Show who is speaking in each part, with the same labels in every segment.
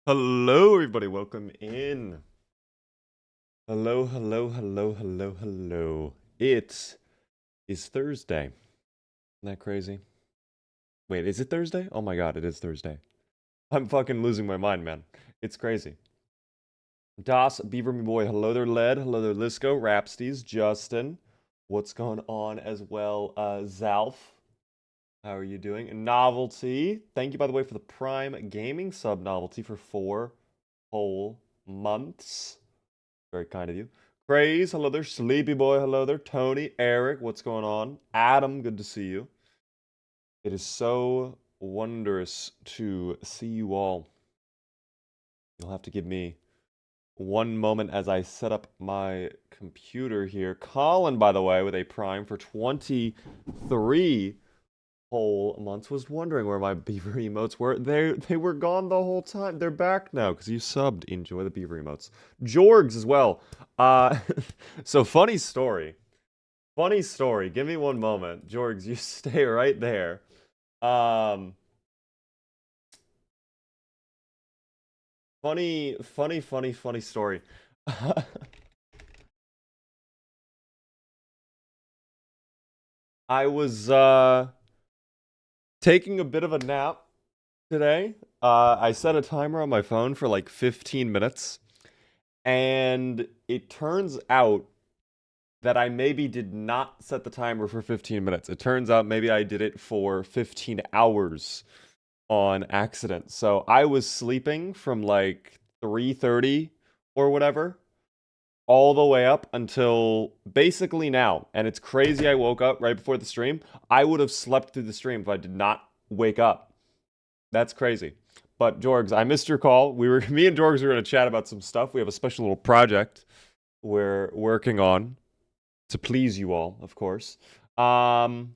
Speaker 1: Hello, everybody. Welcome in. Hello, hello, hello, hello, hello. It is Thursday. Isn't that crazy? Wait, is it Thursday? Oh my god, it is Thursday. I'm fucking losing my mind, man. It's crazy. Das, Beaver Me Boy, hello there, Led. Hello there, Lisco, Rapsties, Justin. What's going on as well? Zalf. How are you doing? Novelty. Thank you, by the way, for the Prime Gaming sub Novelty for 4 whole months. Very kind of you. Craze, hello there. Sleepy Boy, hello there. Tony, Eric, what's going on? Adam, good to see you. It is so wondrous to see you all. You'll have to give me one moment as I set up my computer here. Colin, by the way, with a Prime for 23 whole months, was wondering where my beaver emotes were. They were gone the whole time. They're back now because you subbed. Enjoy the beaver emotes. Jorgs as well. Uh, so funny story. Funny story. Give me one moment, Jorgs. You stay right there. Um, funny story. I was taking a bit of a nap today. I set a timer on my phone for like 15 minutes. And it turns out that I maybe did not set the timer for 15 minutes. It turns out maybe I did it for 15 hours on accident. So I was sleeping from like 3:30 or whatever all the way up until basically now. And it's crazy I woke up right before the stream. I would have slept through the stream if I did not wake up. That's crazy. But Jorgs, I missed your call. Me and Jorgs were going to chat about some stuff. We have a special little project we're working on to please you all, of course. Um,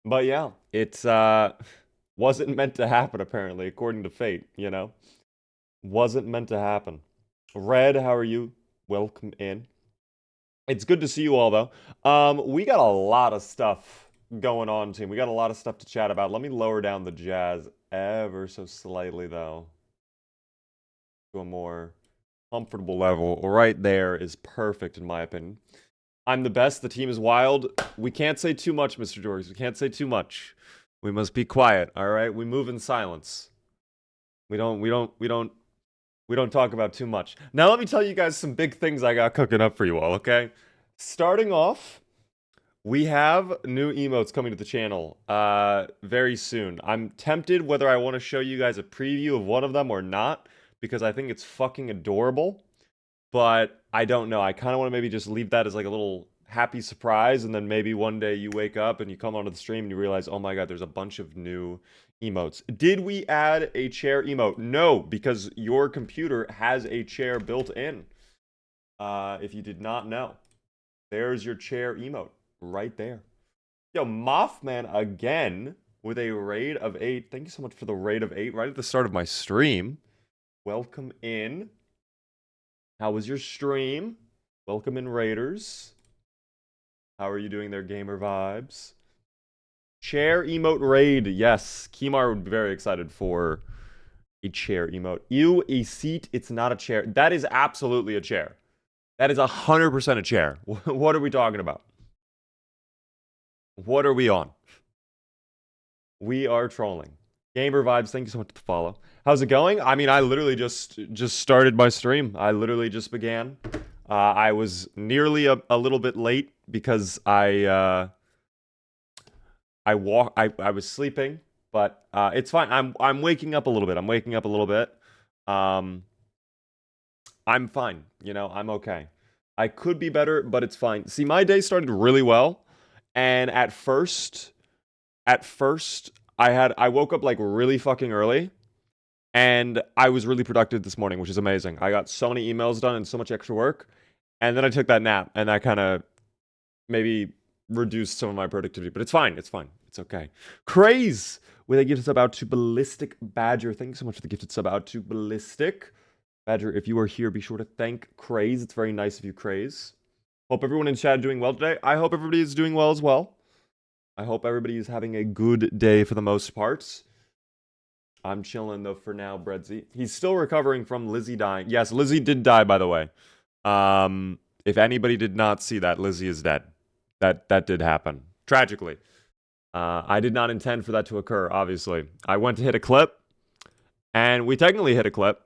Speaker 1: but yeah, it wasn't meant to happen apparently, according to fate, you know? Wasn't meant to happen. Red, how are you? Welcome in. It's good to see you all though. We got a lot of stuff going on, team. We got a lot of stuff to chat about. Let me lower down the jazz ever so slightly though, to a more comfortable level. Right there is perfect in my opinion. I'm the best. The team is wild. We can't say too much, Mr. Jorgs. We can't say too much. We must be quiet, all right? We move in silence. We don't talk about too much. Now let me tell you guys some big things I got cooking up for you all, okay? Starting off, we have new emotes coming to the channel very soon. I'm tempted whether I want to show you guys a preview of one of them or not because I think it's fucking adorable. But I don't know. I kind of want to maybe just leave that as like a little happy surprise, and then maybe one day you wake up and you come onto the stream and you realize, oh my god, there's a bunch of new emotes. Did we add a chair emote? No, because your computer has a chair built in. If you did not know, there's your chair emote right there. Yo, Mothman again with a raid of 8. Thank you so much for the raid of 8 right at the start of my stream. Welcome in. How was your stream? Welcome in, Raiders. How are you doing there, gamer vibes? Chair emote raid. Yes, Kimar would be very excited for a chair emote. Ew, a seat. It's not a chair. That is absolutely a chair. That is 100% a chair. What are we talking about? What are we on? We are trolling. Gamer vibes, thank you so much for the follow. How's it going? I mean, I literally just started my stream. I literally just began. I was nearly a little bit late because I was sleeping, but it's fine. I'm waking up a little bit. I'm waking up a little bit. I'm fine. You know, I'm okay. I could be better, but it's fine. See, my day started really well, and at first I woke up like really fucking early, and I was really productive this morning, which is amazing. I got so many emails done and so much extra work, and then I took that nap, and that kind of maybe reduced some of my productivity, but it's fine. It's fine. It's okay. Craze with a gifted sub out to Ballistic Badger. Thank you so much for the gifted sub out to Ballistic Badger. If you are here, be sure to thank Craze. It's very nice of you, Craze. Hope everyone in chat is doing well today. I hope everybody is doing well as well. I hope everybody is having a good day for the most part. I'm chilling though for now, Breadsy. He's still recovering from Lizzie dying. Yes, Lizzie did die, by the way. If anybody did not see that, Lizzie is dead. That did happen. Tragically. I did not intend for that to occur, obviously. I went to hit a clip, and we technically hit a clip.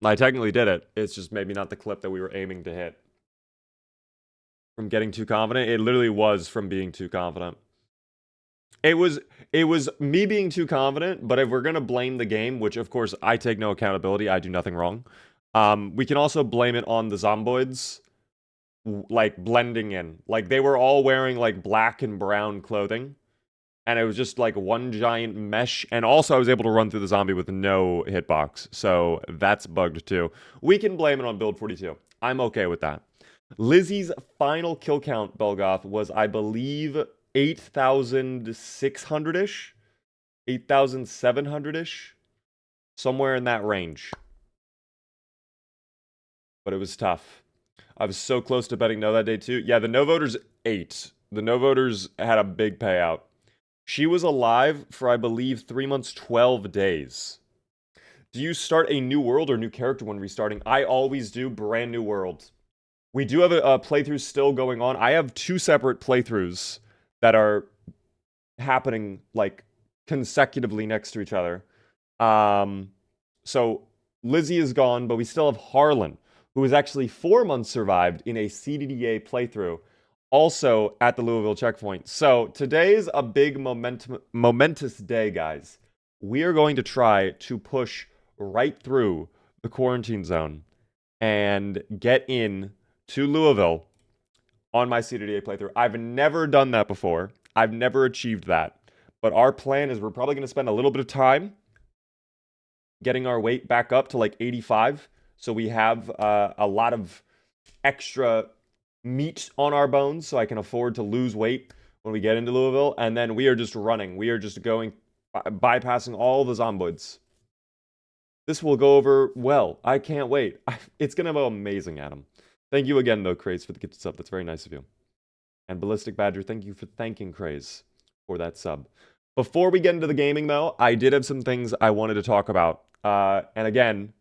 Speaker 1: I technically did it. It's just maybe not the clip that we were aiming to hit. From getting too confident? It literally was from being too confident. It was me being too confident, but if we're gonna blame the game, which of course I take no accountability, I do nothing wrong. We can also blame it on the Zomboids, like blending in. Like they were all wearing like black and brown clothing, and it was just like one giant mesh. And also I was able to run through the zombie with no hitbox, so that's bugged too. We can blame it on build 42. I'm okay with that. Lizzie's final kill count, Belgoth, was I believe 8,600-ish, 8,700-ish, somewhere in that range. But it was tough. I was so close to betting no that day too. Yeah, the no voters ate. The no voters had a big payout. She was alive for, I believe, 3 months, 12 days. Do you start a new world or new character when restarting? I always do brand new world. We do have a playthrough still going on. I have 2 separate playthroughs that are happening like consecutively next to each other. So Lizzie is gone, but we still have Harland, who has actually 4 months survived in a CDDA playthrough, also at the Louisville checkpoint. So today's a big momentous day, guys. We are going to try to push right through the quarantine zone and get in to Louisville on my CDDA playthrough. I've never done that before. I've never achieved that. But our plan is we're probably going to spend a little bit of time getting our weight back up to like 85. So we have a lot of extra meat on our bones so I can afford to lose weight when we get into Louisville. And then we are just running. We are just going, bypassing all the zomboids. This will go over well. I can't wait. It's going to go amazing, Adam. Thank you again, though, Craze, for the gifted sub. That's very nice of you. And Ballistic Badger, thank you for thanking Craze for that sub. Before we get into the gaming, though, I did have some things I wanted to talk about. And again,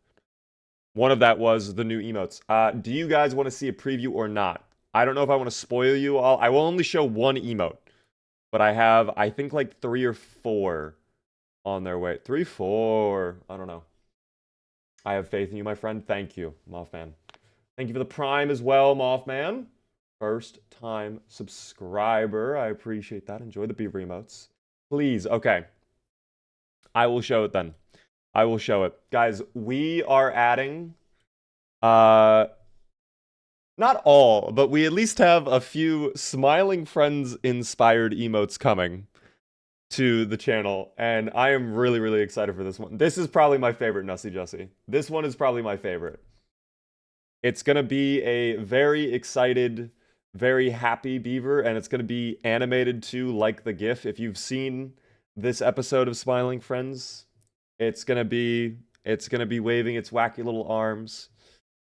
Speaker 1: one of that was the new emotes. Do you guys want to see a preview or not? I don't know if I want to spoil you all. I will only show one emote. But I have, I think, like 3 or 4 on their way. 3, 4. I don't know. I have faith in you, my friend. Thank you, Mothman. Thank you for the Prime as well, Mothman. First time subscriber. I appreciate that. Enjoy the beaver emotes. Please. Okay. I will show it then. I will show it. Guys, we are adding... not all, but we at least have a few Smiling Friends inspired emotes coming to the channel, and I am really, really excited for this one. This is probably my favorite, Nussy Jussie. This one is probably my favorite. It's gonna be a very excited, very happy beaver, and it's gonna be animated too, like the GIF. If you've seen this episode of Smiling Friends, it's gonna be waving its wacky little arms.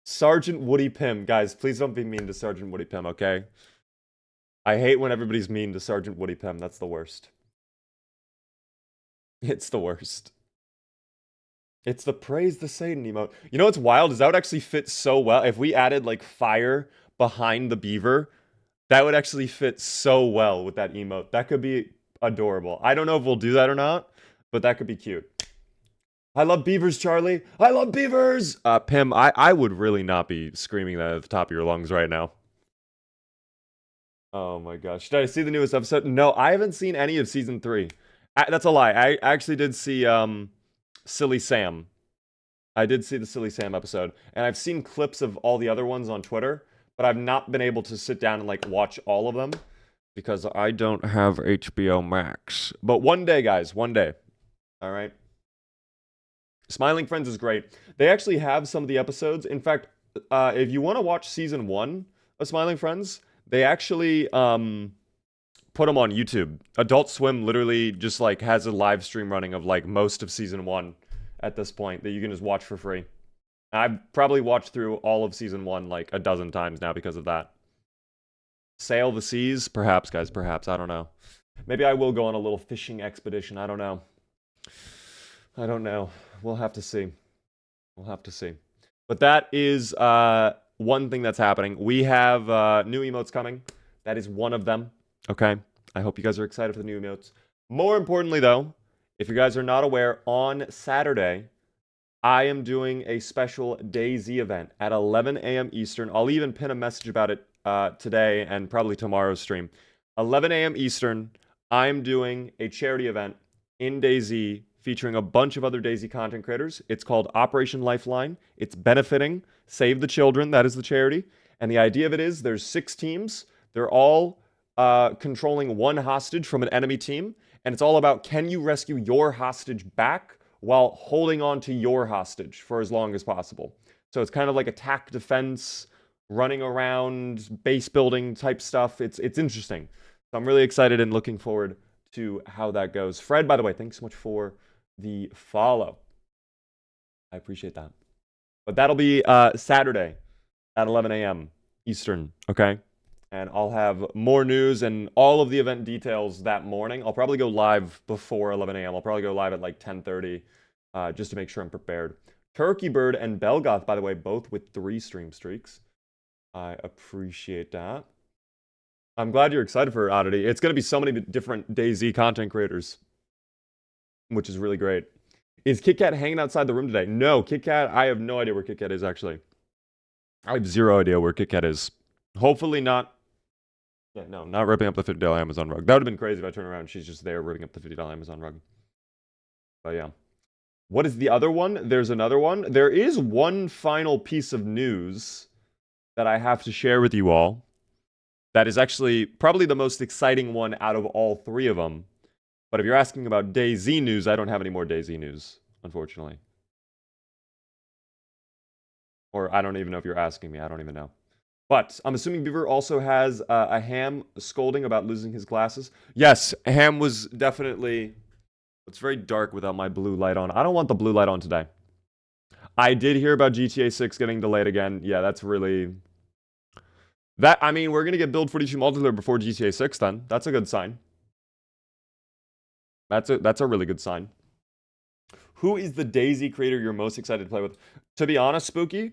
Speaker 1: Sergeant Woody Pym. Guys, please don't be mean to Sergeant Woody Pym, okay? I hate when everybody's mean to Sergeant Woody Pym. That's the worst. It's the worst. It's the praise the Satan emote. You know what's wild is that would actually fit so well. If we added like fire behind the beaver, that would actually fit so well with that emote. That could be adorable. I don't know if we'll do that or not, but that could be cute. I love beavers, Charlie. I love beavers! Pim, I would really not be screaming that at the top of your lungs right now. Oh my gosh. Should I see the newest episode? No, I haven't seen any of season 3. That's a lie. I actually did see Silly Sam. I did see the Silly Sam episode. And I've seen clips of all the other ones on Twitter, but I've not been able to sit down and like watch all of them because I don't have HBO Max. But one day, guys, one day. All right. Smiling Friends is great. They actually have some of the episodes. In fact, if you want to watch season 1 of Smiling Friends, they actually put them on YouTube. Adult Swim literally just like has a live stream running of like most of season 1 at this point that you can just watch for free. I've probably watched through all of season 1 like a dozen times now because of that. Sail the seas? Perhaps, guys, perhaps. I don't know. Maybe I will go on a little fishing expedition. I don't know. I don't know. We'll have to see. We'll have to see. But that is one thing that's happening. We have new emotes coming. That is one of them. Okay. I hope you guys are excited for the new emotes. More importantly, though, if you guys are not aware, on Saturday, I am doing a special DayZ event at 11 a.m. Eastern. I'll even pin a message about it today and probably tomorrow's stream. 11 a.m. Eastern, I'm doing a charity event in DayZ featuring a bunch of other DayZ content creators. It's called Operation Lifeline. It's benefiting Save the Children. That is the charity. And the idea of it is there's 6 teams. They're all controlling one hostage from an enemy team. And it's all about, can you rescue your hostage back while holding on to your hostage for as long as possible? So it's kind of like attack defense, running around, base building type stuff. It's interesting. So I'm really excited and looking forward to how that goes. Fred, by the way, thanks so much for the follow. I appreciate that. But that'll be Saturday at 11 a.m. Eastern, okay? And I'll have more news and all of the event details that morning. I'll probably go live before 11 a.m. I'll probably go live at like 10:30 just to make sure I'm prepared. Turkey Bird and Belgoth, by the way, both with 3 stream streaks. I appreciate that. I'm glad you're excited for Oddity. It's going to be so many different DayZ content creators, which is really great. Is KitKat hanging outside the room today? No, KitKat, I have no idea where KitKat is, actually. I have 0 idea where KitKat is. Hopefully not. Yeah, no, not ripping up the $50 Amazon rug. That would have been crazy if I turned around and she's just there ripping up the $50 Amazon rug. But yeah. What is the other one? There's another one. There is one final piece of news that I have to share with you all. That is actually probably the most exciting one out of all 3 of them. But if you're asking about DayZ news, I don't have any more DayZ news, unfortunately. Or I don't even know if you're asking me. I don't even know. But I'm assuming Beaver also has a Ham scolding about losing his glasses. Yes, Ham was definitely... It's very dark without my blue light on. I don't want the blue light on today. I did hear about GTA 6 getting delayed again. Yeah, that's really... I mean, we're going to get Build 42 multiplayer before GTA 6 then. That's a good sign. That's a really good sign. Who is the DayZ creator you're most excited to play with? To be honest, Spooky,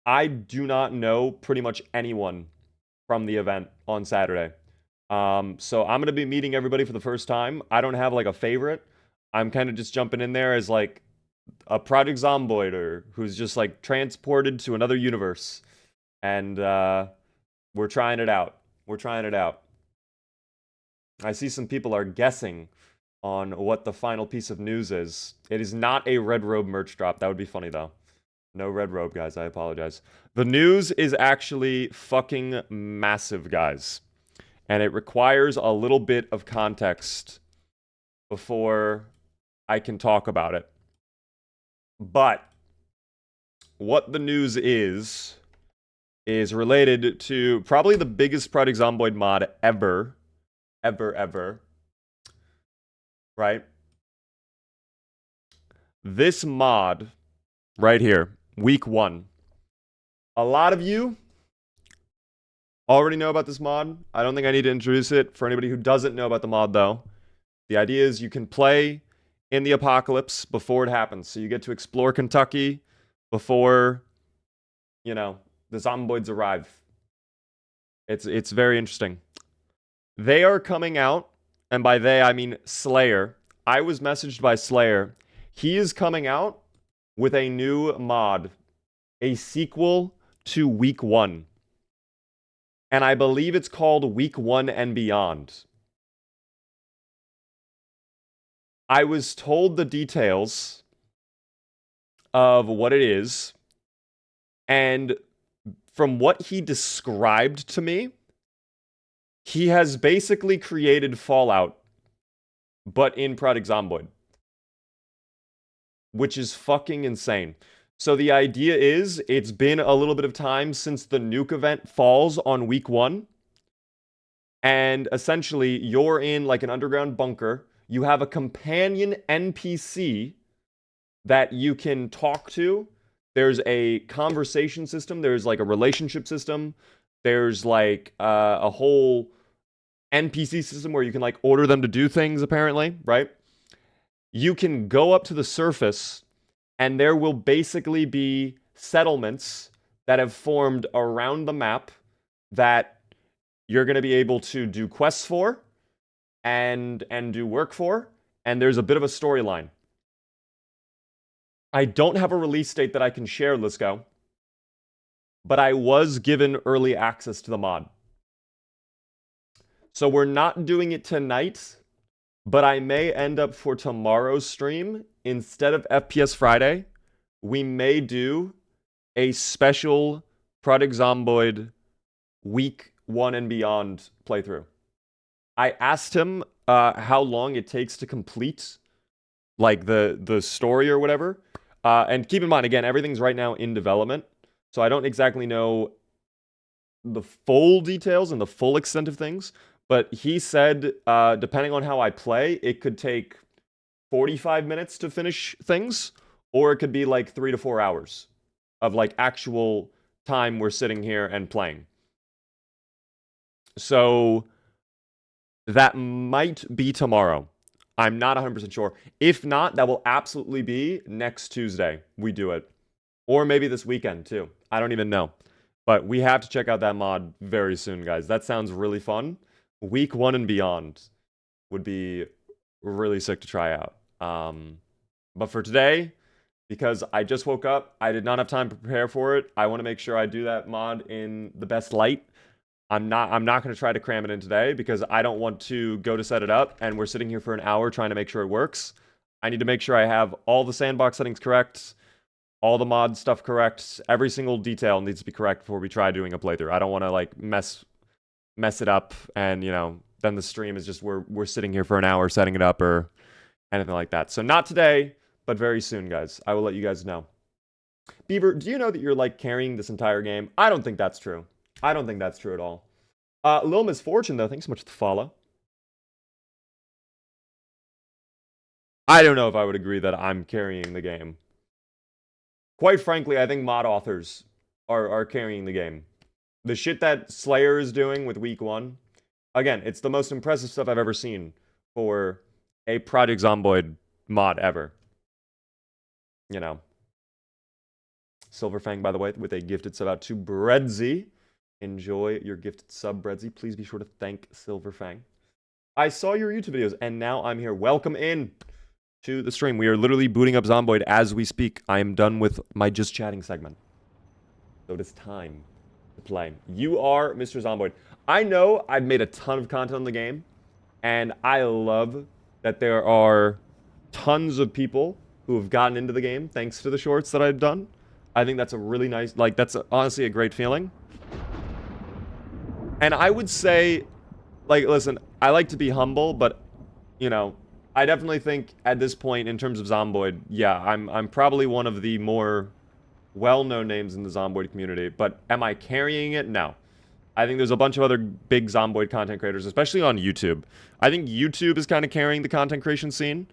Speaker 1: I do not know pretty much anyone from the event on Saturday. So I'm going to be meeting everybody for the first time. I don't have like a favorite. I'm kind of just jumping in there as like a Project Zomboider who's just like transported to another universe. And we're trying it out. We're trying it out. I see some people are guessing on what the final piece of news is. It is not a Red Robe merch drop. That would be funny, though. No Red Robe, guys. I apologize. The news is actually fucking massive, guys. And it requires a little bit of context before I can talk about it. But what the news is related to probably the biggest Project Zomboid mod ever. Ever. Right? This mod right here, week 1. A lot of you already know about this mod. I don't think I need to introduce it for anybody who doesn't know about the mod, though. The idea is you can play in the apocalypse before it happens. So you get to explore Kentucky before, you know, the Zomboids arrive. It's very interesting. They are coming out, and by they, I mean Slayer. I was messaged by Slayer. He is coming out with a new mod, a sequel to Week 1. And I believe it's called Week 1 and Beyond. I was told the details of what it is, and from what he described to me, he has basically created Fallout, but in Project Zomboid, which is fucking insane. So the idea is, it's been a little bit of time since the nuke event falls on week 1, and essentially you're in like an underground bunker. You have a companion NPC that you can talk to. There's a conversation system. There's like a relationship system. There's like a whole NPC system where you can like order them to do things, apparently, right? you can go up to the surface and there will basically be settlements that have formed around the map that you're going to be able to do quests for and do work for, and there's a bit of a storyline. I don't have a release date that I can share, Lisco, but I was given early access to the mod. So we're not doing it tonight, but I may end up for tomorrow's stream, instead of FPS Friday, we may do a special Project Zomboid week 1 and beyond playthrough. I asked him how long it takes to complete like the story or whatever. And keep in mind, again, everything's right now in development, so I don't exactly know the full details and the full extent of things. But he said, depending on how I play, it could take 45 minutes to finish things, or it could be like 3 to 4 hours of like actual time we're sitting here and playing. So that might be tomorrow. I'm not 100% sure. If not, that will absolutely be next Tuesday we do it. Or maybe this weekend too. I don't even know. But we have to check out that mod very soon, guys. That sounds really fun. Week 1 and beyond would be really sick to try out. But for today, because I just woke up, I did not have time to prepare for it. I want to make sure I do that mod in the best light. I'm not going to try to cram it in today because I don't want to go to set it up and we're sitting here for an hour trying to make sure it works. I need to make sure I have all the sandbox settings correct, all the mod stuff correct. Every single detail needs to be correct before we try doing a playthrough. I don't want to like mess it up and, you know, then the stream is just we're sitting here for an hour setting it up or anything like that. So not today, but very soon, guys. I will let you guys know. Beaver, do you know that you're like carrying this entire game? I don't think that's true. I don't think that's true at all. Lil Misfortune, though, thanks so much for the follow. I don't know if I would agree that I'm carrying the game. Quite frankly, I think mod authors are carrying the game. The shit that Slayer is doing with week 1, again, it's the most impressive stuff I've ever seen for a Project Zomboid mod ever. You know. Silverfang, by the way, with a gifted sub out to Breadsy. Enjoy your gifted sub, Breadsy. Please be sure to thank Silverfang. I saw your YouTube videos, and now I'm here. Welcome in to the stream. We are literally booting up Zomboid as we speak. I am done with my just chatting segment. So it is time to play. You are Mr. Zomboid. I know I've made a ton of content on the game, and I love that there are tons of people who have gotten into the game thanks to the shorts that I've done. I think that's a really nice, like, that's honestly a great feeling. And I would say, like, listen, I like to be humble, but, you know, I definitely think at this point, in terms of Zomboid, yeah, I'm probably one of the more well-known names in the Zomboid community. But am I carrying it? No. I think there's a bunch of other big Zomboid content creators, especially on YouTube. I think YouTube is kind of carrying the content creation scene,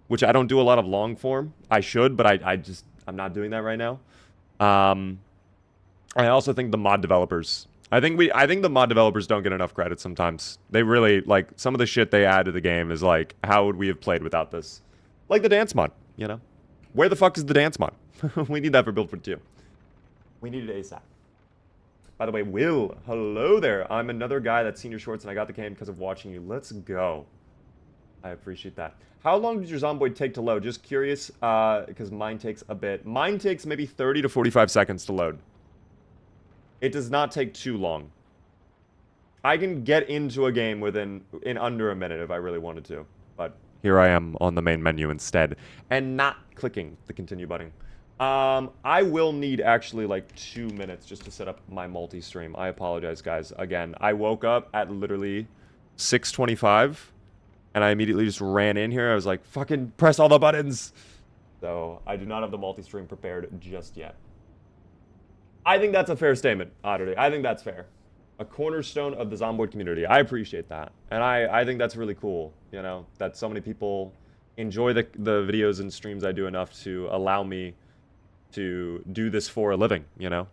Speaker 1: which I don't do a lot of long form. I should, but I'm not doing that right now. I also think the mod developers. I think the mod developers don't get enough credit sometimes. They really, like, some of the shit they add to the game is like, how would we have played without this? Like the dance mod, you know? Where the fuck is the dance mod? We need that for Build 42. We need it ASAP. By the way, Will, hello there. I'm another guy that's seen your shorts and I got the game because of watching you. Let's go. I appreciate that. How long does your Zomboid take to load? Just curious, because mine takes a bit. Mine takes maybe 30 to 45 seconds to load. It does not take too long. I can get into a game in under a minute if I really wanted to. But here I am on the main menu instead. And not clicking the continue button. I will need actually like 2 minutes just to set up my multi-stream. I apologize, guys. Again, I woke up at literally 6:25. And I immediately just ran in here. I was like, fucking press all the buttons. So I do not have the multi-stream prepared just yet. I think that's a fair statement, Oddity. I think that's fair. A cornerstone of the Zomboid community. I appreciate that. And I think that's really cool, you know, that so many people enjoy the videos and streams I do enough to allow me to do this for a living, you know?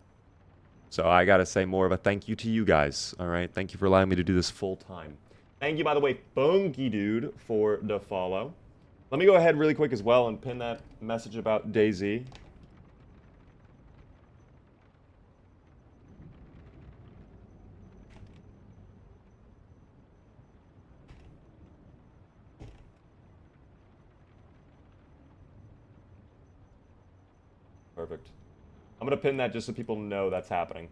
Speaker 1: So I gotta say more of a thank you to you guys, all right? Thank you for allowing me to do this full time. Thank you, by the way, Funky Dude, for the follow. Let me go ahead really quick as well and pin that message about DayZ. Perfect. I'm gonna pin that just so people know that's happening.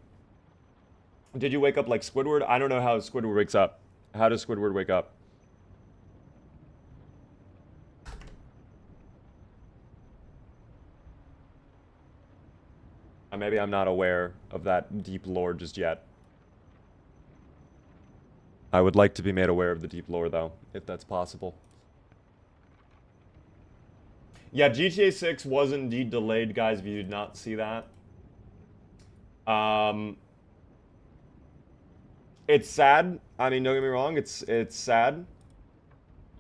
Speaker 1: Did you wake up like Squidward? I don't know how Squidward wakes up. How does Squidward wake up? Maybe I'm not aware of that deep lore just yet. I would like to be made aware of the deep lore, though, if that's possible. Yeah, GTA 6 was indeed delayed, guys, if you did not see that. It's sad. I mean, don't get me wrong, it's sad.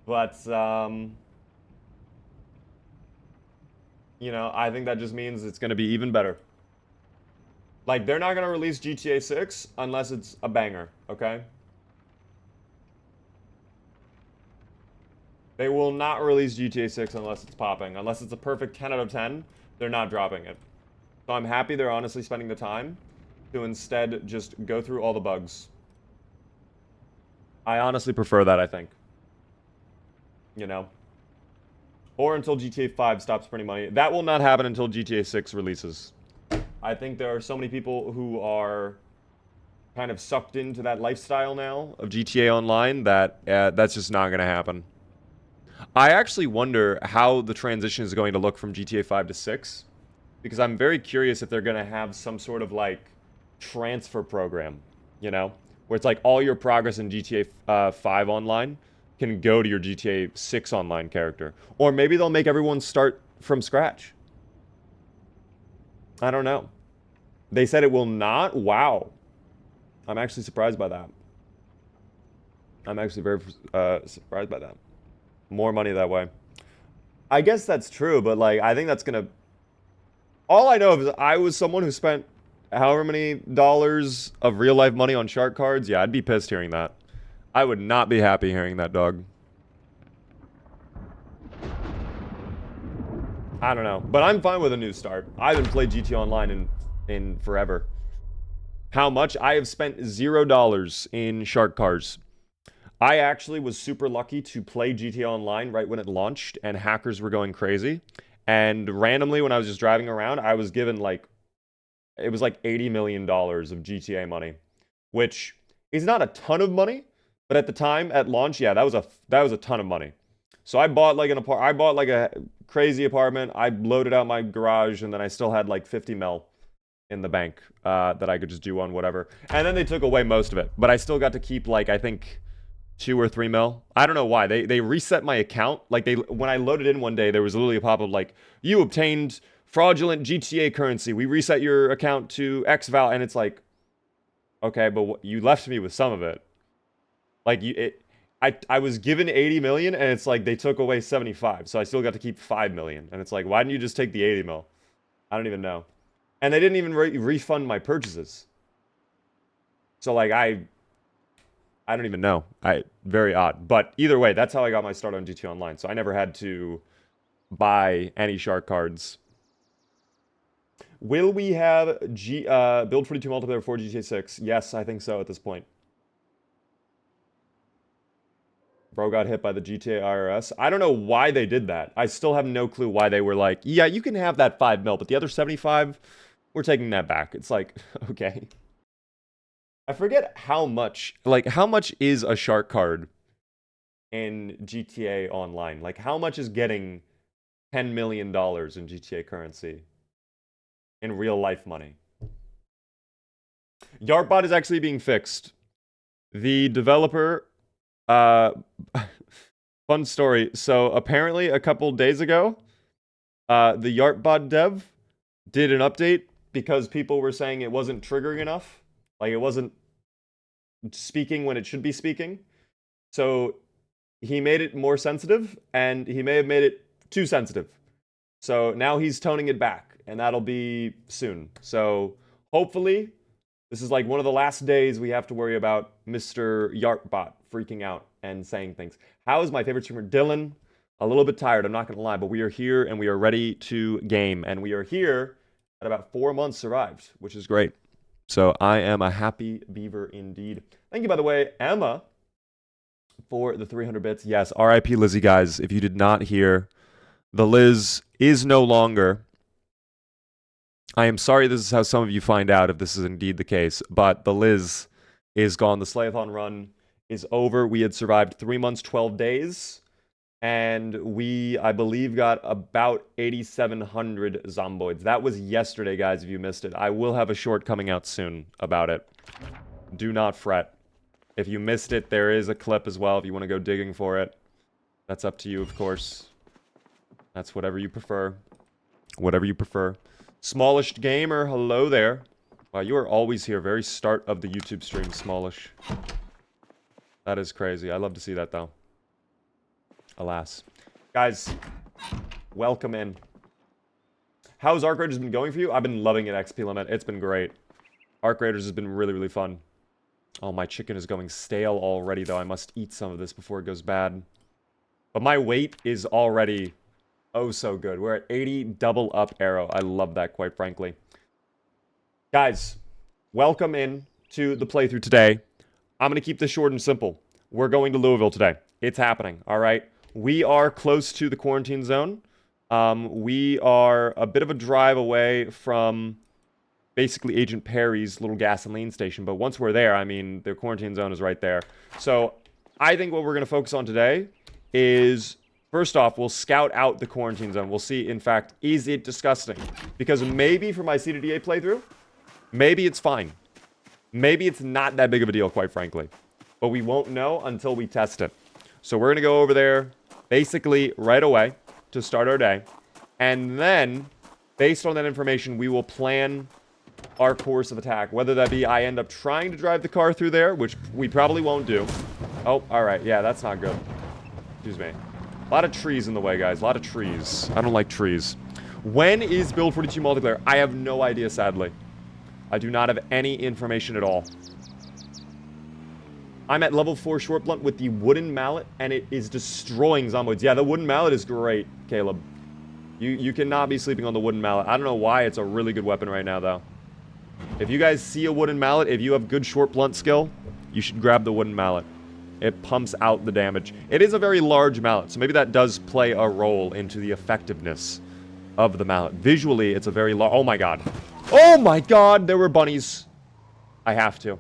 Speaker 1: But, you know, I think that just means it's going to be even better. Like, they're not going to release GTA 6 unless it's a banger, okay? They will not release GTA 6 unless it's popping. Unless it's a perfect 10 out of 10, they're not dropping it. So I'm happy they're honestly spending the time to instead just go through all the bugs. I honestly prefer that, I think. You know? Or until GTA 5 stops printing money. That will not happen until GTA 6 releases. I think there are so many people who are kind of sucked into that lifestyle now of GTA Online that that's just not going to happen. I actually wonder how the transition is going to look from GTA 5 to 6. Because I'm very curious if they're going to have some sort of, like, transfer program, you know? Where it's like all your progress in GTA 5 online can go to your GTA 6 online character. Or maybe they'll make everyone start from scratch. I don't know. They said it will not? Wow. I'm actually surprised by that. I'm actually very surprised by that. More money that way. I guess that's true, but, like, I think that's gonna... All I know is I was someone who spent however many dollars of real-life money on shark cards. Yeah, I'd be pissed hearing that. I would not be happy hearing that, dog. I don't know. But I'm fine with a new start. I haven't played GT Online in forever. How much? I have spent $0 in shark cards. I actually was super lucky to play GTA Online right when it launched, and hackers were going crazy. And randomly, when I was just driving around, I was given, like, it was like $80 million of GTA money, which is not a ton of money, but at the time, at launch, yeah, that was a ton of money. So I bought like I bought like a crazy apartment. I loaded out my garage, and then I still had like 50 mil in the bank that I could just do on whatever. And then they took away most of it, but I still got to keep, like, I think 2 or 3 mil. I don't know why. They reset my account. Like, when I loaded in one day, there was literally a pop-up like, you obtained fraudulent GTA currency. We reset your account to X val, and it's like, okay, but you left me with some of it. Like, I was given 80 million, and it's like they took away 75, so I still got to keep 5 million. And it's like, why didn't you just take the 80 mil? I don't even know. And they didn't even refund my purchases. So, like, I don't even know. Very odd. But either way, that's how I got my start on GT Online. So I never had to buy any shark cards. Will we have Build 42 multiplayer for GTA 6? Yes, I think so at this point. Bro got hit by the GTA IRS. I don't know why they did that. I still have no clue why they were like, yeah, you can have that 5 mil, but the other 75, we're taking that back. It's like, okay. I forget how much, like, how much is a shark card in GTA Online? Like, how much is getting $10 million in GTA currency in real life money? Yartbot is actually being fixed. The developer, fun story. So apparently a couple days ago, the Yartbot dev did an update because people were saying it wasn't triggering enough. Like, it wasn't speaking when it should be speaking. So he made it more sensitive, and he may have made it too sensitive. So now he's toning it back, and that'll be soon. So hopefully, this is like one of the last days we have to worry about Mr. Yartbot freaking out and saying things. How is my favorite streamer? Dylan. A little bit tired, I'm not going to lie, but we are here and we are ready to game. And we are here at about 4 months survived, which is great. So I am a happy beaver indeed. Thank you, by the way, Emma, for the 300 bits. Yes, RIP Lizzie, guys. If you did not hear, the Liz is no longer. I am sorry this is how some of you find out if this is indeed the case, but the Liz is gone. The Slayathon run is over. We had survived 3 months, 12 days. And we, I believe, got about 8,700 zomboids. That was yesterday, guys, if you missed it. I will have a short coming out soon about it. Do not fret. If you missed it, there is a clip as well if you want to go digging for it. That's up to you, of course. That's whatever you prefer. Whatever you prefer. Smallish Gamer, hello there. Wow, you are always here. Very start of the YouTube stream, Smallish. That is crazy. I love to see that, though. Alas. Guys, welcome in. How's Arc Raiders been going for you? I've been loving it, XP Limit. It's been great. Arc Raiders has been really, really fun. Oh, my chicken is going stale already, though. I must eat some of this before it goes bad. But my weight is already oh so good. We're at 80 double up arrow. I love that, quite frankly. Guys, welcome in to the playthrough today. I'm going to keep this short and simple. We're going to Louisville today. It's happening, all right? We are close to the quarantine zone. We are a bit of a drive away from basically Agent Perry's little gasoline station. But once we're there, I mean, the quarantine zone is right there. So I think what we're going to focus on today is, first off, we'll scout out the quarantine zone. We'll see, in fact, is it disgusting? Because maybe for my CDDA playthrough, maybe it's fine. Maybe it's not that big of a deal, quite frankly. But we won't know until we test it. So we're going to go over there basically right away to start our day. And then, based on that information, we will plan our course of attack. Whether that be I end up trying to drive the car through there, which we probably won't do. Oh, alright. Yeah, that's not good. Excuse me. A lot of trees in the way, guys. A lot of trees. I don't like trees. When is Build 42 multiplayer? I have no idea, sadly. I do not have any information at all. I'm at level 4 short blunt with the wooden mallet, and it is destroying zomboids. Yeah, the wooden mallet is great, Caleb. You cannot be sleeping on the wooden mallet. I don't know why. It's a really good weapon right now, though. If you guys see a wooden mallet, if you have good short blunt skill, you should grab the wooden mallet. It pumps out the damage. It is a very large mallet, so maybe that does play a role into the effectiveness of the mallet. Visually, it's a very large... Oh, my God. Oh, my God! There were bunnies. I have to.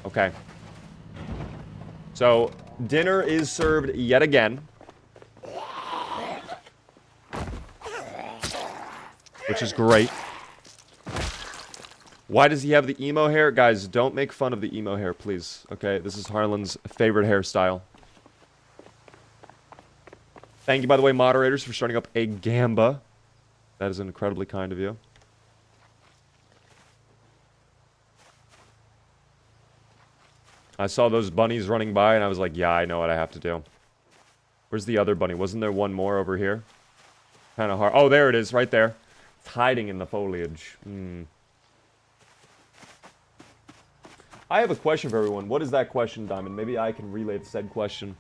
Speaker 1: Okay. So, dinner is served yet again. Which is great. Why does he have the emo hair? Guys, don't make fun of the emo hair, please. Okay, this is Harland's favorite hairstyle. Thank you, by the way, moderators, for starting up a gamba. That is incredibly kind of you. I saw those bunnies running by, and I was like, yeah, I know what I have to do. Where's the other bunny? Wasn't there one more over here? Kind of hard. Oh, there it is, right there. It's hiding in the foliage. I have a question for everyone. What is that question, Diamond? Maybe I can relay the said question.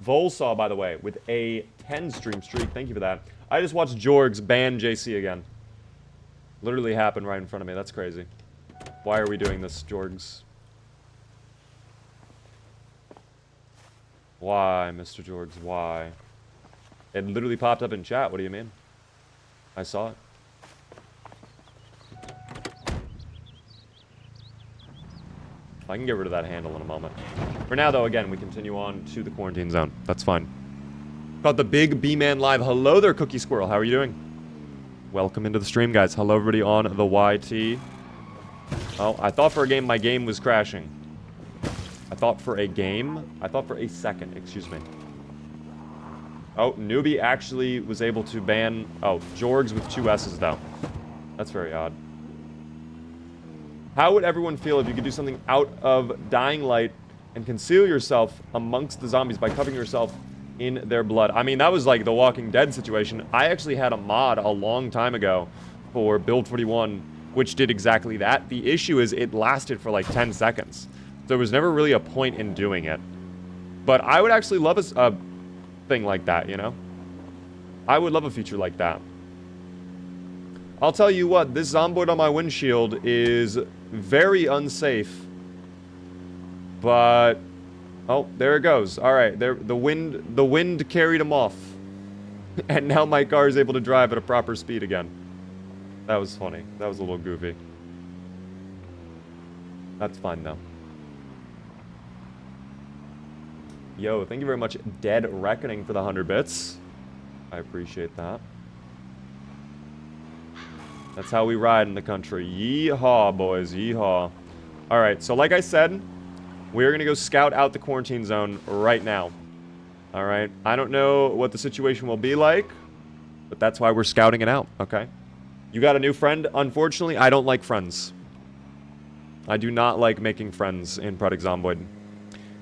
Speaker 1: Volsaw, by the way, with a 10 stream streak. Thank you for that. I just watched Jorgs ban JC again. Literally happened right in front of me. That's crazy. Why are we doing this, Jorgs? Why, Mr. Jorgs? Why? It literally popped up in chat. What do you mean? I saw it. I can get rid of that handle in a moment. For now, though, again, we continue on to the quarantine zone. That's fine. Got the big B-Man live. Hello there, Cookie Squirrel. How are you doing? Welcome into the stream, guys. Hello, everybody on the YT. Oh, I thought for a game my game was crashing. I thought for a second, excuse me. Oh, Newbie actually was able to ban... Oh, Jorgs with 2 S's, though. That's very odd. How would everyone feel if you could do something out of Dying Light and conceal yourself amongst the zombies by covering yourself in their blood? I mean, that was like the Walking Dead situation. I actually had a mod a long time ago for Build 41, which did exactly that. The issue is it lasted for like 10 seconds. There was never really a point in doing it. But I would actually love a thing like that, you know? I would love a feature like that. I'll tell you what, this Zomboid on my windshield is very unsafe. But... oh, there it goes. Alright, the wind carried him off. And now my car is able to drive at a proper speed again. That was funny. That was a little goofy. That's fine, though. Yo, thank you very much, Dead Reckoning, for the 100 bits. I appreciate that. That's how we ride in the country. Yeehaw, boys. Yeehaw. Alright, so like I said, we're going to go scout out the quarantine zone right now. Alright, I don't know what the situation will be like, but that's why we're scouting it out, okay? You got a new friend? Unfortunately, I don't like friends. I do not like making friends in Project Zomboid.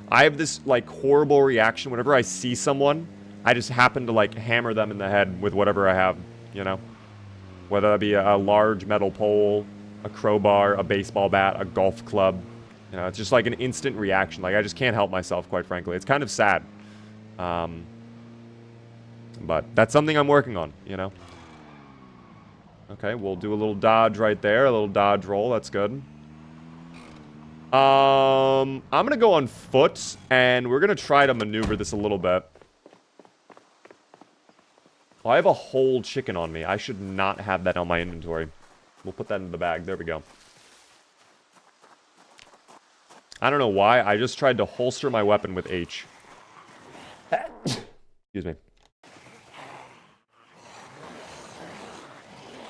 Speaker 1: I have this, like, horrible reaction whenever I see someone. I just happen to, like, hammer them in the head with whatever I have, you know? Whether that be a large metal pole, a crowbar, a baseball bat, a golf club. You know, it's just like an instant reaction. Like, I just can't help myself, quite frankly. It's kind of sad. But that's something I'm working on, you know? Okay, we'll do a little dodge right there. A little dodge roll. That's good. I'm gonna go on foot, and we're gonna try to maneuver this a little bit. Oh, I have a whole chicken on me. I should not have that on my inventory. We'll put that in the bag. There we go. I don't know why. I just tried to holster my weapon with H. Excuse me.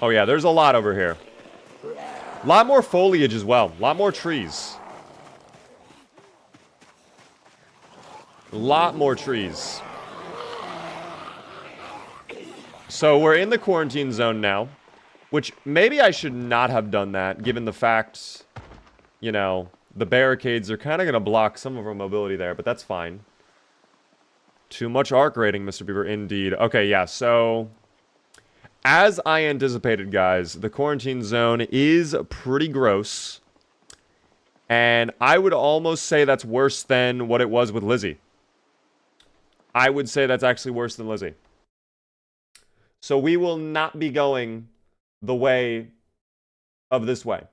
Speaker 1: Oh, yeah. There's a lot over here. A lot more foliage as well. A lot more trees. A lot more trees. So we're in the quarantine zone now, which maybe I should not have done that, given the fact, you know, the barricades are kind of going to block some of our mobility there, but that's fine. Too much arc rating, Mr. Bieber, indeed. Okay, yeah, so as I anticipated, guys, the quarantine zone is pretty gross, and I would almost say that's worse than what it was with Lizzie. I would say that's actually worse than Lizzie. So we will not be going the way of this way.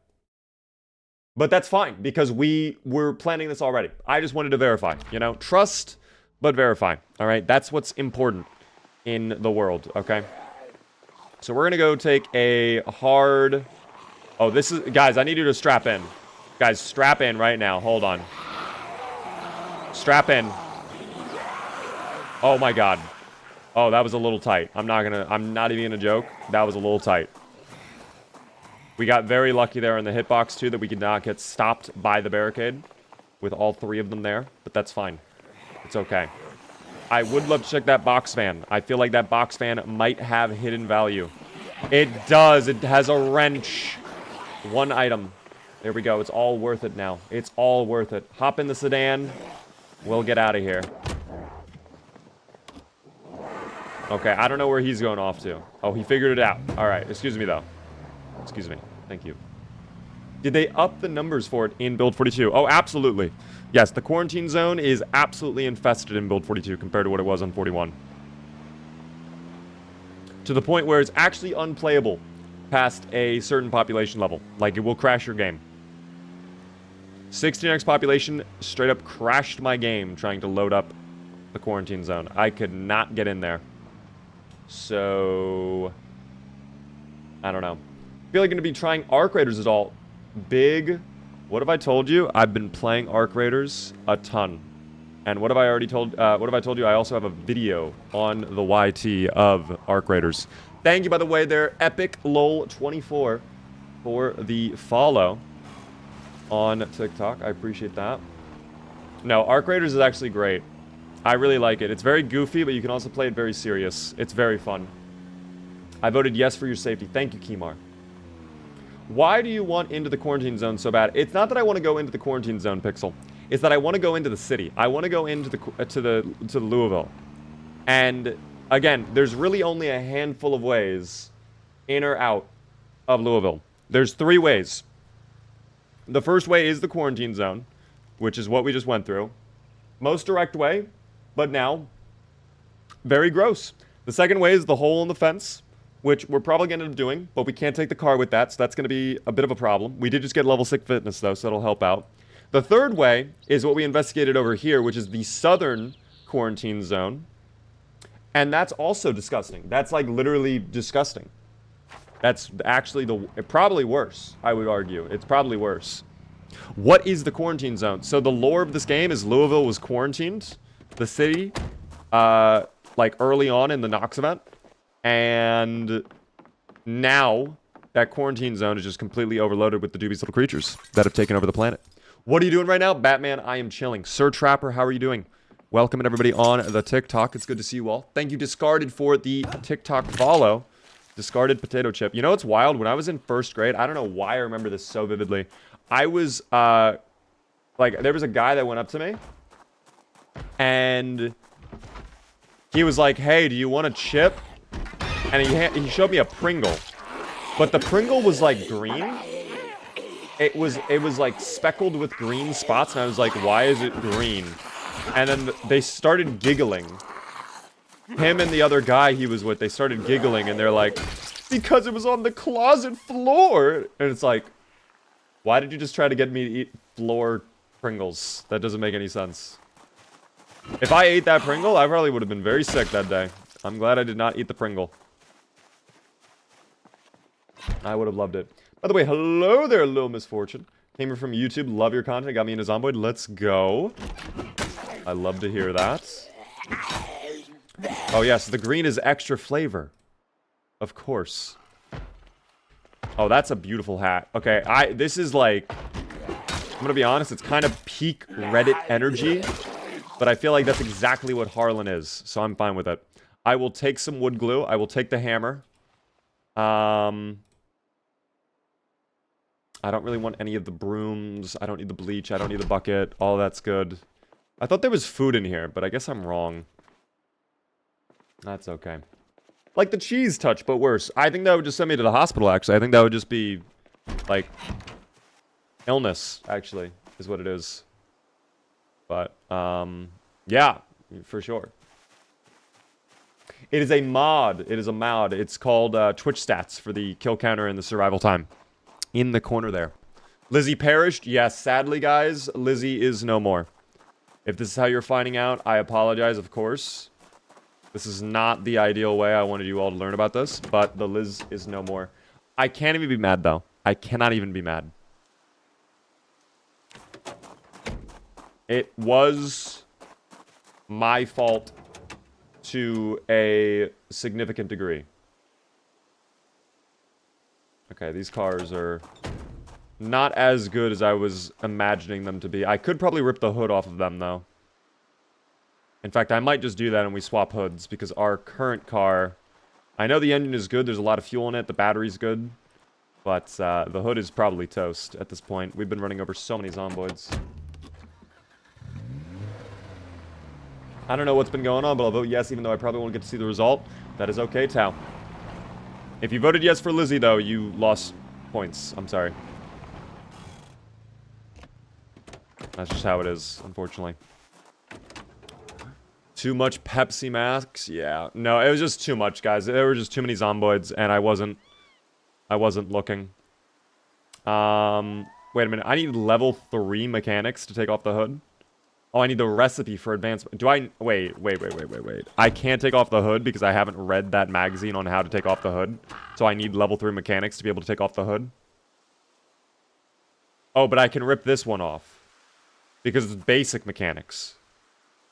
Speaker 1: But that's fine, because we were planning this already. I just wanted to verify, you know? Trust, but verify, all right? That's what's important in the world, okay? So we're going to go take a hard... oh, this is... guys, I need you to strap in. Guys, strap in right now. Hold on. Strap in. Oh, my God. Oh, that was a little tight. I'm not even gonna joke. That was a little tight. We got very lucky there in the hitbox, too, that we could not get stopped by the barricade with all three of them there, but that's fine. It's okay. I would love to check that box fan. I feel like that box fan might have hidden value. It does. It has a wrench. One item. There we go. It's all worth it now. It's all worth it. Hop in the sedan. We'll get out of here. Okay, I don't know where he's going off to. Oh, he figured it out. All right, excuse me, though. Excuse me. Thank you. Did they up the numbers for it in Build 42? Oh, absolutely. Yes, the quarantine zone is absolutely infested in Build 42 compared to what it was on 41. To the point where it's actually unplayable past a certain population level. Like, it will crash your game. 16x population straight up crashed my game trying to load up the quarantine zone. I could not get in there. So, I don't know. I feel like I'm going to be trying Arc Raiders at all. Big, what have I told you? I've been playing Arc Raiders a ton. And what have I already told, what have I told you? I also have a video on the YT of Arc Raiders. Thank you, by the way, there, EpicLol24 for the follow on TikTok. I appreciate that. No, Arc Raiders is actually great. I really like it. It's very goofy, but you can also play it very serious. It's very fun. I voted yes for your safety. Thank you, Kimar. Why do you want into the quarantine zone so bad? It's not that I want to go into the quarantine zone, Pixel. It's that I want to go into the city. I want to go into to Louisville. And again, there's really only a handful of ways in or out of Louisville. There's 3 ways. The first way is the quarantine zone, which is what we just went through. Most direct way, but now very gross. The second way is the hole in the fence, which we're probably going to end up doing, but we can't take the car with that, so that's going to be a bit of a problem. We did just get level 6 fitness, though, so that'll help out. The third way is what we investigated over here, which is the southern quarantine zone. And that's also disgusting. That's, like, literally disgusting. That's actually probably worse, I would argue. It's probably worse. What is the quarantine zone? So the lore of this game is Louisville was quarantined, the city, like, early on in the Nox event. And now that quarantine zone is just completely overloaded with the dubious little creatures that have taken over the planet. What are you doing right now? Batman, I am chilling. Sir Trapper, how are you doing? Welcome everybody on the TikTok. It's good to see you all. Thank you, Discarded, for the TikTok follow. Discarded potato chip. You know what's wild? When I was in first grade, I don't know why I remember this so vividly. I was, like, there was a guy that went up to me. And he was like, hey, do you want a chip? And he showed me a Pringle. But the Pringle was, like, green. It was like, speckled with green spots. And I was like, why is it green? And then they started giggling. Him and the other guy he was with, they started giggling. And they're like, because it was on the closet floor. And it's like, why did you just try to get me to eat floor Pringles? That doesn't make any sense. If I ate that Pringle, I probably would have been very sick that day. I'm glad I did not eat the Pringle. I would have loved it. By the way, hello there, Lil Misfortune. Came here from YouTube. Love your content. Got me into Zomboid. Let's go. I love to hear that. Oh, yes. The green is extra flavor. Of course. Oh, that's a beautiful hat. Okay, this is like... I'm gonna be honest. It's kind of peak Reddit energy. But I feel like that's exactly what Harland is. So I'm fine with it. I will take some wood glue. I will take the hammer. I don't really want any of the brooms. I don't need the bleach. I don't need the bucket. All that's good. I thought there was food in here, but I guess I'm wrong. That's okay. Like the cheese touch, but worse. I think that would just send me to the hospital, actually. I think that would just be, like, illness, actually, is what it is. But, yeah, for sure. It is a mod. It is a mod. It's called Twitch Stats for the kill counter and the survival time. In the corner there. Lizzie perished. Yes, sadly, guys, Lizzie is no more. If this is how you're finding out, I apologize, of course. This is not the ideal way I wanted you all to learn about this, but the Liz is no more. I can't even be mad, though. I cannot even be mad. It was my fault to a significant degree. Okay, these cars are not as good as I was imagining them to be. I could probably rip the hood off of them, though. In fact, I might just do that and we swap hoods, because our current car... I know the engine is good, there's a lot of fuel in it, the battery's good. But the hood is probably toast at this point. We've been running over so many Zomboids. I don't know what's been going on, but I'll vote yes, even though I probably won't get to see the result. That is okay, Tao. If you voted yes for Lizzie, though, you lost points. I'm sorry. That's just how it is, unfortunately. Too much Pepsi Max? Yeah. No, it was just too much, guys. There were just too many Zomboids, and I wasn't looking. Wait a minute. I need level 3 mechanics to take off the hood. Oh, I need the recipe for advancement. Do I... Wait. I can't take off the hood because I haven't read that magazine on how to take off the hood. So I need level 3 mechanics to be able to take off the hood. Oh, but I can rip this one off. Because it's basic mechanics.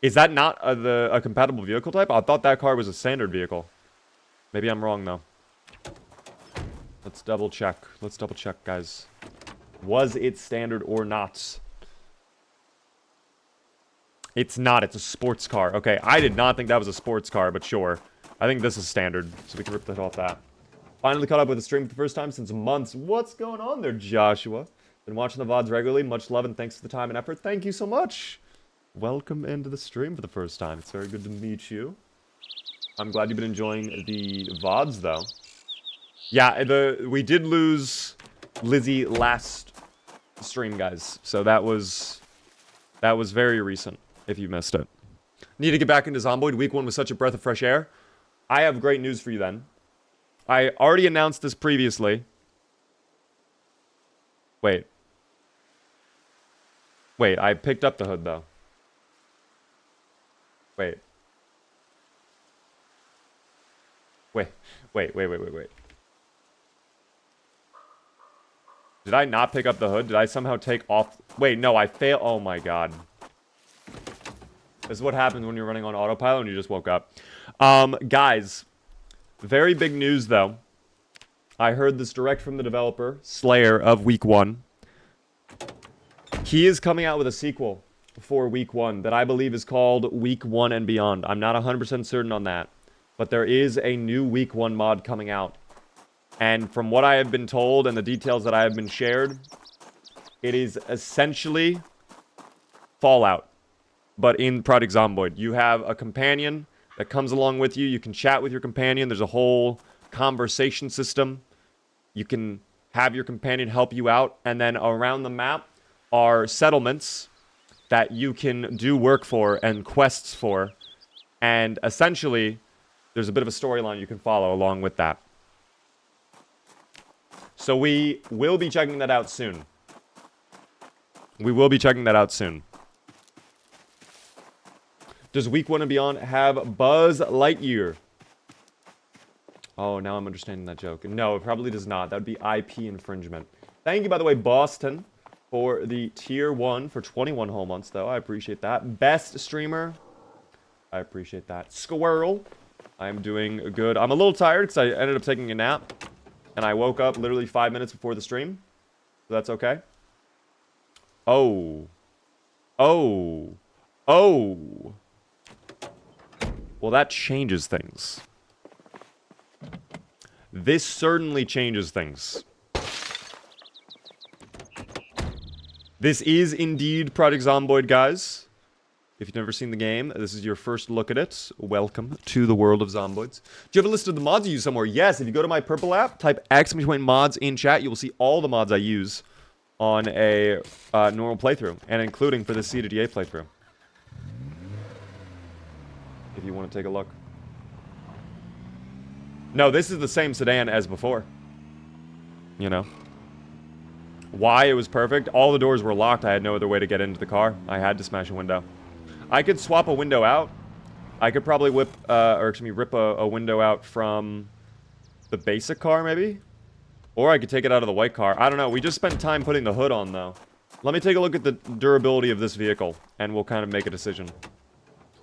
Speaker 1: Is that not a compatible vehicle type? I thought that car was a standard vehicle. Maybe I'm wrong, though. Let's double check. Let's double check, guys. Was it standard or not? It's not. It's a sports car. Okay, I did not think that was a sports car, but sure. I think this is standard, so we can rip the hood off that. Finally caught up with the stream for the first time since months. What's going on there, Joshua? Been watching the VODs regularly. Much love and thanks for the time and effort. Thank you so much. Welcome into the stream for the first time. It's very good to meet you. I'm glad you've been enjoying the VODs, though. Yeah, we did lose Lizzie last stream, guys. So that was very recent. if you missed it. Need to get back into Zomboid. Week 1 was such a breath of fresh air. I have great news for you then. I already announced this previously. Wait, I picked up the hood, though. Wait. Did I not pick up the hood? Did I somehow take off? Wait, no, I failed. Oh my god. This is what happens when you're running on autopilot and you just woke up. Guys, very big news, though. I heard this direct from the developer, Slayer, of Week 1. He is coming out with a sequel for Week 1 that I believe is called Week 1 and Beyond. I'm not 100% certain on that. But there is a new Week 1 mod coming out. And from what I have been told and the details that I have been shared, it is essentially Fallout, but in Project Zomboid. You have a companion that comes along with you. You can chat with your companion. There's a whole conversation system. You can have your companion help you out. And then around the map are settlements that you can do work for and quests for. And essentially, there's a bit of a storyline you can follow along with that. So we will be checking that out soon. Does Week 1 and Beyond have Buzz Lightyear? Oh, now I'm understanding that joke. No, it probably does not. That would be IP infringement. Thank you, by the way, Boston, for the Tier 1 for 21 whole months, though. I appreciate that. Best streamer. I appreciate that. Squirrel. I'm doing good. I'm a little tired because I ended up taking a nap. And I woke up literally 5 minutes before the stream. So that's okay. Oh. Well, that changes things. This certainly changes things. This is indeed Project Zomboid, guys. If you've never seen the game, this is your first look at it. Welcome to the world of Zomboids. Do you have a list of the mods you use somewhere? Yes, if you go to my purple app, type !mods in chat, you will see all the mods I use on a normal playthrough, and including for the CDDA playthrough. If you want to take a look. No, this is the same sedan as before. You know. Why it was perfect? All the doors were locked. I had no other way to get into the car. I had to smash a window. I could swap a window out. I could probably rip a window out from the basic car, maybe? Or I could take it out of the white car. I don't know. We just spent time putting the hood on, though. Let me take a look at the durability of this vehicle, and we'll kind of make a decision.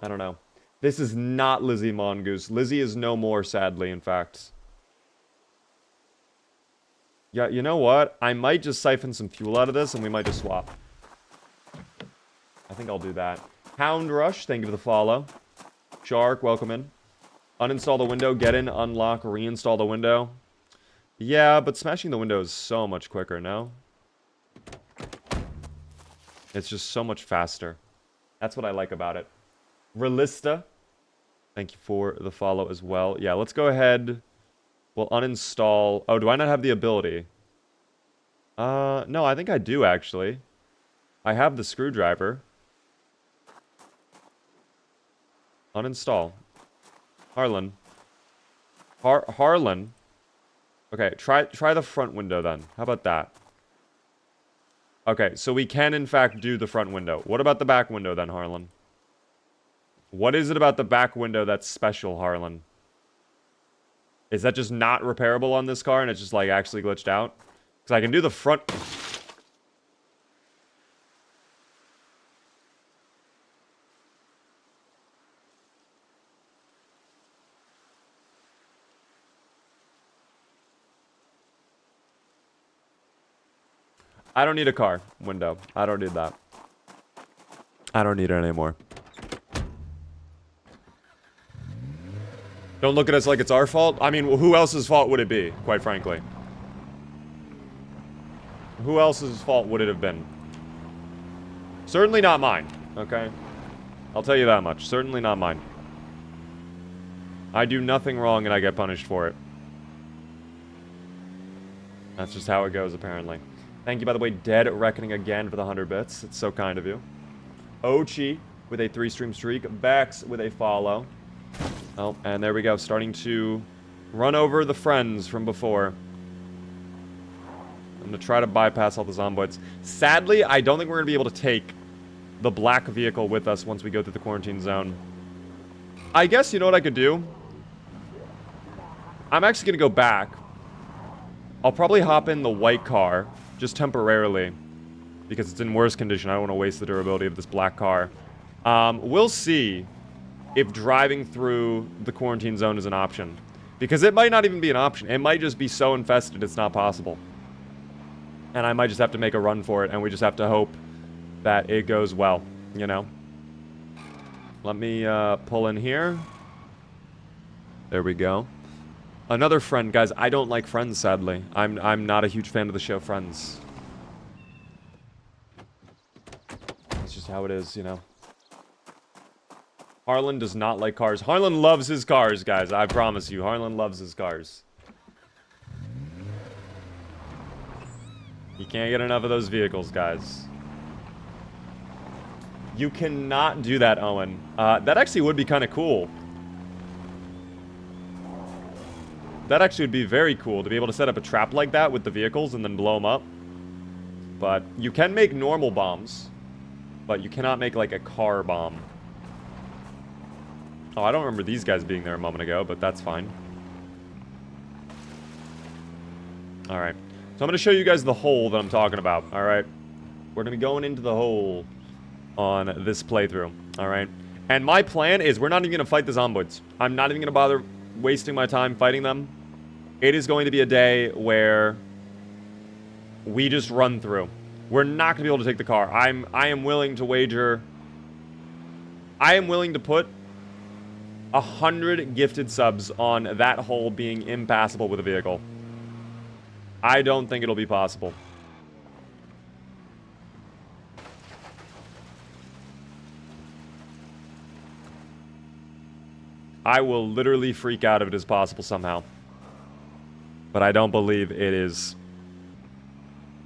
Speaker 1: I don't know. This is not Lizzie Mongoose. Lizzie is no more, sadly, in fact. Yeah, you know what? I might just siphon some fuel out of this, and we might just swap. I think I'll do that. Hound Rush, thank you for the follow. Shark, welcome in. Uninstall the window, get in, unlock, reinstall the window. Yeah, but smashing the window is so much quicker, no? It's just so much faster. That's what I like about it. Relista, thank you for the follow as well. Yeah, let's go ahead. We'll uninstall... Oh, do I not have the ability? No, I think I do, actually. I have the screwdriver. Uninstall. Harland. Harland. Okay, try the front window then. How about that? Okay, so we can in fact do the front window. What about the back window then, Harland? What is it about the back window that's special, Harland? Is that just not repairable on this car and it's just like actually glitched out? Because I can do the front... I don't need a car window. I don't need that. I don't need it anymore. Don't look at us like it's our fault. I mean, who else's fault would it be, quite frankly? Who else's fault would it have been? Certainly not mine, okay? I'll tell you that much. Certainly not mine. I do nothing wrong and I get punished for it. That's just how it goes, apparently. Thank you, by the way, Dead Reckoning again for the 100 bits. It's so kind of you. Ochi, with a 3-stream streak. Bex with a follow. Oh, and there we go. Starting to run over the friends from before. I'm going to try to bypass all the zomboids. Sadly, I don't think we're going to be able to take the black vehicle with us once we go through the quarantine zone. I guess you know what I could do? I'm actually going to go back. I'll probably hop in the white car, just temporarily, because it's in worse condition. I don't want to waste the durability of this black car. We'll see if driving through the quarantine zone is an option. Because it might not even be an option. It might just be so infested it's not possible. And I might just have to make a run for it, and we just have to hope that it goes well, you know? Let me pull in here. There we go. Another friend, guys. I don't like Friends, sadly. I'm not a huge fan of the show Friends. That's just how it is, you know? Harland does not like cars. Harland loves his cars, guys. I promise you. Harland loves his cars. You can't get enough of those vehicles, guys. You cannot do that, Owen. That actually would be kind of cool. That actually would be very cool to be able to set up a trap like that with the vehicles and then blow them up. But you can make normal bombs. But you cannot make, like, a car bomb. Oh, I don't remember these guys being there a moment ago, but that's fine. Alright. So I'm going to show you guys the hole that I'm talking about, alright? We're going to be going into the hole on this playthrough, alright? And my plan is we're not even going to fight the zomboids. I'm not even going to bother wasting my time fighting them. It is going to be a day where we just run through. We're not going to be able to take the car. I am willing to wager... I am willing to put 100 gifted subs on that hole being impassable with a vehicle. I don't think it'll be possible. I will literally freak out if it is possible somehow. But I don't believe it is.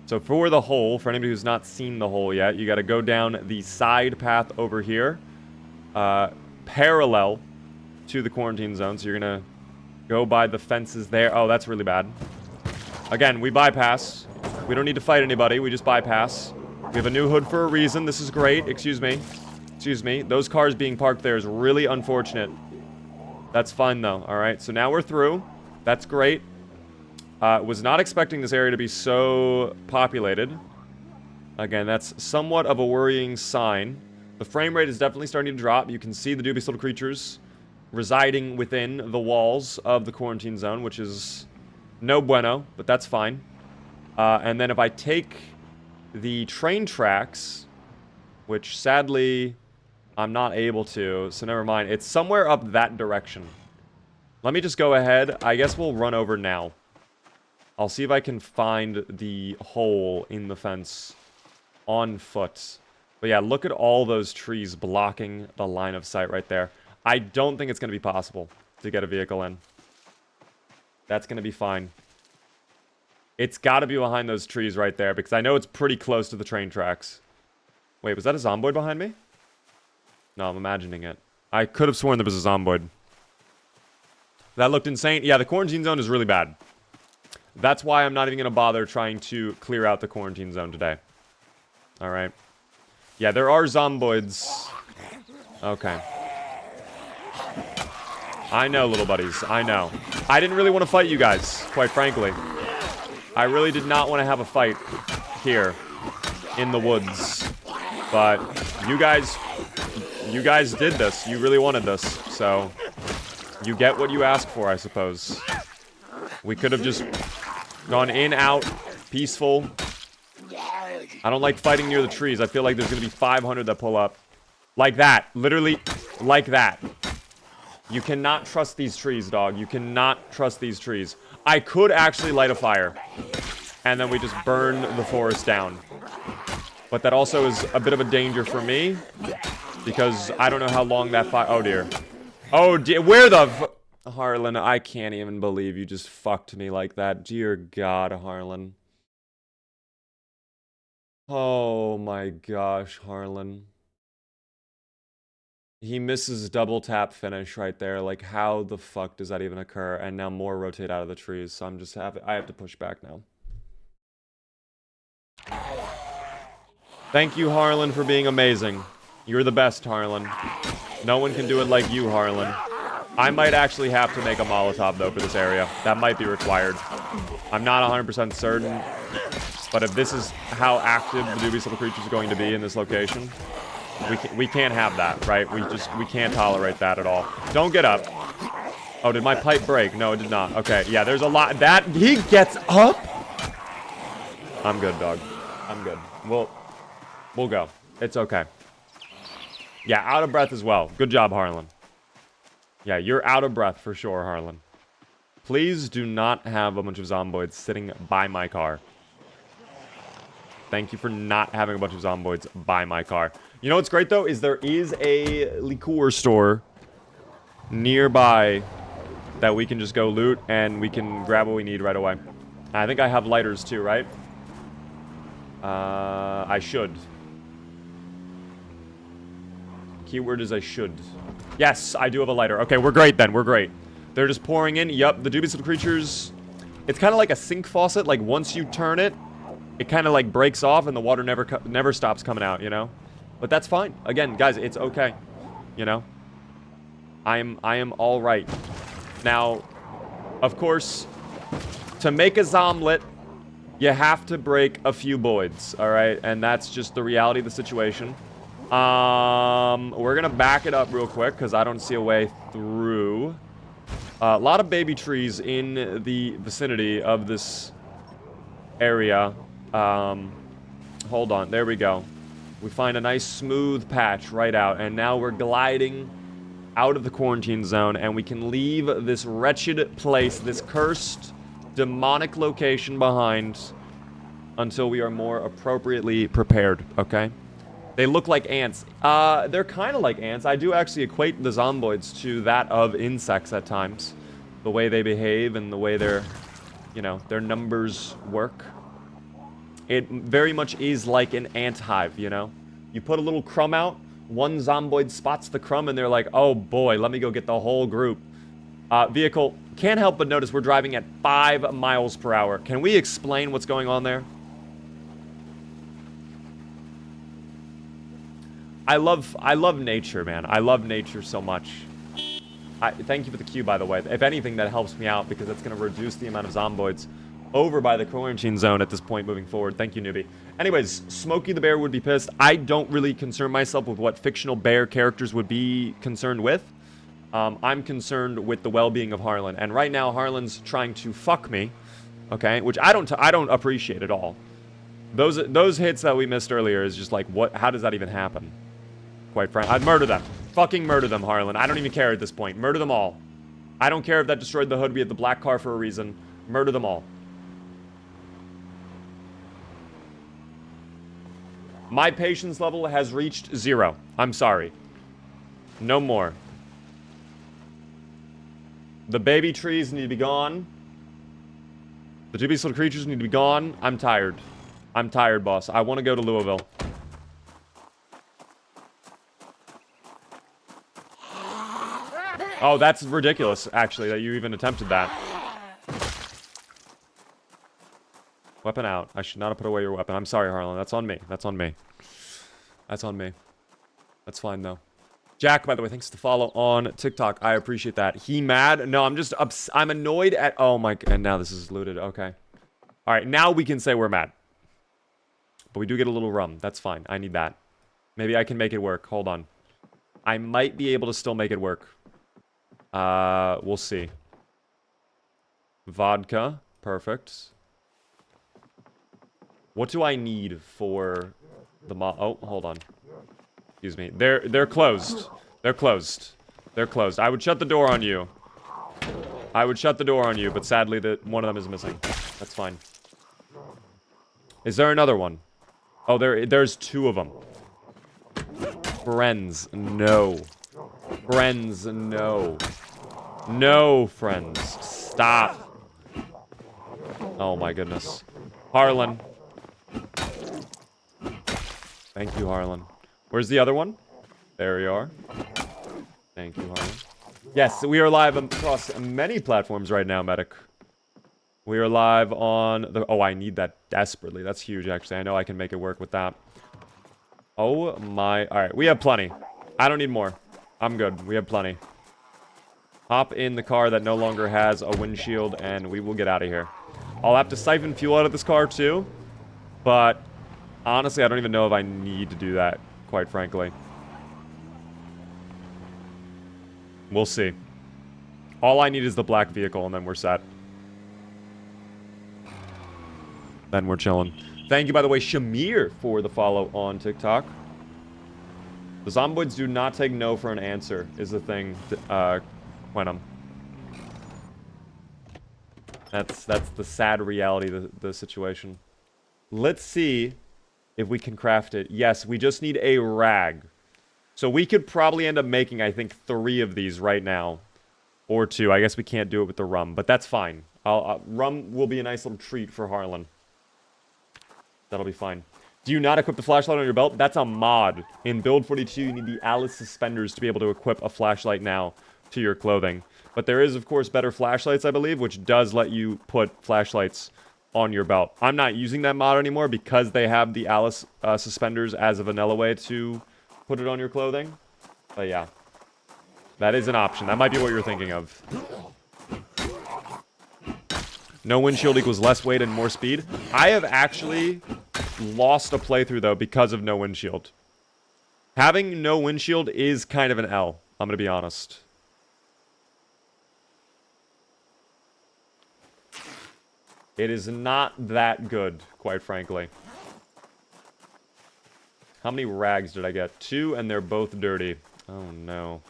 Speaker 1: So for the hole, for anybody who's not seen the hole yet, you got to go down the side path over here. Parallel to the quarantine zone. So you're going to go by the fences there. Oh, that's really bad. Again, we bypass. We don't need to fight anybody. We just bypass. We have a new hood for a reason. This is great. Excuse me. Excuse me. Those cars being parked there is really unfortunate. That's fine, though. All right. So now we're through. That's great. Was not expecting this area to be so populated. Again, that's somewhat of a worrying sign. The frame rate is definitely starting to drop. You can see the dubious little creatures residing within the walls of the quarantine zone, which is no bueno, but that's fine. And then if I take the train tracks, which sadly I'm not able to, so never mind. It's somewhere up that direction. Let me just go ahead. I guess we'll run over now. I'll see if I can find the hole in the fence on foot. But yeah, look at all those trees blocking the line of sight right there. I don't think it's going to be possible to get a vehicle in. That's going to be fine. It's got to be behind those trees right there, because I know it's pretty close to the train tracks. Wait, was that a zomboid behind me? No, I'm imagining it. I could have sworn there was a zomboid. That looked insane. Yeah, the quarantine zone is really bad. That's why I'm not even going to bother trying to clear out the quarantine zone today. Alright. Yeah, there are zomboids. Okay. I know, little buddies. I know. I didn't really want to fight you guys, quite frankly. I really did not want to have a fight here in the woods. But you guys did this. You really wanted this. So you get what you asked for, I suppose. We could have just gone in, out, peaceful. I don't like fighting near the trees. I feel like there's going to be 500 that pull up. Like that. Literally, like that. You cannot trust these trees, dog. You cannot trust these trees. I could actually light a fire. And then we just burn the forest down. But that also is a bit of a danger for me. Because I don't know how long that fire... Oh, dear. Oh, dear. Where the... Harlan, I can't even believe you just fucked me like that. Dear God, Harlan. Oh my gosh, Harlan. He misses double tap finish right there. Like, how the fuck does that even occur? And now more rotate out of the trees. So I have to push back now. Thank you, Harland, for being amazing. You're the best, Harland. No one can do it like you, Harland. I might actually have to make a Molotov, though, for this area. That might be required. I'm not 100% certain. But if this is how active the dubious little creatures are going to be in this location, we can't have that, right? We can't tolerate that at all. Don't get up. Oh, did my pipe break? No, it did not. Okay, yeah, there's a lot. That, he gets up? I'm good, dog. I'm good. We'll go. It's okay. Yeah, out of breath as well. Good job, Harlan. Yeah, you're out of breath for sure, Harlan. Please do not have a bunch of zomboids sitting by my car. Thank you for not having a bunch of zomboids by my car. You know what's great, though, is there is a liqueur store nearby that we can just go loot, and we can grab what we need right away. I think I have lighters, too, right? I should. Keyword is I should. Yes, I do have a lighter. Okay, we're great, then. We're great. They're just pouring in. Yup, the dubious little creatures. It's kind of like a sink faucet. Like, once you turn it, it kind of like breaks off and the water never stops coming out, you know? But that's fine. Again, guys, it's okay. You know? I am all right. Now, of course, to make a zomlet, you have to break a few boids, all right? And that's just the reality of the situation. We're gonna back it up real quick because I don't see a way through. A lot of baby trees in the vicinity of this area. Hold on, there we go. We find a nice smooth patch right out, and now we're gliding out of the quarantine zone, and we can leave this wretched place, this cursed, demonic location behind until we are more appropriately prepared, okay? They look like ants. They're kind of like ants. I do actually equate the zomboids to that of insects at times. The way they behave and the way their, you know, their numbers work. It very much is like an ant hive, you know? You put a little crumb out, one zomboid spots the crumb, and they're like, oh boy, let me go get the whole group. Vehicle, can't help but notice we're driving at 5 miles per hour. Can we explain what's going on there? I love nature, man. I love nature so much. Thank you for the cue, by the way. If anything, that helps me out because that's going to reduce the amount of zomboids over by the quarantine zone at this point moving forward. Thank you, newbie. Anyways, Smokey the Bear would be pissed. I don't really concern myself with what fictional bear characters would be concerned with. I'm concerned with the well-being of Harlan. And right now, Harlan's trying to fuck me, okay? Which I don't appreciate at all. Those hits that we missed earlier is just like, what? How does that even happen? Quite frankly, I'd murder them. Fucking murder them, Harlan. I don't even care at this point. Murder them all. I don't care if that destroyed the hood. We had the black car for a reason. Murder them all. My patience level has reached 0. I'm sorry. No more. The baby trees need to be gone. The dubious little creatures need to be gone. I'm tired. I'm tired, boss. I want to go to Louisville. Oh, that's ridiculous, actually, that you even attempted that. Weapon out. I should not have put away your weapon. I'm sorry, Harlan. That's on me. That's on me. That's on me. That's fine, though. Jack, by the way, thanks to follow on TikTok. I appreciate that. He mad? No, I'm just... I'm annoyed at... Oh, my... And now this is looted. Okay. All right, now we can say we're mad. But we do get a little rum. That's fine. I need that. Maybe I can make it work. Hold on. I might be able to still make it work. We'll see. Vodka. Perfect. What do I need for the oh, hold on. Excuse me. They're closed. They're closed. They're closed. I would shut the door on you. I would shut the door on you, but sadly one of them is missing. That's fine. Is there another one? Oh, there's 2 of them. Friends, no. Friends, no. No, friends. Stop. Oh my goodness. Harlan. Thank you, Harlan. Where's the other one? There you are. Thank you, Harland. Yes, we are live across many platforms right now, Medic. We are live on the... Oh, I need that desperately. That's huge, actually. I know I can make it work with that. Oh, my... Alright, we have plenty. I don't need more. I'm good. We have plenty. Hop in the car that no longer has a windshield, and we will get out of here. I'll have to siphon fuel out of this car, too. But, honestly, I don't even know if I need to do that, quite frankly. We'll see. All I need is the black vehicle, and then we're set. Then we're chilling. Thank you, by the way, Shamir, for the follow on TikTok. The Zomboids do not take no for an answer, is the thing, Quenum. That's the sad reality of the situation. Let's see if we can craft it. Yes, we just need a rag. So we could probably end up making, I think, 3 of these right now. Or 2. I guess we can't do it with the rum, but that's fine. Rum will be a nice little treat for Harland. That'll be fine. Do you not equip the flashlight on your belt? That's a mod. In Build 42, you need the Alice suspenders to be able to equip a flashlight now to your clothing. But there is, of course, better flashlights, I believe, which does let you put flashlights on your belt. I'm not using that mod anymore because they have the Alice suspenders as a vanilla way to put it on your clothing. But yeah. That is an option. That might be what you're thinking of. No windshield equals less weight and more speed. I have actually lost a playthrough, though, because of no windshield. Having no windshield is kind of an L. I'm going to be honest. It is not that good, quite frankly. How many rags did I get? 2, and they're both dirty. Oh, no.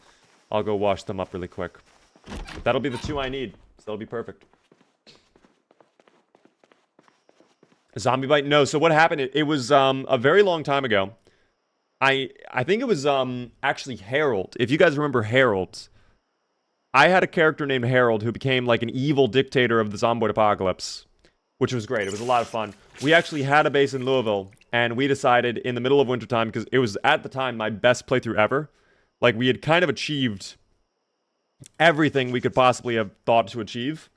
Speaker 1: I'll go wash them up really quick. But that'll be the 2 I need, so that'll be perfect. Zombie bite? No. So what happened? It was a very long time ago. I think it was actually Harold. If you guys remember Harold, I had a character named Harold who became like an evil dictator of the Zomboid apocalypse, which was great. It was a lot of fun. We actually had a base in Louisville, and we decided in the middle of wintertime, because it was at the time my best playthrough ever. Like, we had kind of achieved everything we could possibly have thought to achieve.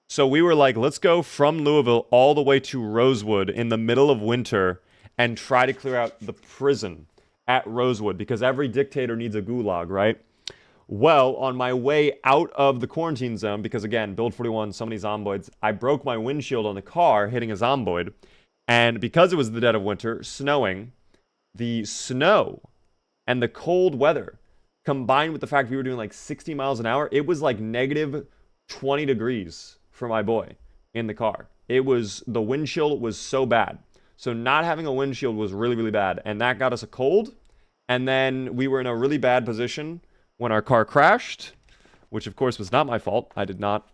Speaker 1: So we were like, let's go from Louisville all the way to Rosewood in the middle of winter and try to clear out the prison at Rosewood, because every dictator needs a gulag, right? Well, on my way out of the quarantine zone, because again, Build 41, so many zomboids, I broke my windshield on the car hitting a zomboid. And because it was the dead of winter, snowing, the snow and the cold weather combined with the fact we were doing like 60 miles an hour, it was like negative 20 degrees for my boy in the car. The windshield was so bad. So not having a windshield was really, really bad. And that got us a cold. And then we were in a really bad position when our car crashed, which of course was not my fault. I did not,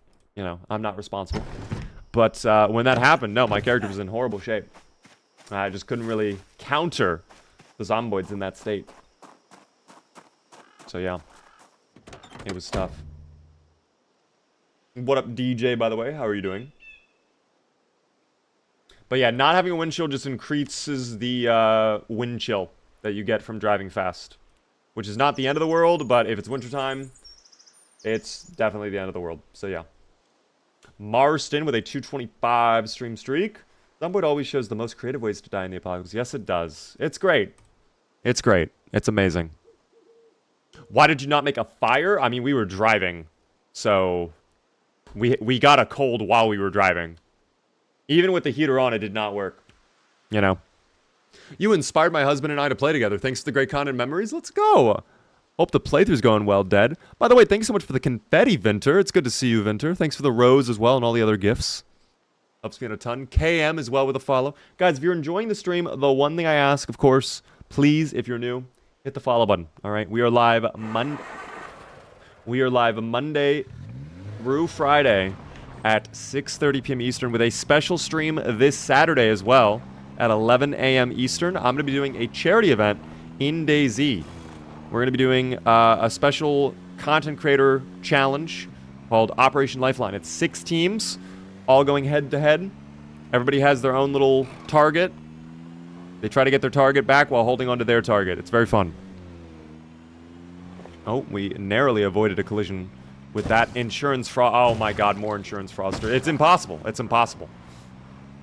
Speaker 1: I'm not responsible. But when that happened, no, my character was in horrible shape. I just couldn't really counter the zomboids in that state. So yeah, it was tough. What up, DJ, by the way? How are you doing? But yeah, not having a windshield just increases the wind chill that you get from driving fast. Which is not the end of the world, but if it's wintertime, it's definitely the end of the world. So yeah. Marston with a 225 stream streak. Zomboid always shows the most creative ways to die in the apocalypse. Yes, it does. It's great. It's great. It's amazing. Why did you not make a fire? I mean, we were driving. So we got a cold while we were driving. Even with the heater on, it did not work. You inspired my husband and I to play together. Thanks to the great content memories. Let's go. Hope the playthrough's going well, Dead. By the way, thanks so much for the confetti, Vinter. It's good to see you, Vinter. Thanks for the rose as well and all the other gifts. Helps me out a ton. KM as well with a follow. Guys, if you're enjoying the stream, the one thing I ask, of course, please, if you're new, hit the follow button. All right, we are live Monday through Friday at 6:30 p.m. Eastern with a special stream this Saturday as well at 11 a.m. Eastern. I'm going to be doing a charity event in DayZ. We're going to be doing a special content creator challenge called Operation Lifeline. It's 6 teams, all going head-to-head. Everybody has their own little target. They try to get their target back while holding on to their target. It's very fun. Oh, we narrowly avoided a collision with that insurance fraud. Oh my god, more insurance fraudsters. It's impossible. It's impossible.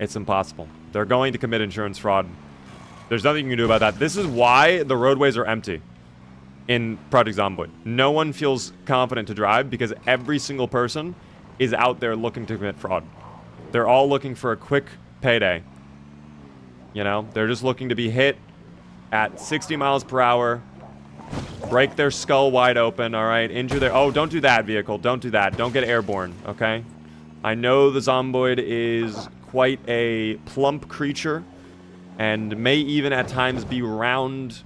Speaker 1: It's impossible. They're going to commit insurance fraud. There's nothing you can do about that. This is why the roadways are empty in Project Zomboid. No one feels confident to drive because every single person is out there looking to commit fraud. They're all looking for a quick payday. You know, they're just looking to be hit at 60 miles per hour, break their skull wide open, all right, injure their... Oh, don't do that, vehicle. Don't do that. Don't get airborne, okay? I know the Zomboid is quite a plump creature and may even at times be round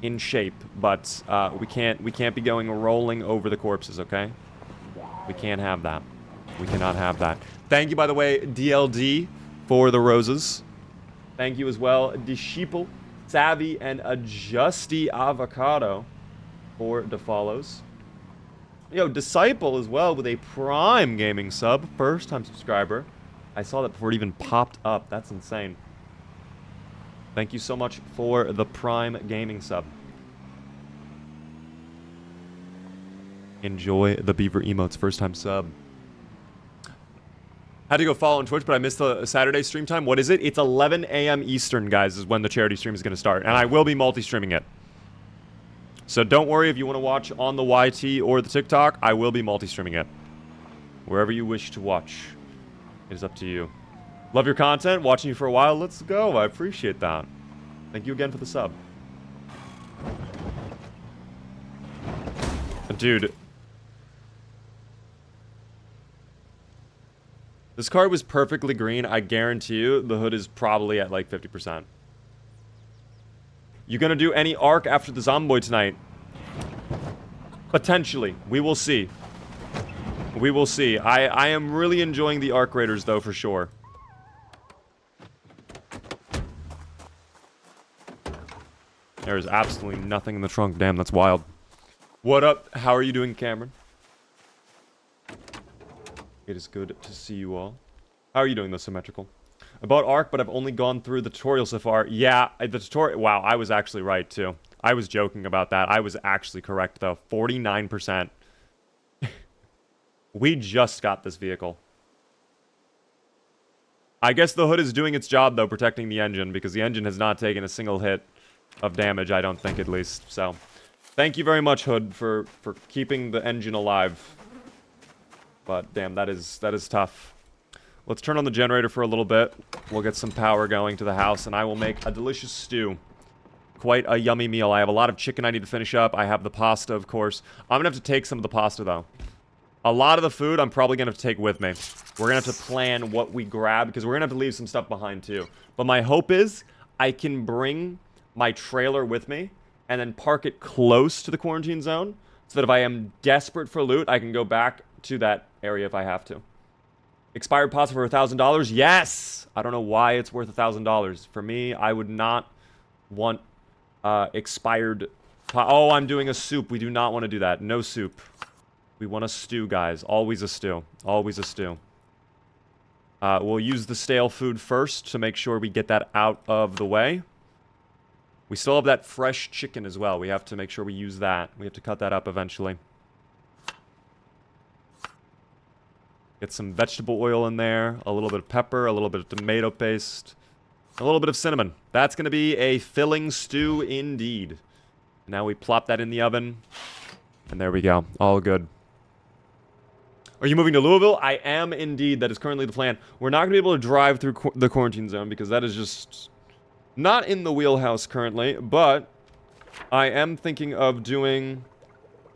Speaker 1: in shape, but we can't be going rolling over the corpses, okay? We can't have that. We cannot have that. Thank you, by the way, DLD, for the roses. Thank you as well, Disciple, Savvy, and a Justy Avocado for the follows. Yo, Disciple as well with a Prime Gaming sub, first time subscriber. I saw that before it even popped up. That's insane. Thank you so much for the Prime Gaming sub. Enjoy the Beaver emotes, first time sub. Had to go follow on Twitch, but I missed the Saturday stream time. What is it? It's 11 a.m. Eastern, guys, is when the charity stream is going to start. And I will be multi-streaming it. So don't worry if you want to watch on the YT or the TikTok. I will be multi-streaming it. Wherever you wish to watch. It is up to you. Love your content. Watching you for a while. Let's go. I appreciate that. Thank you again for the sub. Dude. This car was perfectly green. I guarantee you the hood is probably at like 50%. You gonna do any arc after the Zomboid tonight? Potentially. We will see. We will see. I am really enjoying the arc raiders though, for sure. There is absolutely nothing in the trunk. Damn, that's wild. What up? How are you doing, Cameron? It is good to see you all. How are you doing, though, Symmetrical? I bought Arc, but I've only gone through the tutorial so far. Yeah, the tutorial... Wow, I was actually right, too. I was joking about that. I was actually correct, though. 49%. We just got this vehicle. I guess the hood is doing its job, though, protecting the engine, because the engine has not taken a single hit of damage, I don't think, at least. So, thank you very much, Hood, for keeping the engine alive. But damn, that is tough. Let's turn on the generator for a little bit. We'll get some power going to the house, and I will make a delicious stew. Quite a yummy meal. I have a lot of chicken I need to finish up. I have the pasta, of course. I'm gonna have to take some of the pasta, though. A lot of the food I'm probably gonna have to take with me. We're gonna have to plan what we grab, because we're gonna have to leave some stuff behind, too. But my hope is I can bring my trailer with me, and then park it close to the quarantine zone, so that if I am desperate for loot, I can go back to that area if I have to. Expired pasta for $1,000? Yes! I don't know why it's worth $1,000. For me, I would not want expired... Oh, I'm doing a soup. We do not want to do that. No soup. We want a stew, guys. Always a stew. Always a stew. We'll use the stale food first to make sure we get that out of the way. We still have that fresh chicken as well. We have to make sure we use that. We have to cut that up eventually. Get some vegetable oil in there, a little bit of pepper, a little bit of tomato paste, a little bit of cinnamon. That's going to be a filling stew indeed. Now we plop that in the oven, and there we go. All good. Are you moving to Louisville? I am indeed. That is currently the plan. We're not going to be able to drive through the quarantine zone because that is just not in the wheelhouse currently, but I am thinking of doing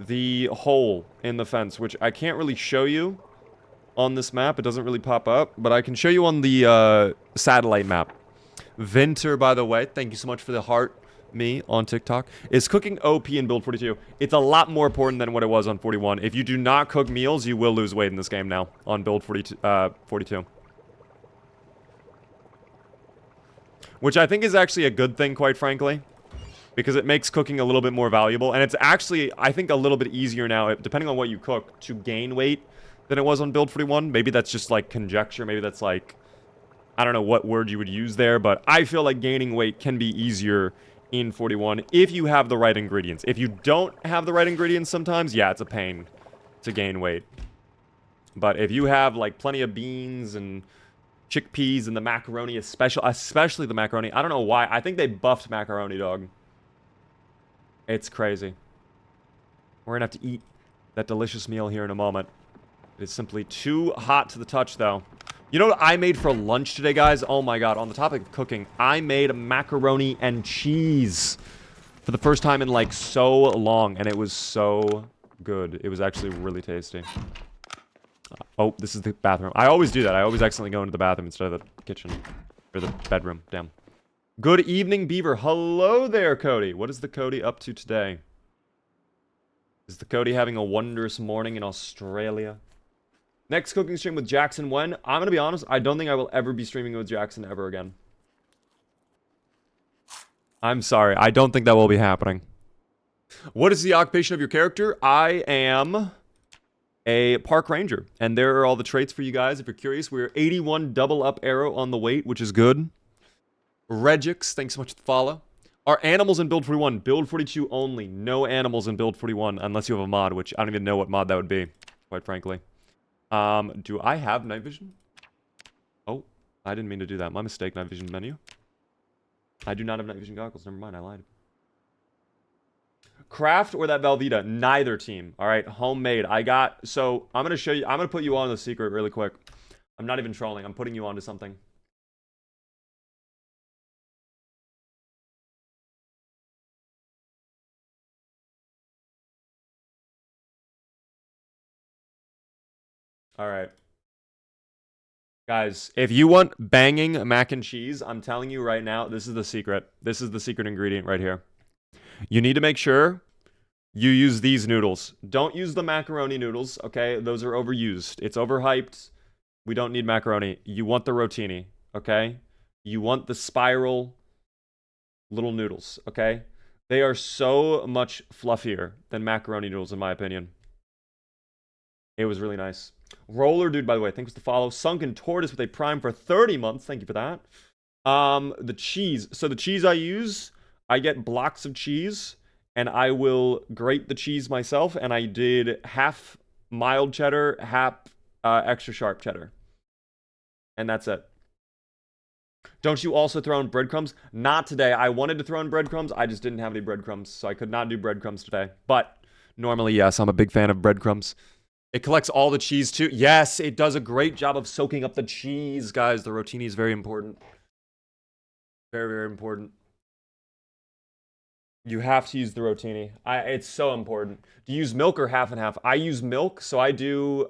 Speaker 1: the hole in the fence, which I can't really show you on this map. It doesn't really pop up, but I can show you on the satellite map. Vinter, by the way, thank you so much for the heart me on TikTok, is cooking OP in Build 42. It's a lot more important than what it was on 41. If you do not cook meals, you will lose weight in this game now on Build 42. Which I think is actually a good thing, quite frankly, because it makes cooking a little bit more valuable. And it's actually, I think, a little bit easier now, depending on what you cook, to gain weight than it was on Build 41. Maybe that's just like conjecture. Maybe that's like, I don't know what word you would use there, but I feel like gaining weight can be easier in 41 if you have the right ingredients. If you don't have the right ingredients sometimes, yeah, it's a pain to gain weight. But if you have, like, plenty of beans and chickpeas and the macaroni, especially the macaroni. I don't know why. I think they buffed macaroni, dog. It's crazy. We're gonna have to eat that delicious meal here in a moment. It is simply too hot to the touch, though. You know what I made for lunch today, guys? Oh my god, on the topic of cooking, I made macaroni and cheese for the first time in, like, so long, and it was so good. It was actually really tasty. Oh, this is the bathroom. I always do that. I always accidentally go into the bathroom instead of the kitchen. Or the bedroom. Damn. Good evening, Beaver. Hello there, Cody. What is the Cody up to today? Is the Cody having a wondrous morning in Australia? Next cooking stream with Jackson when? I'm going to be honest, I don't think I will ever be streaming with Jackson ever again. I'm sorry. I don't think that will be happening. What is the occupation of your character? I am a park ranger. And there are all the traits for you guys. If you're curious, we're 81 double up arrow on the weight, which is good. Regix, thanks so much for the follow. Are animals in build 41? Build 42 only. No animals in build 41 unless you have a mod, which I don't even know what mod that would be, quite frankly. Do I have night vision? Oh, I didn't mean to do that. My mistake, night vision menu. I do not have night vision goggles. Never mind, I lied. Craft or that Velveeta? Neither team. All right, homemade. So I'm going to show you. I'm going to put you on the secret really quick. I'm not even trolling. I'm putting you onto something. All right. Guys, if you want banging mac and cheese, I'm telling you right now, this is the secret. This is the secret ingredient right here. You need to make sure you use these noodles. Don't use the macaroni noodles, okay? Those are overused. It's overhyped. We don't need macaroni. You want the rotini, okay? You want the spiral little noodles, okay? They are so much fluffier than macaroni noodles, in my opinion. It was really nice. Roller Dude, by the way, thanks for the follow. Sunken Tortoise with a prime for 30 months. Thank you for that. The cheese. So the cheese I use, I get blocks of cheese, and I will grate the cheese myself, and I did half mild cheddar, half extra sharp cheddar. And that's it. Don't you also throw in breadcrumbs? Not today. I wanted to throw in breadcrumbs. I just didn't have any breadcrumbs, so I could not do breadcrumbs today. But normally, yes, I'm a big fan of breadcrumbs. It collects all the cheese, too. Yes, it does a great job of soaking up the cheese, guys. The rotini is very important. Very, very important. You have to use the rotini. It's so important. Do you use milk or half and half? I use milk, so I do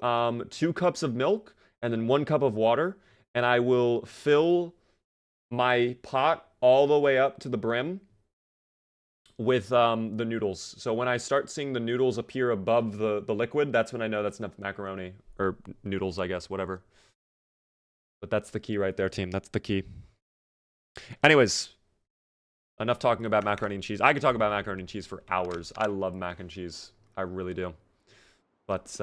Speaker 1: 2 cups of milk and then 1 cup of water. And I will fill my pot all the way up to the brim with the noodles. So when I start seeing the noodles appear above the liquid, that's when I know that's enough macaroni. Or noodles, I guess, whatever. But that's the key right there, team. That's the key. Anyways, enough talking about macaroni and cheese. I could talk about macaroni and cheese for hours. I love mac and cheese. I really do. But,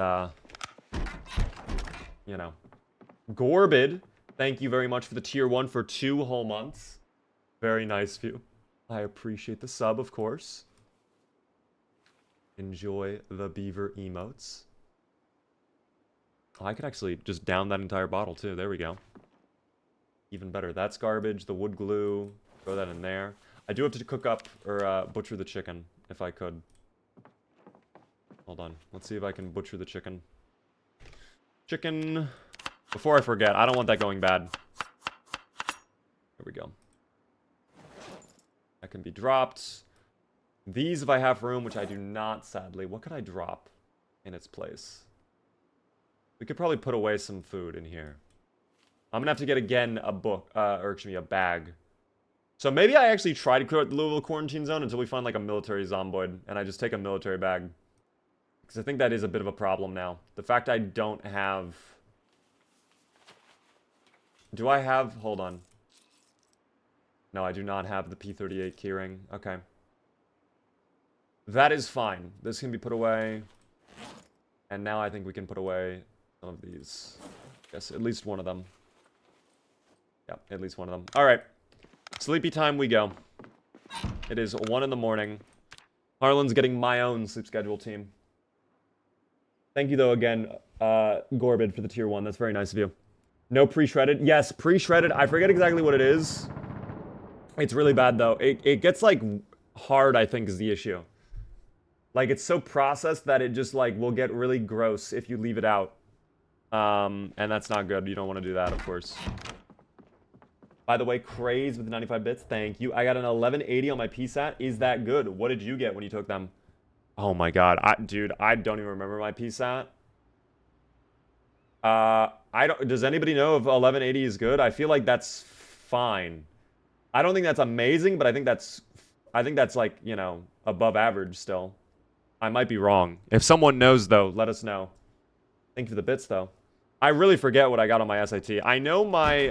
Speaker 1: you know. Gorbid, thank you very much for the tier 1 for 2 whole months. Very nice of you. I appreciate the sub, of course. Enjoy the beaver emotes. Oh, I could actually just down that entire bottle, too. There we go. Even better. That's garbage. The wood glue. Throw that in there. I do have to cook up, or butcher the chicken, if I could. Hold on. Let's see if I can butcher the chicken. Chicken. Before I forget, I don't want that going bad. There we go. That can be dropped. These, if I have room, which I do not, sadly. What could I drop in its place? We could probably put away some food in here. I'm gonna have to get, again, a book, or excuse me, a bag. So maybe I actually try to clear out the Louisville quarantine zone until we find, like, a military zomboid, and I just take a military bag. Because I think that is a bit of a problem now. The fact I don't have... Do I have... Hold on. No, I do not have the P38 keyring. Okay. That is fine. This can be put away. And now I think we can put away some of these. Yes, at least one of them. Yeah, at least one of them. Alright. Sleepy time we go. It is 1 in the morning. Harland's getting my own sleep schedule team. Thank you, though, again, Gorbid, for the tier 1. That's very nice of you. No pre-shredded. Yes, pre-shredded. I forget exactly what it is. It's really bad, though. It gets, like, hard, I think, is the issue. Like, it's so processed that it just, like, will get really gross if you leave it out. And that's not good. You don't want to do that, of course. By the way, Craze with 95 bits. Thank you. I got an 1180 on my PSAT. Is that good? What did you get when you took them? Oh, my God. Dude, I don't even remember my PSAT. Does anybody know if 1180 is good? I feel like that's fine. I don't think that's amazing, but I think that's like, you know, above average still. I might be wrong. If someone knows, though, let us know. Thank you for the bits, though. I really forget what I got on my SAT. I know my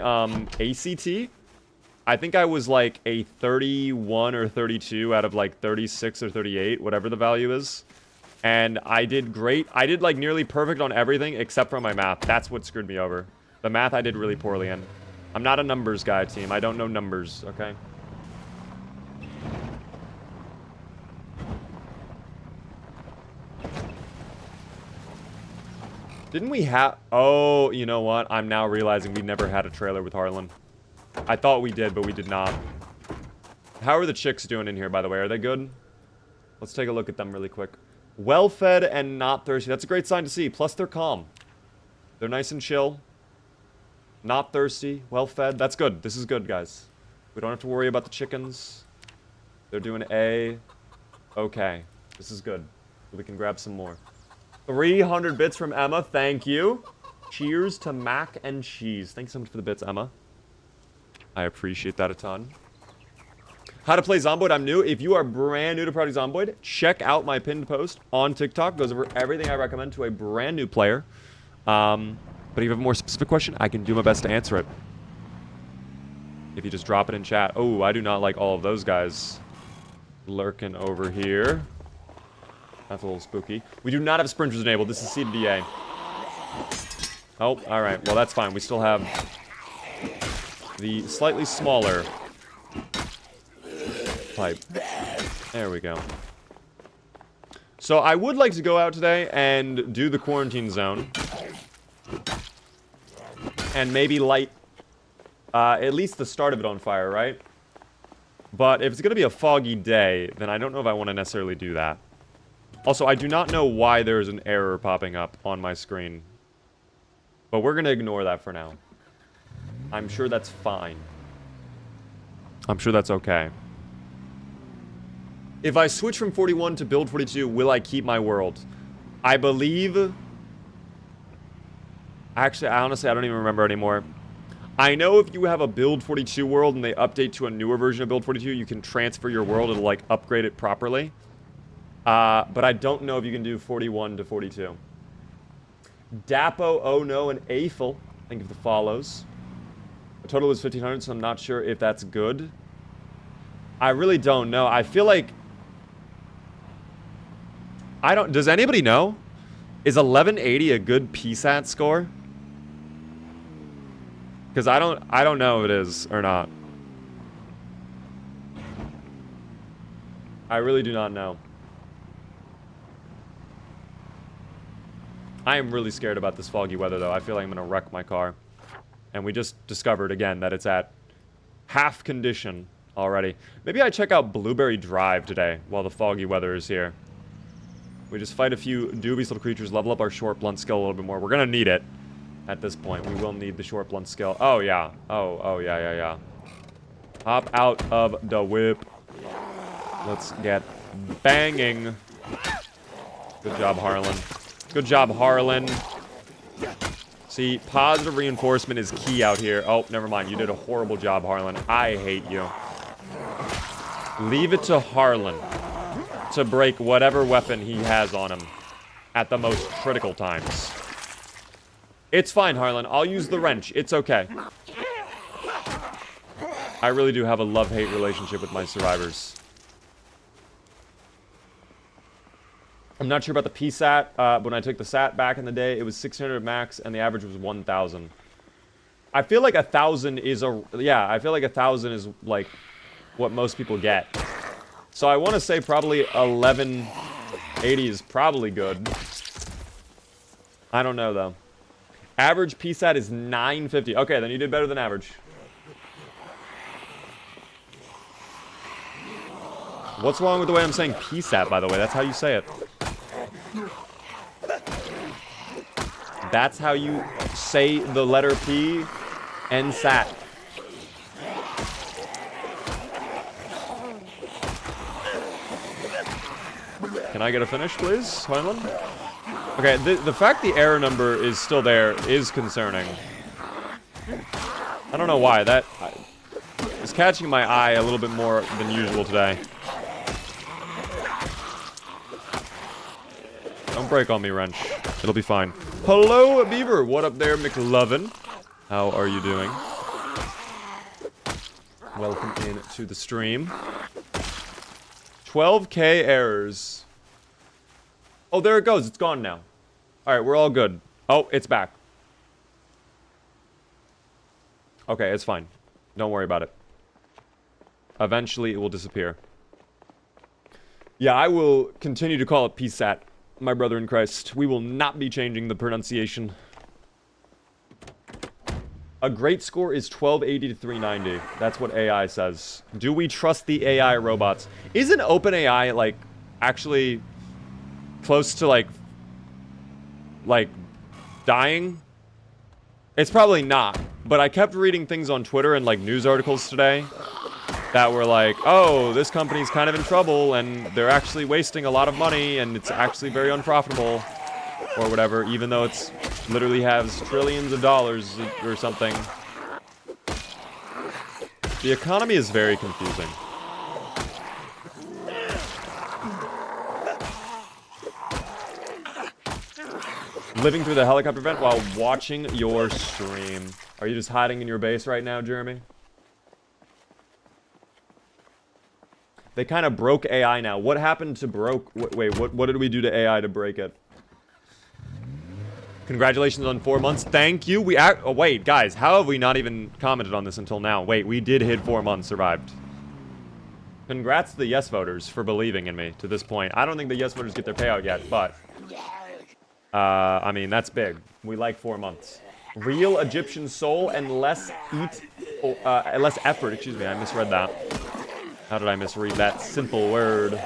Speaker 1: ACT, I think I was like a 31 or 32 out of like 36 or 38, whatever the value is. And I did great. I did like nearly perfect on everything except for my math. That's what screwed me over. The math I did really poorly in. I'm not a numbers guy, team. I don't know numbers, okay? Didn't we have... Oh, you know what? I'm now realizing we never had a trailer with Harland. I thought we did, but we did not. How are the chicks doing in here, by the way? Are they good? Let's take a look at them really quick. Well-fed and not thirsty. That's a great sign to see. Plus, they're calm. They're nice and chill. Not thirsty. Well-fed. That's good. This is good, guys. We don't have to worry about the chickens. They're doing A. Okay. This is good. We can grab some more. 300 bits from Emma. Thank you. Cheers to mac and cheese. Thanks so much for the bits, Emma. I appreciate that a ton. How to play Zomboid. I'm new. If you are brand new to Project Zomboid, check out my pinned post on TikTok. Goes over everything I recommend to a brand new player. But if you have a more specific question, I can do my best to answer it. If you just drop it in chat. Oh, I do not like all of those guys lurking over here. That's a little spooky. We do not have sprinters enabled. This is CDDA. Oh, alright. Well, that's fine. We still have the slightly smaller pipe. There we go. So I would like to go out today and do the quarantine zone. And maybe light at least the start of it on fire, right? But if it's going to be a foggy day, then I don't know if I want to necessarily do that. Also, I do not know why there's an error popping up on my screen. But we're going to ignore that for now. I'm sure that's fine. I'm sure that's okay. If I switch from 41 to build 42, will I keep my world? I believe... Actually, honestly, I don't even remember anymore. I know if you have a build 42 world and they update to a newer version of build 42, you can transfer your world and, like, upgrade it properly. But I don't know if you can do 41 to 42. Dapo, Oh No, and Eiffel, thank you for the follows. The total is 1,500, so I'm not sure if that's good. I really don't know. I feel like... Does anybody know? Is 1180 a good PSAT score? Because I don't know if it is or not. I really do not know. I am really scared about this foggy weather, though. I feel like I'm going to wreck my car. And we just discovered, again, that it's at half condition already. Maybe I check out Blueberry Drive today while the foggy weather is here. We just fight a few dubious little creatures, level up our short blunt skill a little bit more. We're going to need it at this point. We will need the short blunt skill. Oh, yeah. Oh, yeah. Hop out of the whip. Let's get banging. Good job, Harland. Good job, Harland. See, positive reinforcement is key out here. Oh, never mind. You did a horrible job, Harland. I hate you. Leave it to Harland to break whatever weapon he has on him at the most critical times. It's fine, Harland. I'll use the wrench. It's okay. I really do have a love-hate relationship with my survivors. I'm not sure about the PSAT, but when I took the SAT back in the day, it was 600 max, and the average was 1,000. I feel like 1,000 is I feel like 1,000 is, like, what most people get. So I want to say probably 1180 is probably good. I don't know, though. Average PSAT is 950. Okay, then you did better than average. What's wrong with the way I'm saying PSAT, by the way? That's how you say it. That's how you say the letter P and SAT. Can I get a finish, please, Harland? Okay, the fact the error number is still there is concerning. I don't know why. That is catching my eye a little bit more than usual today. Don't break on me, Wrench. It'll be fine. Hello, Beaver. What up there, McLovin? How are you doing? Welcome in to the stream. 12K errors. Oh, there it goes. It's gone now. All right, we're all good. Oh, it's back. Okay, it's fine. Don't worry about it. Eventually, it will disappear. Yeah, I will continue to call it PSAT. My brother in Christ, we will not be changing the pronunciation. A great score is 1280 to 390. That's what AI says. Do we trust the AI robots? Isn't OpenAI, like, actually close to, like, dying? It's probably not. But I kept reading things on Twitter and, like, news articles today that were like, oh, this company's kind of in trouble, and they're actually wasting a lot of money, and it's actually very unprofitable, or whatever, even though it's literally has trillions of dollars or something. The economy is very confusing. Living through the helicopter event while watching your stream. Are you just hiding in your base right now, Jeremy? They kind of broke AI now. What happened to broke... Wait, what did we do to AI to break it? Congratulations on 4 months. Thank you. Oh, wait, guys. How have we not even commented on this until now? Wait, we did hit 4 months. Survived. Congrats to the yes voters for believing in me to this point. I don't think the yes voters get their payout yet, but... I mean, that's big. We like 4 months. Real Egyptian soul and less effort. Excuse me, I misread that. How did I misread that simple word?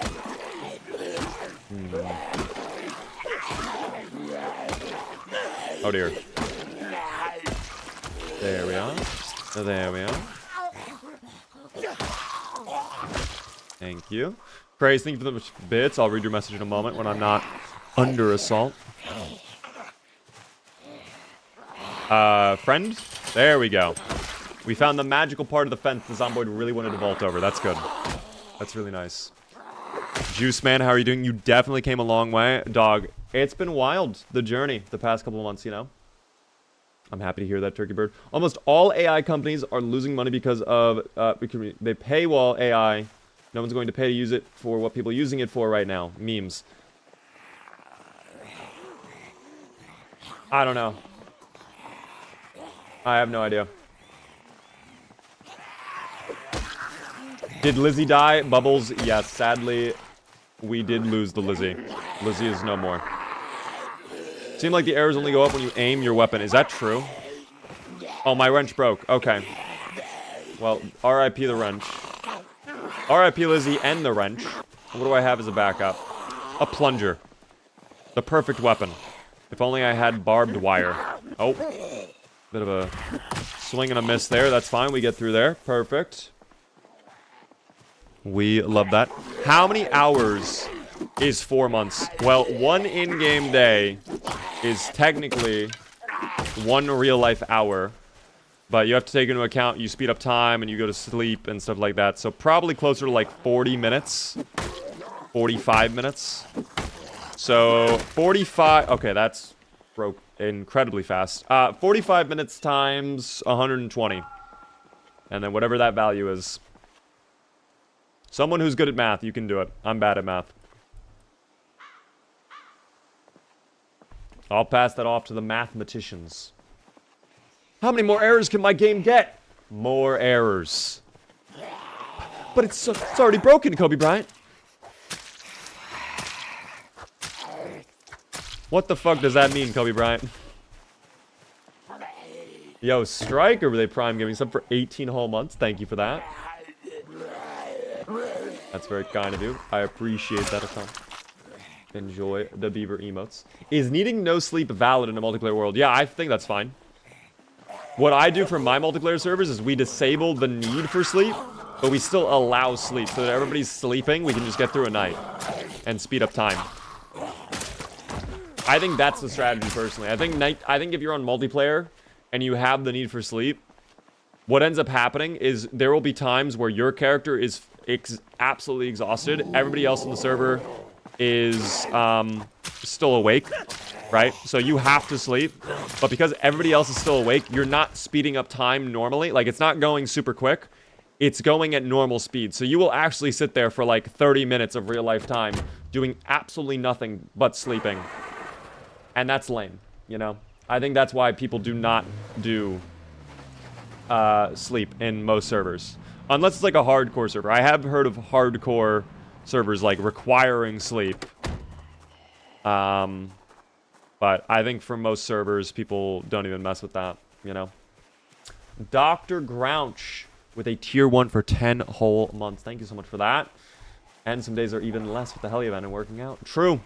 Speaker 1: Oh dear. There we are. There we are. Thank you. Praise, thank you for the bits. I'll read your message in a moment when I'm not under assault. Friend? There we go. We found the magical part of the fence the Zomboid really wanted to vault over. That's good. That's really nice. Juice Man, how are you doing? You definitely came a long way. Dog, it's been wild, the journey, the past couple of months, you know? I'm happy to hear that, Turkey Bird. Almost all AI companies are losing money because of... they paywall AI. No one's going to pay to use it for what people are using it for right now. Memes. I don't know. I have no idea. Did Lizzie die? Bubbles, yes. Sadly, we did lose the Lizzie. Lizzie is no more. Seemed like the arrows only go up when you aim your weapon. Is that true? Oh, my wrench broke. Okay. Well, RIP the wrench. RIP Lizzie and the wrench. What do I have as a backup? A plunger. The perfect weapon. If only I had barbed wire. Oh. Bit of a swing and a miss there. That's fine. We get through there. Perfect. We love that. How many hours is 4 months? Well, 1 in-game day is technically 1 real-life hour. But you have to take into account you speed up time and you go to sleep and stuff like that. So probably closer to like 40 minutes. 45 minutes. So 45... Okay, that's broke incredibly fast. 45 minutes times 120. And then whatever that value is. Someone who's good at math, you can do it. I'm bad at math. I'll pass that off to the mathematicians. How many more errors can my game get? More errors. But it's already broken, Kobe Bryant. What the fuck does that mean, Kobe Bryant? Yo, Striker, were they Prime giving sub for 18 whole months? Thank you for that. That's very kind of you. I appreciate that a ton. Enjoy the beaver emotes. Is needing no sleep valid in a multiplayer world? Yeah, I think that's fine. What I do for my multiplayer servers is we disable the need for sleep, but we still allow sleep. So that everybody's sleeping, we can just get through a night and speed up time. I think that's the strategy, personally. I think if you're on multiplayer and you have the need for sleep, what ends up happening is there will be times where your character is absolutely exhausted. Everybody else on the server is still awake, right? So you have to sleep, but because everybody else is still awake, you're not speeding up time normally. Like, it's not going super quick. It's going at normal speed. So you will actually sit there for like 30 minutes of real life time doing absolutely nothing but sleeping. And that's lame, you know? I think that's why people do not do sleep in most servers. Unless it's like a hardcore server. I have heard of hardcore servers like requiring sleep. But I think for most servers, people don't even mess with that, you know? Dr. Grouch with a tier 1 for 10 whole months. Thank you so much for that. And some days are even less with the heli event and working out. True.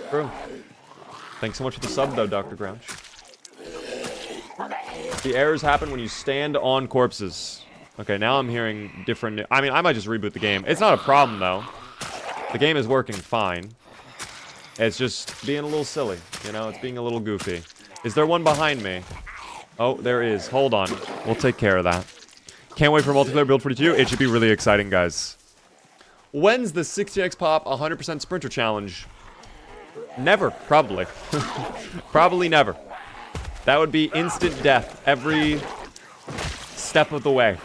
Speaker 1: True. Thanks so much for the sub, though, Dr. Grouch. The errors happen when you stand on corpses. Okay, now I'm hearing different... I mean, I might just reboot the game. It's not a problem, though. The game is working fine. It's just being a little silly, you know? It's being a little goofy. Is there one behind me? Oh, there is. Hold on. We'll take care of that. Can't wait for multiplayer build 42. It should be really exciting, guys. When's the 60x pop 100% sprinter challenge? Never, probably. Probably never. That would be instant death every step of the way.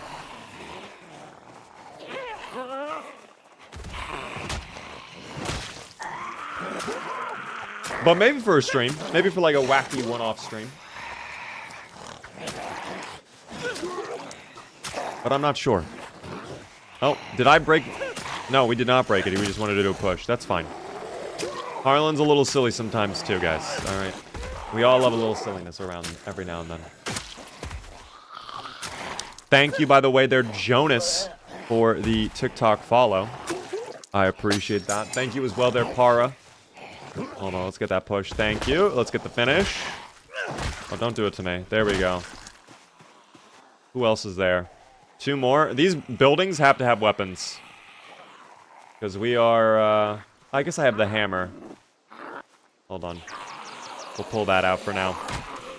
Speaker 1: But maybe for a stream. Maybe for like a wacky one-off stream. But I'm not sure. Oh, did I break? No, we did not break it. We just wanted to do a push. That's fine. Harland's a little silly sometimes too, guys. All right. We all love a little silliness around every now and then. Thank you, by the way, there, Jonas, for the TikTok follow. I appreciate that. Thank you as well there, Para. Hold on, let's get that push. Thank you. Let's get the finish. Oh, don't do it to me. There we go. Who else is there? Two more. These buildings have to have weapons. Because we are, I guess I have the hammer. Hold on. We'll pull that out for now.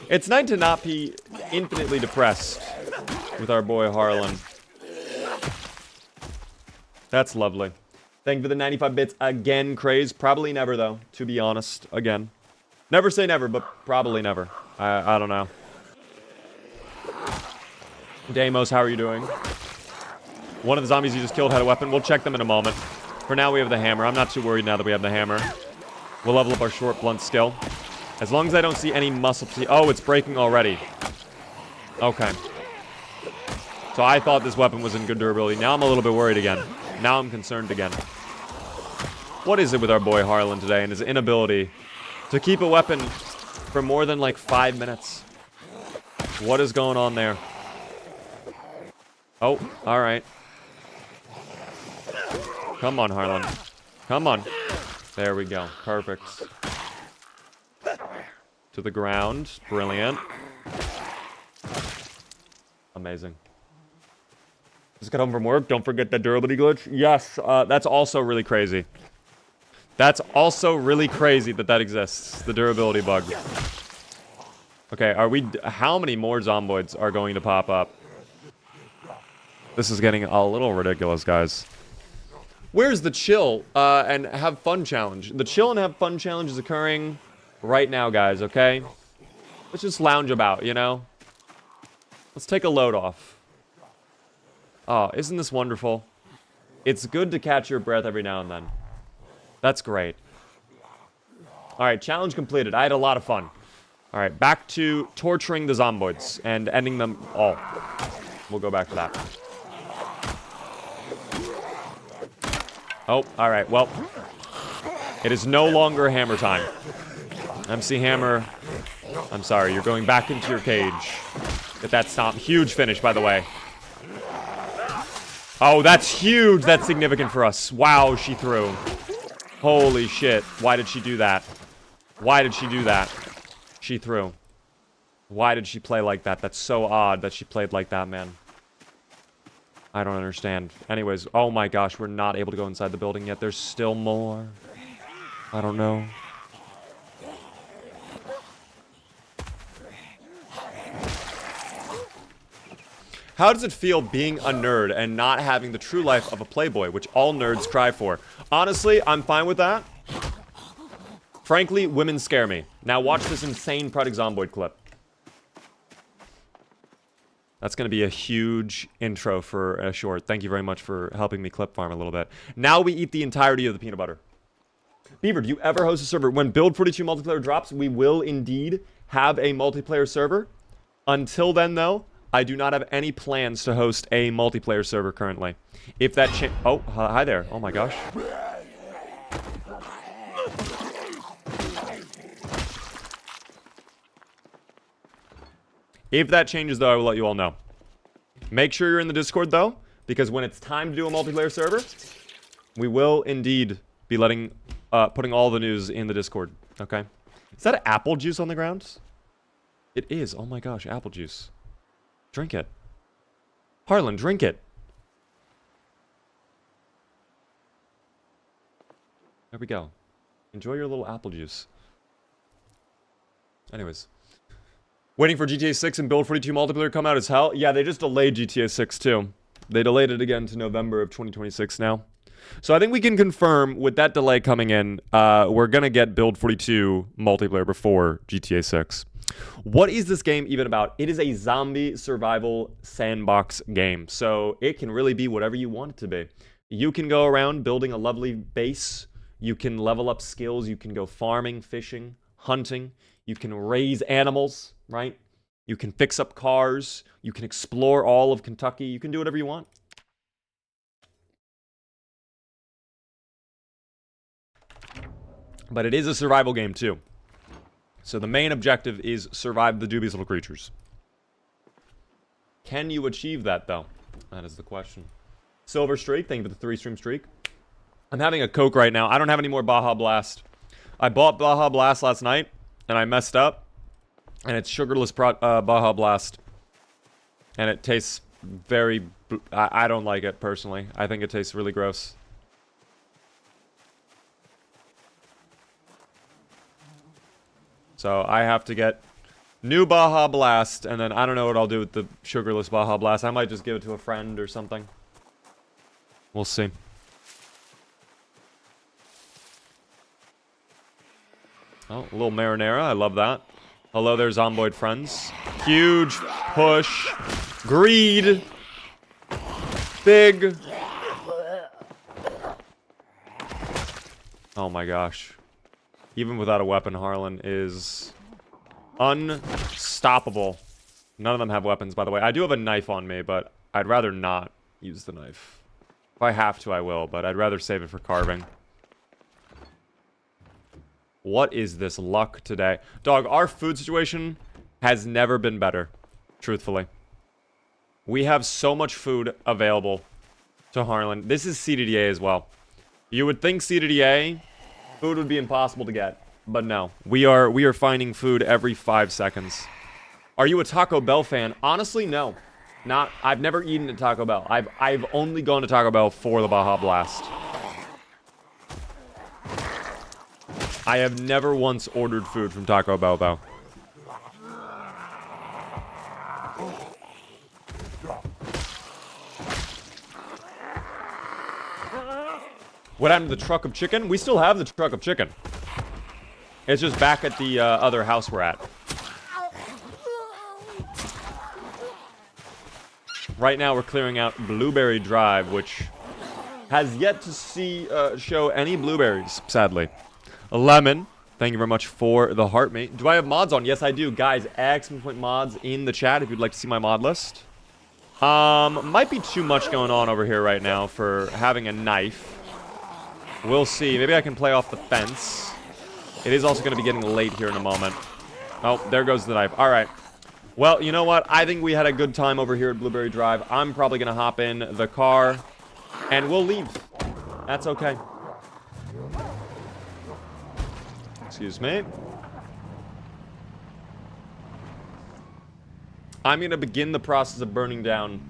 Speaker 1: It's nice to not be infinitely depressed with our boy Harland. That's lovely. Thank you for the 95 bits again, Craze. Probably never, though, to be honest. Again. Never say never, but probably never. I don't know. Deimos, how are you doing? One of the zombies you just killed had a weapon. We'll check them in a moment. For now, we have the hammer. I'm not too worried now that we have the hammer. We'll level up our short blunt skill. As long as I don't see any muscle... Oh, it's breaking already. Okay. So I thought this weapon was in good durability. Now I'm a little bit worried again. Now I'm concerned again. What is it with our boy Harland today and his inability to keep a weapon for more than like 5 minutes? What is going on there? Oh, alright. Come on, Harland. Come on. There we go. Perfect. To the ground. Brilliant. Amazing. Just got home from work. Don't forget that durability glitch. Yes, that's also really crazy. That's also really crazy that that exists. The durability bug. Okay, are we... How many more zomboids are going to pop up? This is getting a little ridiculous, guys. Where's the chill and have fun challenge? The chill and have fun challenge is occurring right now, guys, okay? Let's just lounge about, you know? Let's take a load off. Oh, isn't this wonderful? It's good to catch your breath every now and then. That's great. Alright, challenge completed. I had a lot of fun. Alright, back to torturing the zomboids and ending them all. We'll go back to that. Oh, alright, well. It is no longer hammer time. MC Hammer. I'm sorry, you're going back into your cage. Get that stomp. Huge finish, by the way. Oh, that's huge. That's significant for us. Wow, she threw. Holy shit. Why did she do that? Why did she do that? She threw. Why did she play like that? That's so odd that she played like that, man. I don't understand. Anyways, oh my gosh, we're not able to go inside the building yet. There's still more. I don't know. How does it feel being a nerd and not having the true life of a playboy, which all nerds cry for? Honestly, I'm fine with that. Frankly, women scare me. Now watch this insane Project Zomboid clip. That's going to be a huge intro for a short. Thank you very much for helping me clip farm a little bit. Now we eat the entirety of the peanut butter. Beaver, do you ever host a server? When Build 42 multiplayer drops, we will indeed have a multiplayer server. Until then, though, I do not have any plans to host a multiplayer server currently. If that oh, hi there. Oh my gosh. If that changes, though, I will let you all know. Make sure you're in the Discord, though, because when it's time to do a multiplayer server, we will indeed be putting all the news in the Discord, okay? Is that apple juice on the ground? It is. Oh my gosh, apple juice. Drink it. Harland, drink it. There we go. Enjoy your little apple juice. Anyways. Waiting for GTA 6 and Build 42 multiplayer to come out as hell. Yeah, they just delayed GTA 6 too. They delayed it again to November of 2026 now. So I think we can confirm with that delay coming in, we're going to get Build 42 multiplayer before GTA 6. What is this game even about? It is a zombie survival sandbox game. So it can really be whatever you want it to be. You can go around building a lovely base. You can level up skills. You can go farming, fishing, hunting. You can raise animals, right? You can fix up cars. You can explore all of Kentucky. You can do whatever you want. But it is a survival game too. So the main objective is survive the dubious little creatures. Can you achieve that, though? That is the question. Silver Streak, thank you for the 3-stream streak. I'm having a Coke right now. I don't have any more Baja Blast. I bought Baja Blast last night, and I messed up. And it's sugarless Baja Blast. And it tastes very... I don't like it, personally. I think it tastes really gross. So I have to get new Baja Blast, and then I don't know what I'll do with the sugarless Baja Blast. I might just give it to a friend or something. We'll see. Oh, a little marinara. I love that. Hello there, Zomboid friends. Huge push. Greed. Big. Oh my gosh. Even without a weapon, Harland is unstoppable. None of them have weapons, by the way. I do have a knife on me, but I'd rather not use the knife. If I have to, I will, but I'd rather save it for carving. What is this luck today? Dog, our food situation has never been better, truthfully. We have so much food available to Harland. This is CDDA as well. You would think CDDA... food would be impossible to get, but no. We are finding food every 5 seconds. Are you a Taco Bell fan? Honestly, no. I've never eaten at Taco Bell. I've only gone to Taco Bell for the Baja Blast. I have never once ordered food from Taco Bell, though. What happened to the truck of chicken? We still have the truck of chicken. It's just back at the other house we're at. Right now we're clearing out Blueberry Drive, which has yet to show any blueberries, sadly. Lemon, thank you very much for the heart, mate. Do I have mods on? Yes, I do. Guys, add some point mods in the chat if you'd like to see my mod list. Might be too much going on over here right now for having a knife. We'll see. Maybe I can play off the fence. It is also going to be getting late here in a moment. Oh, there goes the knife. All right. Well, you know what? I think we had a good time over here at Blueberry Drive. I'm probably going to hop in the car, and we'll leave. That's okay. Excuse me. I'm going to begin the process of burning down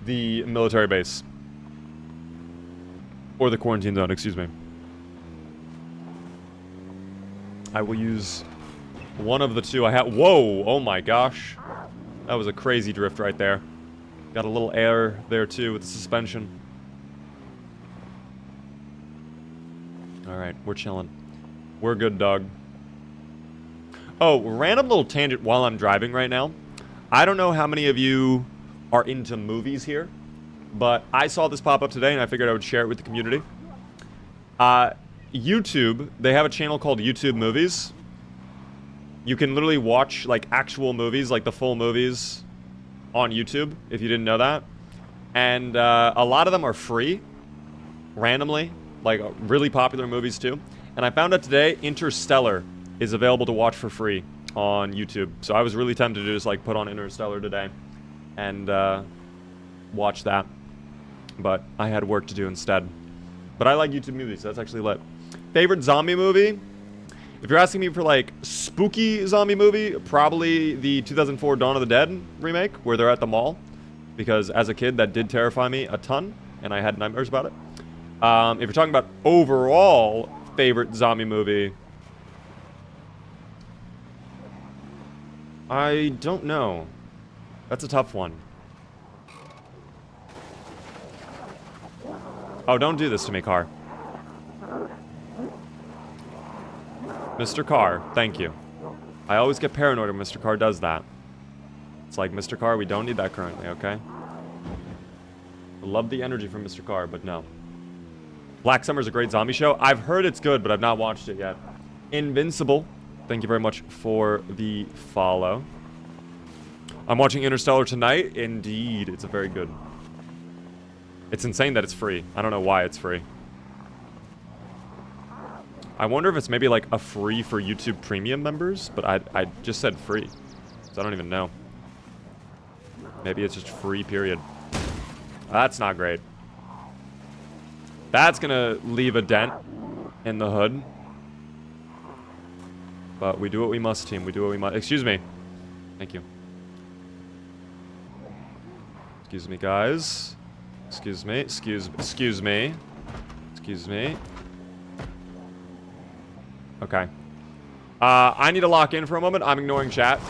Speaker 1: the military base. Or the quarantine zone, excuse me. I will use one of the two I have. Whoa! Oh my gosh. That was a crazy drift right there. Got a little air there too with the suspension. Alright, we're chilling. We're good, dog. Oh, random little tangent while I'm driving right now. I don't know how many of you are into movies here, but I saw this pop up today and I figured I would share it with the community. YouTube, they have a channel called YouTube Movies. You can literally watch, like, actual movies, like the full movies on YouTube, if you didn't know that. And a lot of them are free, randomly, like really popular movies too. And I found out today Interstellar is available to watch for free on YouTube. So I was really tempted to just, like, put on Interstellar today and watch that. But I had work to do instead. But I like YouTube movies, so that's actually lit. Favorite zombie movie? If you're asking me for, like, spooky zombie movie, probably the 2004 Dawn of the Dead remake, where they're at the mall. Because as a kid, that did terrify me a ton, and I had nightmares about it. If you're talking about overall favorite zombie movie, I don't know. That's a tough one. Oh, don't do this to me, car. Mr. Carr, thank you. I always get paranoid when Mr. Carr does that. It's like, Mr. Carr, we don't need that currently, okay? I love the energy from Mr. Carr, but no. Black Summer's a great zombie show. I've heard it's good, but I've not watched it yet. Invincible, thank you very much for the follow. I'm watching Interstellar tonight. Indeed, it's a very good. It's insane that it's free. I don't know why it's free. I wonder if it's maybe like a free for YouTube Premium members, but I just said free, so I don't even know. Maybe it's just free, period. That's not great. That's gonna leave a dent in the hood. But we do what we must, team. We do what we must. Excuse me. Thank you. Excuse me, guys. Excuse me. Excuse me. Excuse me. Okay. I need to lock in for a moment. I'm ignoring chat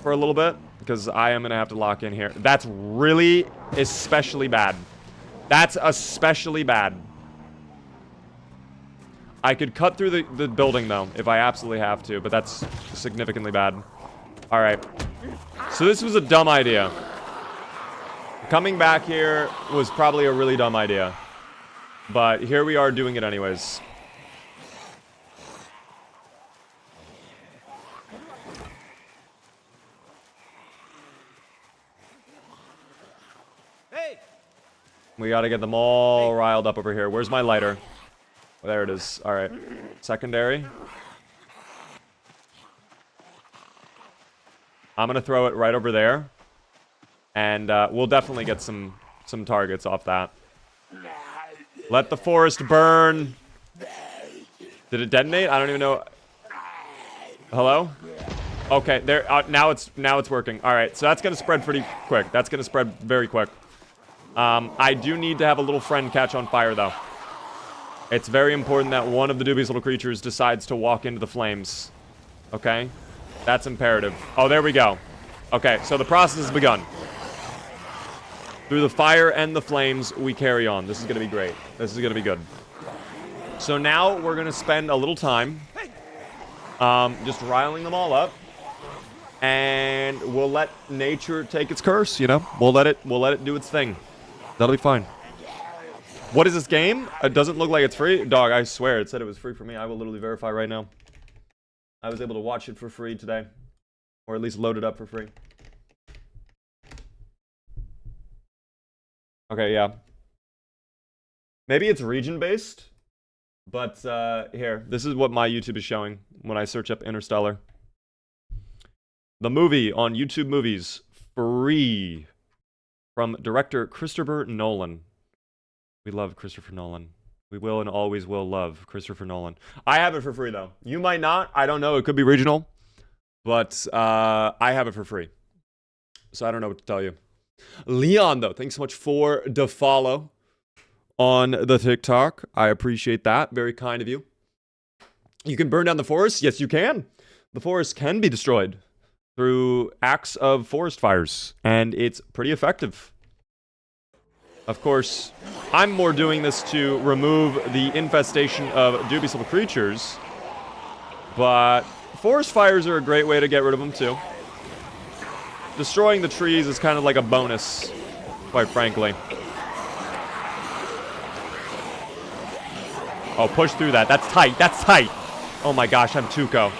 Speaker 1: for a little bit because I am going to have to lock in here. That's really especially bad. That's especially bad. I could cut through the building, though, if I absolutely have to, but that's significantly bad. All right. So this was a dumb idea. Coming back here was probably a really dumb idea. But here we are doing it anyways.
Speaker 2: Hey!
Speaker 1: We gotta get them all riled up over here. Where's my lighter? Oh, there it is. All right. Secondary. I'm gonna throw it right over there. And we'll definitely get some targets off that. Let the forest burn. Did it detonate? I don't even know. Hello? Okay, there. Now it's working. All right, so that's gonna spread pretty quick. That's gonna spread very quick. I do need to have a little friend catch on fire, though. It's very important that one of the dubious little creatures decides to walk into the flames. Okay? That's imperative. Oh, there we go. Okay, so the process has begun. Through the fire and the flames, we carry on. This is going to be great. This is going to be good. So now we're going to spend a little time just riling them all up. And we'll let nature take its course, you know? We'll let it do its thing. That'll be fine. What is this game? It doesn't look like it's free. Dog, I swear it said it was free for me. I will literally verify right now. I was able to watch it for free today. Or at least load it up for free. Okay, yeah. Maybe it's region-based? But here, this is what my YouTube is showing when I search up Interstellar. The movie on YouTube Movies, free, from director Christopher Nolan. We love Christopher Nolan. We will and always will love Christopher Nolan. I have it for free, though. You might not. I don't know. It could be regional. But I have it for free. So I don't know what to tell you. Leon, though, thanks so much for the follow on the TikTok. I appreciate that. Very kind of you. You can burn down the forest? Yes, you can. The forest can be destroyed through acts of forest fires, and it's pretty effective. Of course, I'm more doing this to remove the infestation of dubious little creatures, but forest fires are a great way to get rid of them too. Destroying the trees is kind of like a bonus, quite frankly. Oh, push through that. That's tight. That's tight. Oh my gosh, I'm Tuco.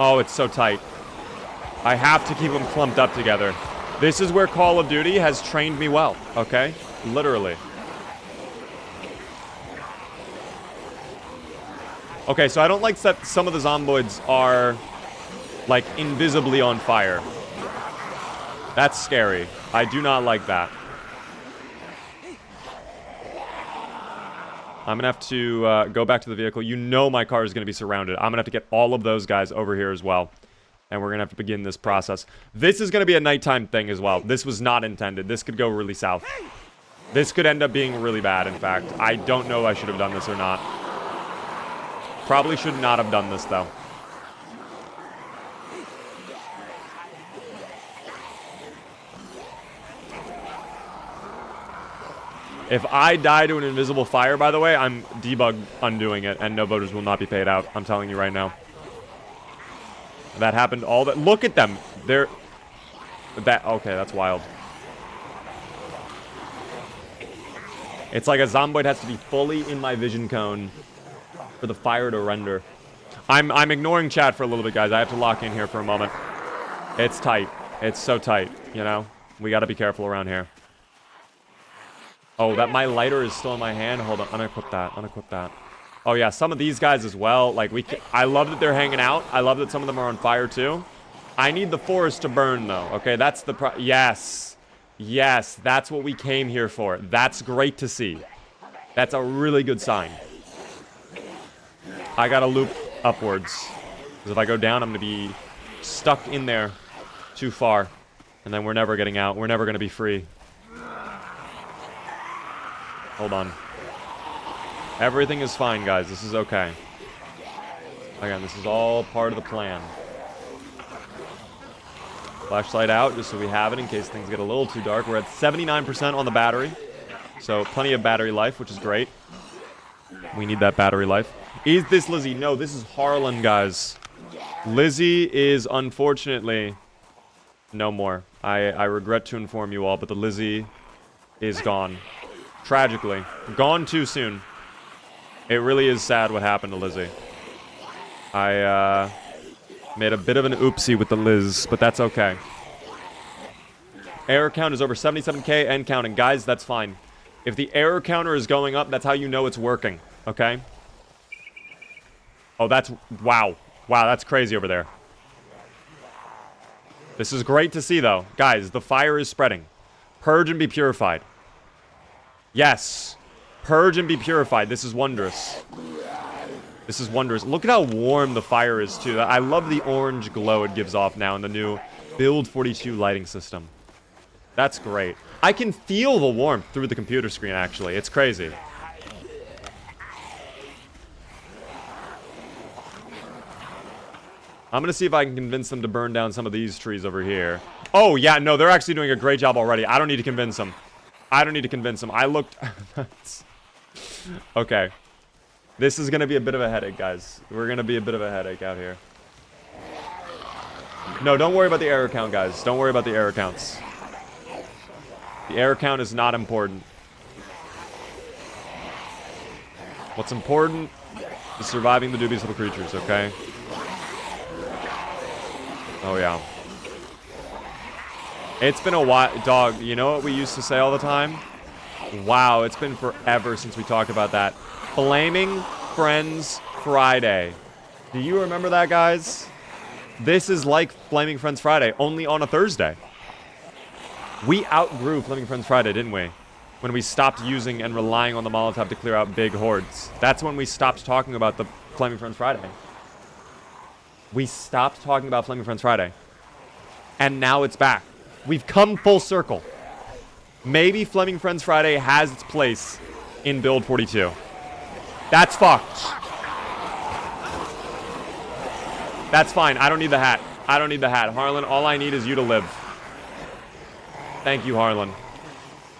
Speaker 1: Oh, it's so tight. I have to keep them clumped up together. This is where Call of Duty has trained me well, okay? Literally. Okay, so I don't like that some of the zomboids are, like, invisibly on fire. That's scary. I do not like that. I'm gonna have to go back to the vehicle. You know my car is gonna be surrounded. I'm gonna have to get all of those guys over here as well. And we're gonna have to begin this process. This is gonna be a nighttime thing as well. This was not intended. This could go really south. This could end up being really bad, in fact. I don't know if I should have done this or not. Probably should not have done this, though. If I die to an invisible fire, by the way, I'm debug undoing it, and no voters will not be paid out. I'm telling you right now. That happened all that. Look at them. They're... Okay, that's wild. It's like a zomboid has to be fully in my vision cone for the fire to render. I'm ignoring chat for a little bit, guys. I have to lock in here for a moment. It's tight. It's so tight, you know? We gotta be careful around here. Oh, that my lighter is still in my hand. Hold on, unequip that, unequip that. Oh yeah, some of these guys as well. Like I love that they're hanging out. I love that some of them are on fire too. I need the forest to burn though. Okay, that's the yes, yes, that's what we came here for. That's great to see. That's a really good sign. I gotta loop upwards because if I go down, I'm gonna be stuck in there too far, and then we're never getting out. We're never gonna be free. Hold on. Everything is fine, guys. This is okay. Again, this is all part of the plan. Flashlight out, just so we have it in case things get a little too dark. We're at 79% on the battery. So, plenty of battery life, which is great. We need that battery life. Is this Lizzie? No, this is Harland, guys. Lizzie is, unfortunately, no more. I regret to inform you all, but the Lizzie is gone. Tragically. Gone too soon. It really is sad what happened to Lizzie. I made a bit of an oopsie with the Liz, but that's okay. Error count is over 77k and counting. Guys, that's fine. If the error counter is going up, that's how you know it's working, okay? Oh, that's... Wow. Wow, that's crazy over there. This is great to see, though. Guys, the fire is spreading. Purge and be purified. Yes. Purge and be purified. This is wondrous. This is wondrous. Look at how warm the fire is, too. I love the orange glow it gives off now in the new B42 lighting system. That's great. I can feel the warmth through the computer screen, actually. It's crazy. I'm going to see if I can convince them to burn down some of these trees over here. Oh, yeah, no, they're actually doing a great job already. I don't need to convince them. I don't need to convince them. I looked... Okay. This is going to be a bit of a headache, guys. We're going to be a bit of a headache out here. No, don't worry about the error count, guys. Don't worry about the error counts. The error count is not important. What's important is surviving the dubious little creatures, okay? Oh, yeah. It's been a while. Dog, you know what we used to say all the time? Wow, it's been forever since we talked about that. Flaming Friends Friday. Do you remember that, guys? This is like Flaming Friends Friday, only on a Thursday. We outgrew Flaming Friends Friday, didn't we? When we stopped using and relying on the Molotov to clear out big hordes. That's when we stopped talking about the Flaming Friends Friday. We stopped talking about Flaming Friends Friday. And now it's back. We've come full circle. Maybe Flaming Friends Friday has its place in Build 42. That's fucked. That's fine. I don't need the hat. I don't need the hat. Harland, all I need is you to live. Thank you, Harland.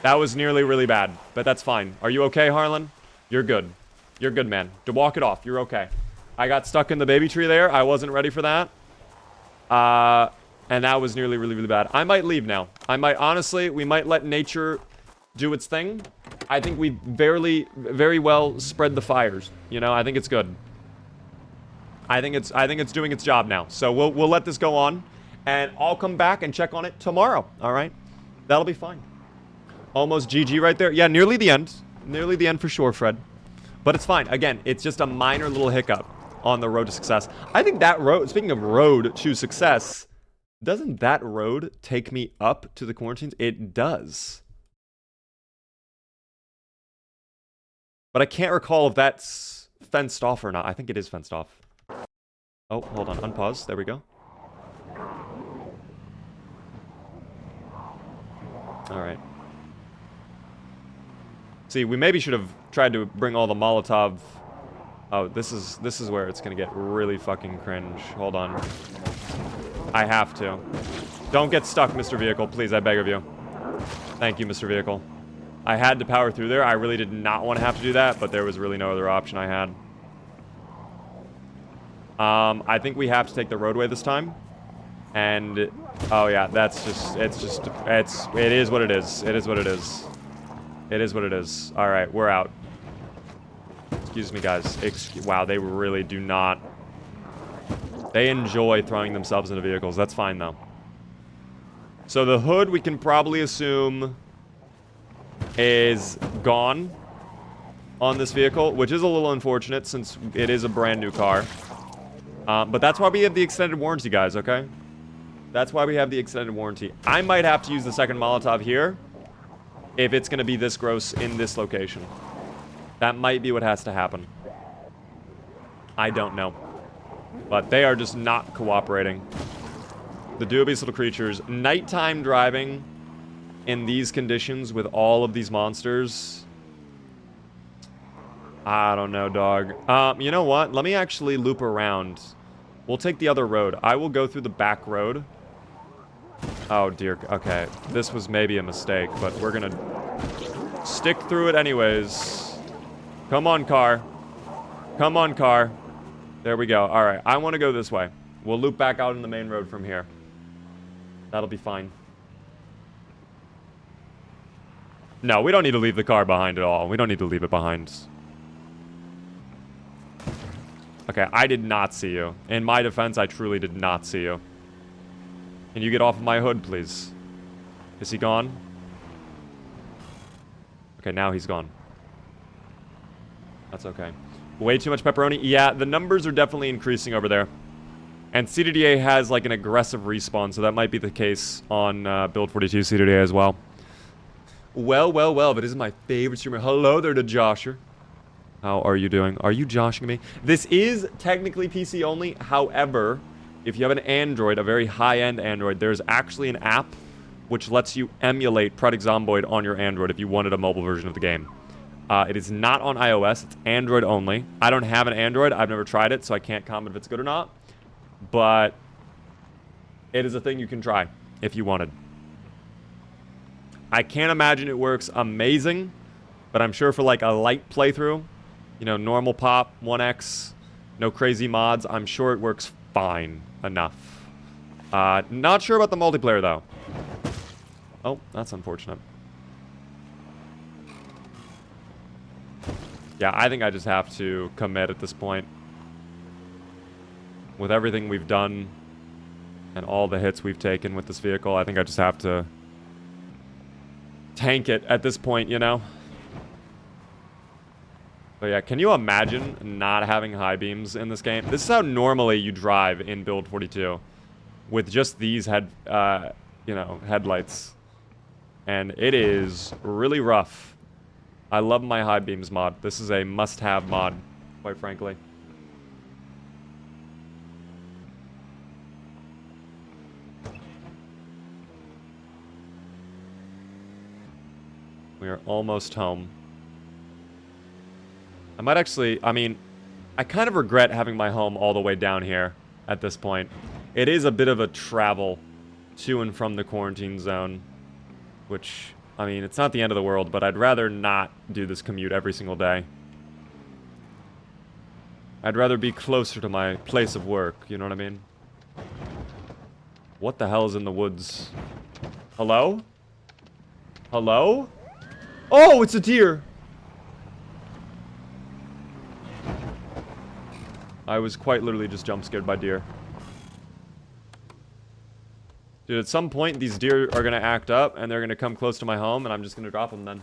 Speaker 1: That was nearly really bad, but that's fine. Are you okay, Harland? You're good. You're good, man. To walk it off. You're okay. I got stuck in the baby tree there. I wasn't ready for that. And that was nearly really, really bad. I might leave now. I might, honestly, we might let nature do its thing. I think we very well spread the fires. You know, I think it's good. I think it's doing its job now. So we'll let this go on, and I'll come back and check on it tomorrow. All right, that'll be fine. Almost GG right there. Yeah, nearly the end. Nearly the end for sure, Fred. But it's fine. Again, it's just a minor little hiccup on the road to success. I think that road, speaking of road to success, doesn't that road take me up to the quarantines? It does. But I can't recall if that's fenced off or not. I think it is fenced off. Oh, hold on. Unpause. There we go. All right. See, we maybe should have tried to bring all the Molotov... Oh, this is where it's gonna get really fucking cringe. Hold on. I have to. Don't get stuck, Mr. Vehicle. Please, I beg of you. Thank you, Mr. Vehicle. I had to power through there. I really did not want to have to do that, but there was really no other option I had. I think we have to take the roadway this time. And... Oh, yeah, that's just... It is what it is. It is what it is. It is what it is. Alright, we're out. Excuse me, guys. Wow, they really do not... They enjoy throwing themselves into vehicles. That's fine, though. So the hood, we can probably assume, is gone on this vehicle, which is a little unfortunate since it is a brand new car. But that's why we have the extended warranty, guys, okay? That's why we have the extended warranty. I might have to use the second Molotov here if it's going to be this gross in this location. That might be what has to happen. I don't know. But they are just not cooperating. The dubious little creatures. Nighttime driving in these conditions with all of these monsters. I don't know, dog. You know what? Let me actually loop around. We'll take the other road. I will go through the back road. Oh, dear. Okay. This was maybe a mistake, but we're gonna stick through it anyways. Come on, car. Come on, car. There we go. All right. I want to go this way. We'll loop back out in the main road from here. That'll be fine. No, we don't need to leave the car behind at all. We don't need to leave it behind. Okay, I did not see you. In my defense, I truly did not see you. Can you get off of my hood, please? Is he gone? Okay, now he's gone. That's okay. Way too much pepperoni? Yeah, the numbers are definitely increasing over there. And CDDA has, like, an aggressive respawn, so that might be the case on Build 42 CDDA as well. Well, well, well, but this is my favorite streamer. Hello there to Josher. How are you doing? Are you joshing me? This is technically PC only. However, if you have an Android, a very high-end Android, there's actually an app which lets you emulate Project Zomboid on your Android if you wanted a mobile version of the game. It is not on iOS. It's Android only. I don't have an Android. I've never tried it, so I can't comment if it's good or not. But it is a thing you can try if you wanted. I can't imagine it works amazing, but I'm sure for like a light playthrough, you know, normal pop, 1x, no crazy mods, I'm sure it works fine enough. Not sure about the multiplayer, though. Oh, that's unfortunate. Yeah, I think I just have to commit at this point. With everything we've done and all the hits we've taken with this vehicle, I think I just have to tank it at this point, you know? But yeah, can you imagine not having high beams in this game? This is how normally you drive in Build 42. With just these headlights. And it is really rough. I love my high beams mod. This is a must-have mod, quite frankly. We are almost home. I might actually, I mean, I kind of regret having my home all the way down here at this point. It is a bit of a travel to and from the quarantine zone, which, I mean, it's not the end of the world, but I'd rather not do this commute every single day. I'd rather be closer to my place of work, you know what I mean? What the hell is in the woods? Hello? Hello? Oh, it's a deer! I was quite literally just jump scared by deer. Dude, at some point, these deer are gonna act up, and they're gonna come close to my home, and I'm just gonna drop them then.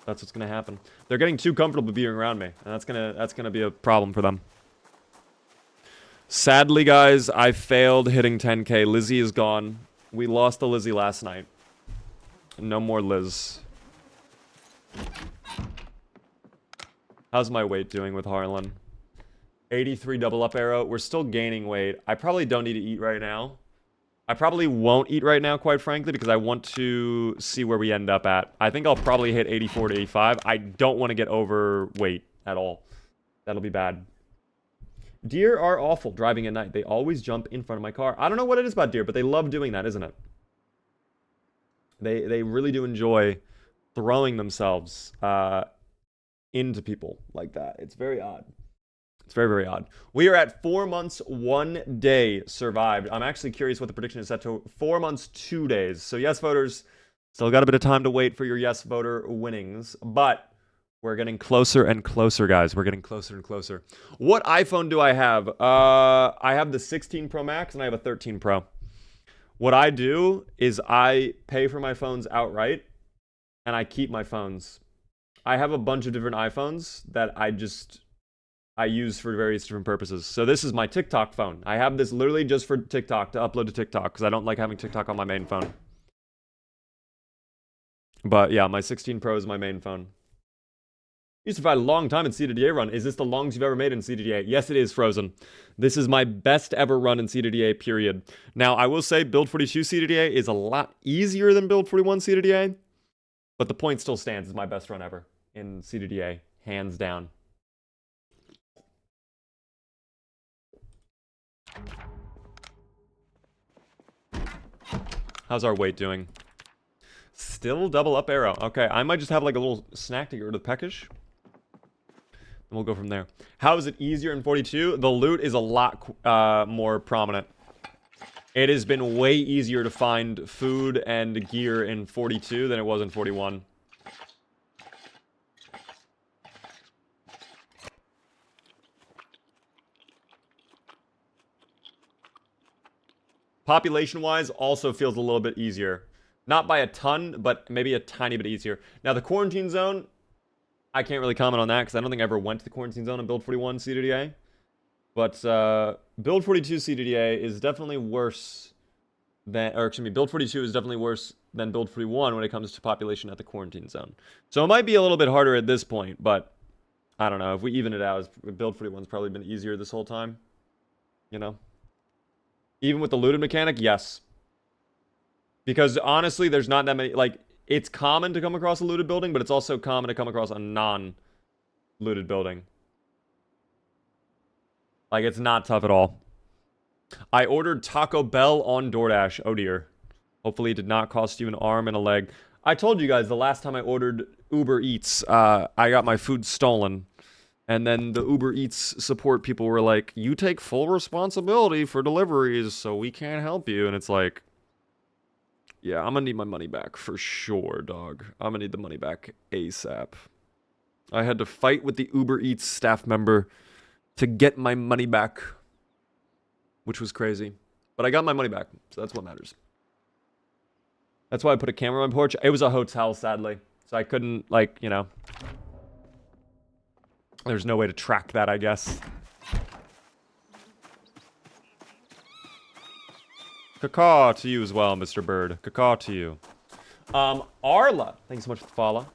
Speaker 1: That's what's gonna happen. They're getting too comfortable being around me, and that's gonna be a problem for them. Sadly, guys, I failed hitting 10K. Lizzie is gone. We lost the Lizzie last night. No more Liz. How's my weight doing with Harland? 83 double up arrow. We're still gaining weight. I probably don't need to eat right now. I probably won't eat right now, quite frankly, because I want to see where we end up at. I think I'll probably hit 84 to 85. I don't want to get overweight at all. That'll be bad. Deer are awful driving at night. They always jump in front of my car. I don't know what it is about deer, but they love doing that, isn't it? They really do enjoy throwing themselves into people like that. It's very odd. It's very, very odd. We are at 4 months, 1 day survived. I'm actually curious what the prediction is set to. 4 months, 2 days. So yes, voters, still got a bit of time to wait for your yes voter winnings. But we're getting closer and closer, guys. We're getting closer and closer. What iPhone do I have? I have the 16 Pro Max and I have a 13 Pro. What I do is I pay for my phones outright and I keep my phones. I have a bunch of different iPhones that I use for various different purposes. So this is my TikTok phone. I have this literally just for TikTok, to upload to TikTok, because I don't like having TikTok on my main phone. But yeah, my 16 Pro is my main phone. You survived a long time in CDDA run. Is this the longest you've ever made in CDDA? Yes, it is, Frozen. This is my best ever run in CDDA, period. Now, I will say Build 42 CDDA is a lot easier than Build 41 CDDA, but the point still stands. It's my best run ever in CDDA, hands down. How's our weight doing? Still double up arrow. Okay, I might just have like a little snack to get rid of the peckish. And we'll go from there. How is it easier in 42? The loot is a lot more prominent. It has been way easier to find food and gear in 42 than it was in 41. Population-wise, also feels a little bit easier. Not by a ton, but maybe a tiny bit easier. Now, the quarantine zone, I can't really comment on that because I don't think I ever went to the quarantine zone in Build 41 CDDA. But Build 42 CDDA is definitely worse than, or excuse me, Build 42 is definitely worse than Build 41 when it comes to population at the quarantine zone. So it might be a little bit harder at this point, but I don't know. If we even it out, Build 41's probably been easier this whole time. You know? Even with the looted mechanic, yes. Because honestly, there's not that many, like, it's common to come across a looted building, but it's also common to come across a non-looted building. Like, it's not tough at all. I ordered Taco Bell on DoorDash. Oh dear. Hopefully it did not cost you an arm and a leg. I told you guys the last time I ordered Uber Eats, I got my food stolen. And then the Uber Eats support people were like, you take full responsibility for deliveries, so we can't help you. And it's like, yeah, I'm gonna need my money back for sure, dog. I'm gonna need the money back ASAP. I had to fight with the Uber Eats staff member to get my money back, which was crazy. But I got my money back, so that's what matters. That's why I put a camera on my porch. It was a hotel, sadly. So I couldn't, like, you know. There's no way to track that, I guess. Caw to you as well, Mr. Bird. Caw to you. Arla, thanks so much for the follow.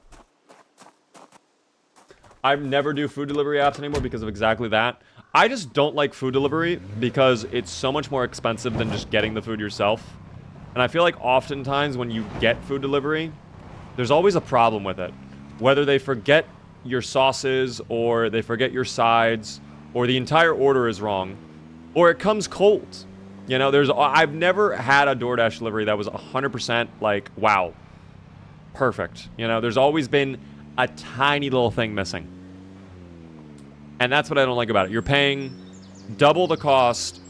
Speaker 1: I never do food delivery apps anymore because of exactly that. I just don't like food delivery because it's so much more expensive than just getting the food yourself. And I feel like oftentimes when you get food delivery, there's always a problem with it. Whether they forget your sauces, or they forget your sides, or the entire order is wrong, or it comes cold. You know, I've never had a DoorDash delivery that was 100% like, wow, perfect. You know, there's always been a tiny little thing missing. And that's what I don't like about it. You're paying double the cost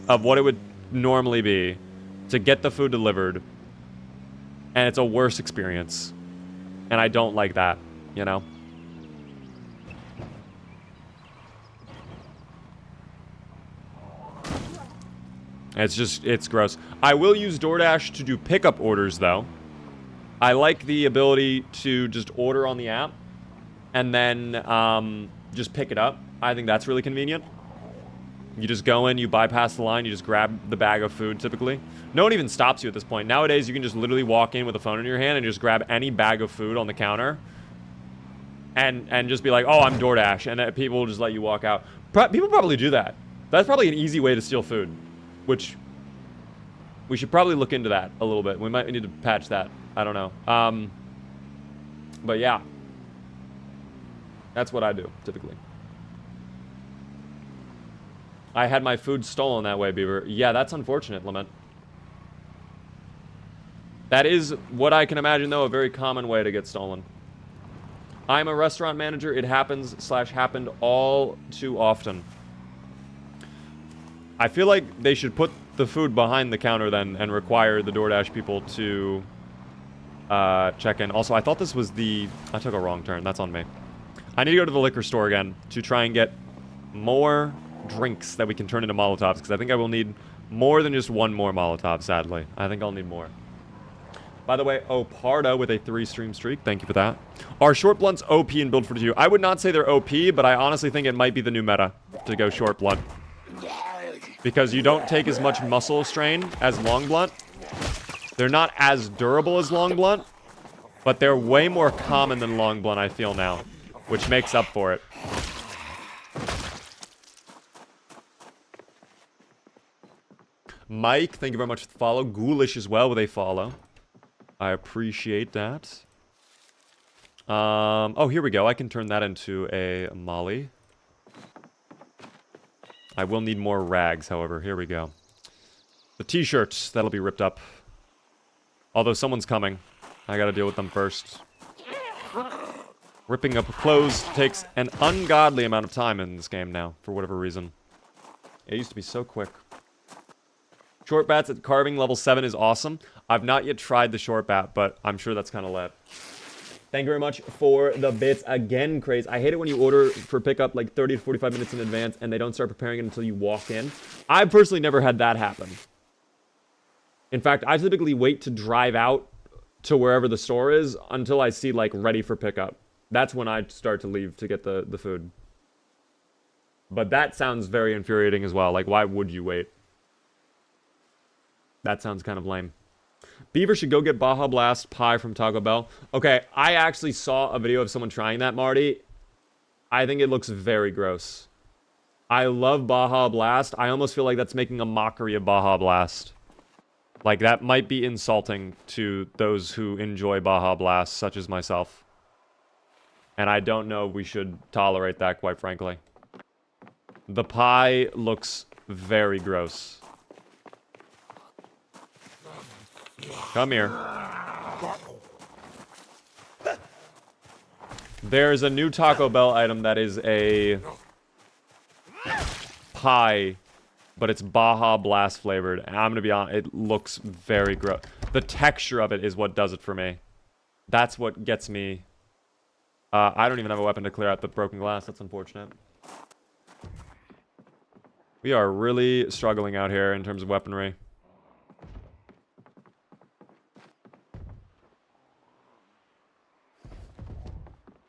Speaker 1: of what it would normally be to get the food delivered, and it's a worse experience. And I don't like that, you know? It's gross. I will use DoorDash to do pickup orders, though. I like the ability to just order on the app and then just pick it up. I think that's really convenient. You just go in, you bypass the line, you just grab the bag of food, typically. No one even stops you at this point. Nowadays, you can just literally walk in with a phone in your hand and just grab any bag of food on the counter and just be like, oh, I'm DoorDash, and people will just let you walk out. People probably do that. That's probably an easy way to steal food, which we should probably look into that a little bit. We might need to patch that. I don't know. But yeah. That's what I do, typically. I had my food stolen that way, Beaver. Yeah, that's unfortunate, Lament. That is what I can imagine, though, a very common way to get stolen. I'm a restaurant manager. It happens/happened all too often. I feel like they should put the food behind the counter then and require the DoorDash people to check in. Also, I thought this was I took a wrong turn. That's on me. I need to go to the liquor store again to try and get more drinks that we can turn into molotovs, because I think I will need more than just one more molotov, sadly. I think I'll need more. By the way, Parda with a 3-stream streak. Thank you for that. Are short blunts OP in Build 42? I would not say they're OP, but I honestly think it might be the new meta to go short blunt. Because you don't take as much muscle strain as long blunt. They're not as durable as long blunt, but they're way more common than long blunt, I feel now, which makes up for it. Mike, thank you very much for the follow. Ghoulish as well with a follow. I appreciate that. Oh, here we go. I can turn that into a molly. I will need more rags, however. Here we go. The t-shirts, that'll be ripped up. Although someone's coming. I gotta deal with them first. Ripping up clothes takes an ungodly amount of time in this game now, for whatever reason. It used to be so quick. Short bats at carving level 7 is awesome. I've not yet tried the short bat, but I'm sure that's kind of lit. Thank you very much for the bits again, Craze. I hate it when you order for pickup like 30 to 45 minutes in advance and they don't start preparing it until you walk in. I've personally never had that happen. In fact, I typically wait to drive out to wherever the store is until I see like ready for pickup. That's when I start to leave to get the food. But that sounds very infuriating as well. Like, why would you wait? That sounds kind of lame. Beaver should go get Baja Blast pie from Taco Bell. Okay, I actually saw a video of someone trying that, Marty. I think it looks very gross. I love Baja Blast. I almost feel like that's making a mockery of Baja Blast. Like, that might be insulting to those who enjoy Baja Blast, such as myself. And I don't know if we should tolerate that, quite frankly. The pie looks very gross. Come here. There's a new Taco Bell item that is a pie, but it's Baja Blast flavored. And I'm gonna be honest, it looks very gross. The texture of it is what does it for me. That's what gets me. I don't even have a weapon to clear out the broken glass. That's unfortunate. We are really struggling out here in terms of weaponry.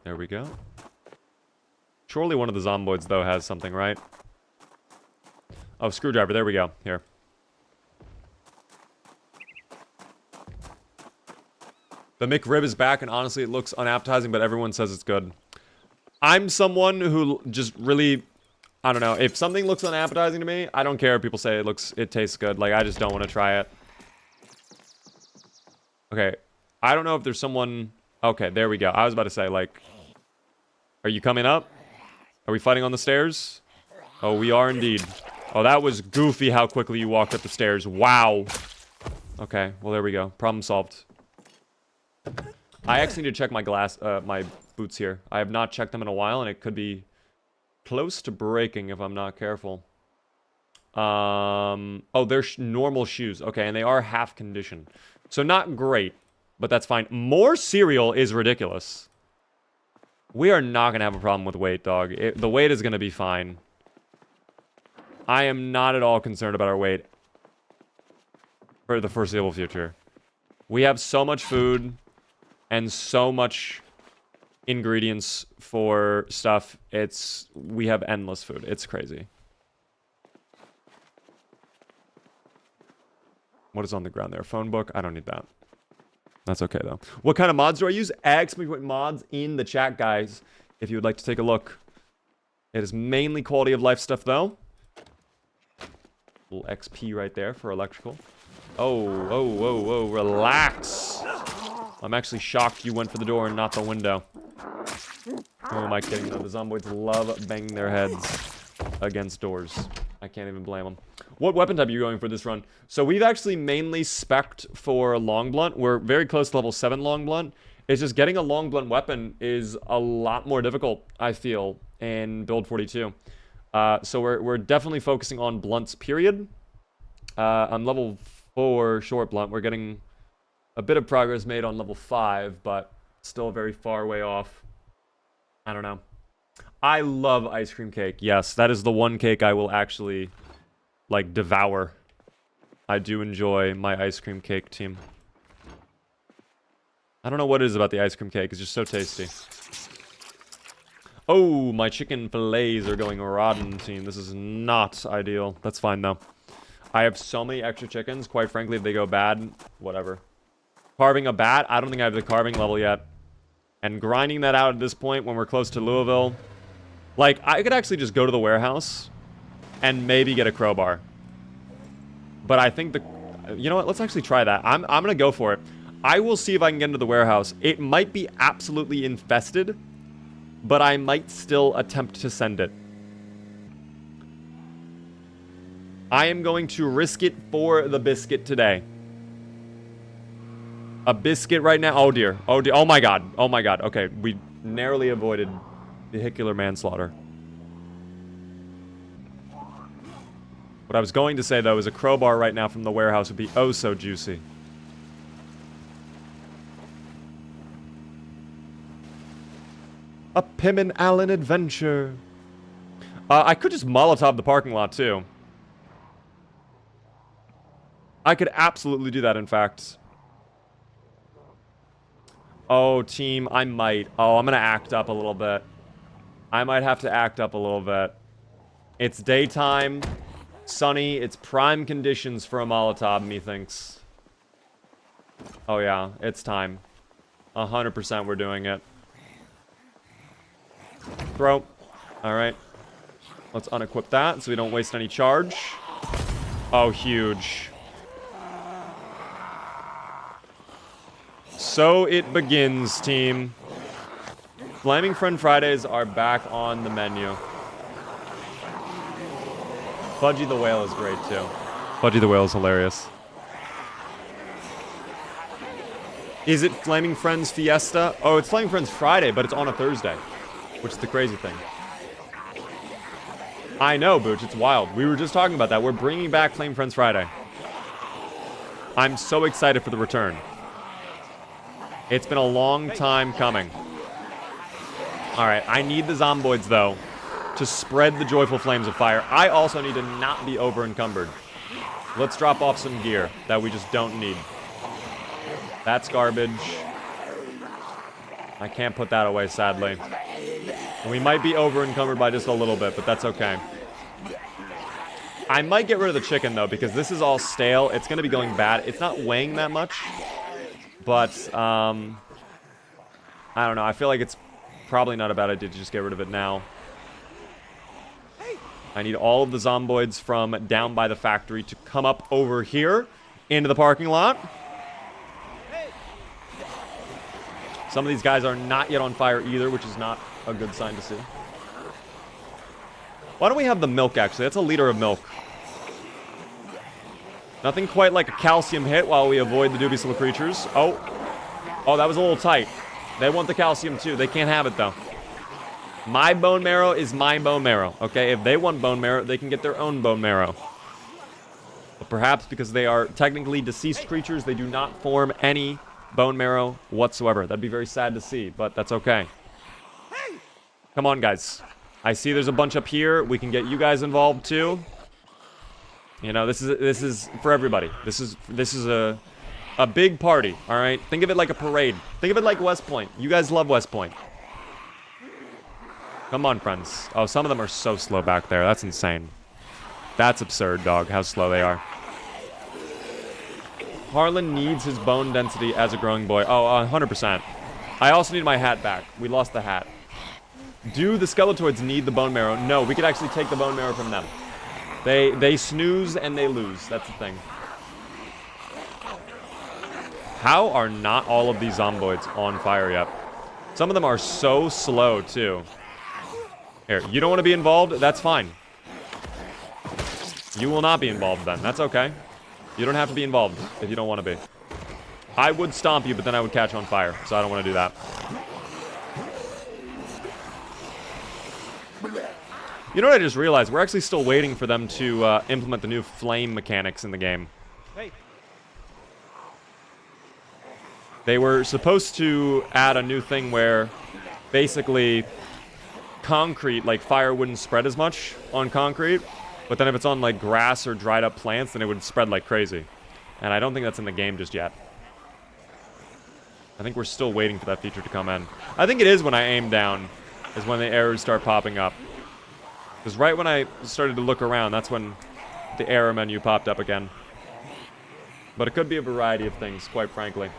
Speaker 1: There we go. Surely one of the zomboids, though, has something, right? Oh, screwdriver. There we go. Here. The McRib is back, and honestly, it looks unappetizing, but everyone says it's good. I'm someone who just really... I don't know. If something looks unappetizing to me, I don't care if people say it tastes good. Like, I just don't want to try it. Okay. I don't know if there's someone... Okay, there we go. I was about to say, like... Are you coming up? Are we fighting on the stairs? Oh, we are indeed. Oh, that was goofy how quickly you walked up the stairs. Wow. Okay, well, there we go. Problem solved. I actually need to check my my boots here. I have not checked them in a while, and it could be close to breaking if I'm not careful. Oh, they're normal shoes. Okay, and they are half condition. So not great, but that's fine. More cereal is ridiculous. We are not going to have a problem with weight, dog. The weight is going to be fine. I am not at all concerned about our weight for the foreseeable future. We have so much food and so much ingredients for stuff. We have endless food. It's crazy. What is on the ground there? Phone book? I don't need that. That's okay, though. What kind of mods do I use? Exclamation mods in the chat, guys, if you would like to take a look. It is mainly quality of life stuff, though. Little XP right there for electrical. Oh, whoa, whoa, whoa, relax. I'm actually shocked you went for the door and not the window. Who am I kidding, though? The zomboids love banging their heads against doors. I can't even blame them. What weapon type are you going for this run? So we've actually mainly spec'd for long blunt. We're very close to level 7 long blunt. It's just getting a long blunt weapon is a lot more difficult, I feel, in build 42. So we're definitely focusing on blunts, period. On level 4 short blunt, we're getting a bit of progress made on level 5, but still very far way off. I don't know. I love ice cream cake. Yes, that is the one cake I will actually, like, devour. I do enjoy my ice cream cake, team. I don't know what it is about the ice cream cake. It's just so tasty. Oh, my chicken fillets are going rotten, team. This is not ideal. That's fine, though. I have so many extra chickens. Quite frankly, if they go bad, whatever. Carving a bat? I don't think I have the carving level yet. And grinding that out at this point when we're close to Louisville... Like, I could actually just go to the warehouse and maybe get a crowbar. But I think you know what? Let's actually try that. I'm going to go for it. I will see if I can get into the warehouse. It might be absolutely infested, but I might still attempt to send it. I am going to risk it for the biscuit today. A biscuit right now? Oh, dear. Oh, dear. Oh, my God. Oh, my God. Okay, we narrowly avoided... vehicular manslaughter. What I was going to say, though, is a crowbar right now from the warehouse would be oh so juicy. A Pim and Allen adventure. I could just Molotov the parking lot, too. I could absolutely do that, in fact. Oh, team, I might. Oh, I'm going to act up a little bit. I might have to act up a little bit. It's daytime, sunny, it's prime conditions for a Molotov, methinks. Oh yeah, it's time. 100% we're doing it. Throw. Alright. Let's unequip that so we don't waste any charge. Oh, huge. So it begins, team. Flaming Friend Fridays are back on the menu. Fudgy the Whale is great, too. Fudgy the Whale is hilarious. Is it Flaming Friends Fiesta? Oh, it's Flaming Friends Friday, but it's on a Thursday. Which is the crazy thing. I know, Booch, it's wild. We were just talking about that. We're bringing back Flaming Friends Friday. I'm so excited for the return. It's been a long time coming. Alright, I need the zomboids, though, to spread the joyful flames of fire. I also need to not be over-encumbered. Let's drop off some gear that we just don't need. That's garbage. I can't put that away, sadly. We might be over-encumbered by just a little bit, but that's okay. I might get rid of the chicken, though, because this is all stale. It's going to be going bad. It's not weighing that much, but, I don't know. I feel like it's probably not a bad idea to just get rid of it now. I need all of the zomboids from down by the factory to come up over here into the parking lot. Some of these guys are not yet on fire either, which is not a good sign to see. Why don't we have the milk, actually? That's a liter of milk. Nothing quite like a calcium hit while we avoid the dubious little creatures. Oh, that was a little tight. They want the calcium, too. They can't have it, though. My bone marrow is my bone marrow, okay? If they want bone marrow, they can get their own bone marrow. But perhaps because they are technically deceased creatures, they do not form any bone marrow whatsoever. That'd be very sad to see, but that's okay. Come on, guys. I see there's a bunch up here. We can get you guys involved, too. You know, this is for everybody. This is a big party, all right? Think of it like a parade. Think of it like West Point. You guys love West Point. Come on, friends. Oh, some of them are so slow back there. That's insane. That's absurd, dog, how slow they are. Harland needs his bone density as a growing boy. Oh, 100%. I also need my hat back. We lost the hat. Do the Skeletoids need the bone marrow? No, we could actually take the bone marrow from them. They snooze and they lose. That's the thing. How are not all of these zomboids on fire yet? Some of them are so slow, too. Here, you don't want to be involved? That's fine. You will not be involved then. That's okay. You don't have to be involved if you don't want to be. I would stomp you, but then I would catch on fire, so I don't want to do that. You know what I just realized? We're actually still waiting for them to implement the new flame mechanics in the game.
Speaker 2: Hey.
Speaker 1: They were supposed to add a new thing where basically concrete, like fire wouldn't spread as much on concrete, but then if it's on like grass or dried up plants, then it would spread like crazy. And I don't think that's in the game just yet. I think we're still waiting for that feature to come in. I think it is when I aim down is when the errors start popping up. Because right when I started to look around, that's when the error menu popped up again. But it could be a variety of things, quite frankly.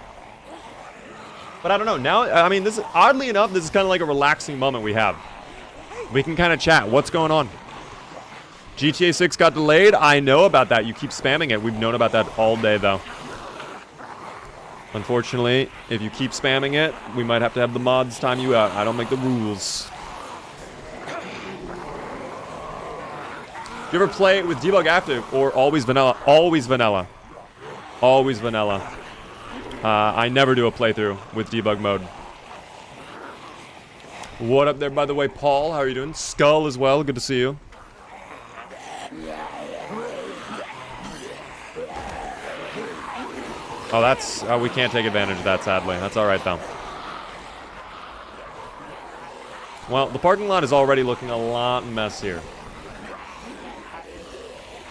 Speaker 1: But I don't know. Now, I mean, this is, oddly enough, this is kind of like a relaxing moment we have. We can kind of chat. What's going on? GTA 6 got delayed? I know about that. You keep spamming it. We've known about that all day, though. Unfortunately, if you keep spamming it, we might have to have the mods time you out. I don't make the rules. Do you ever play it with debug active or always vanilla? Always vanilla. Always vanilla. I never do a playthrough with debug mode. What up there, by the way, Paul? How are you doing? Skull as well. Good to see you. Oh, that's... we can't take advantage of that, sadly. That's alright, though. Well, the parking lot is already looking a lot messier.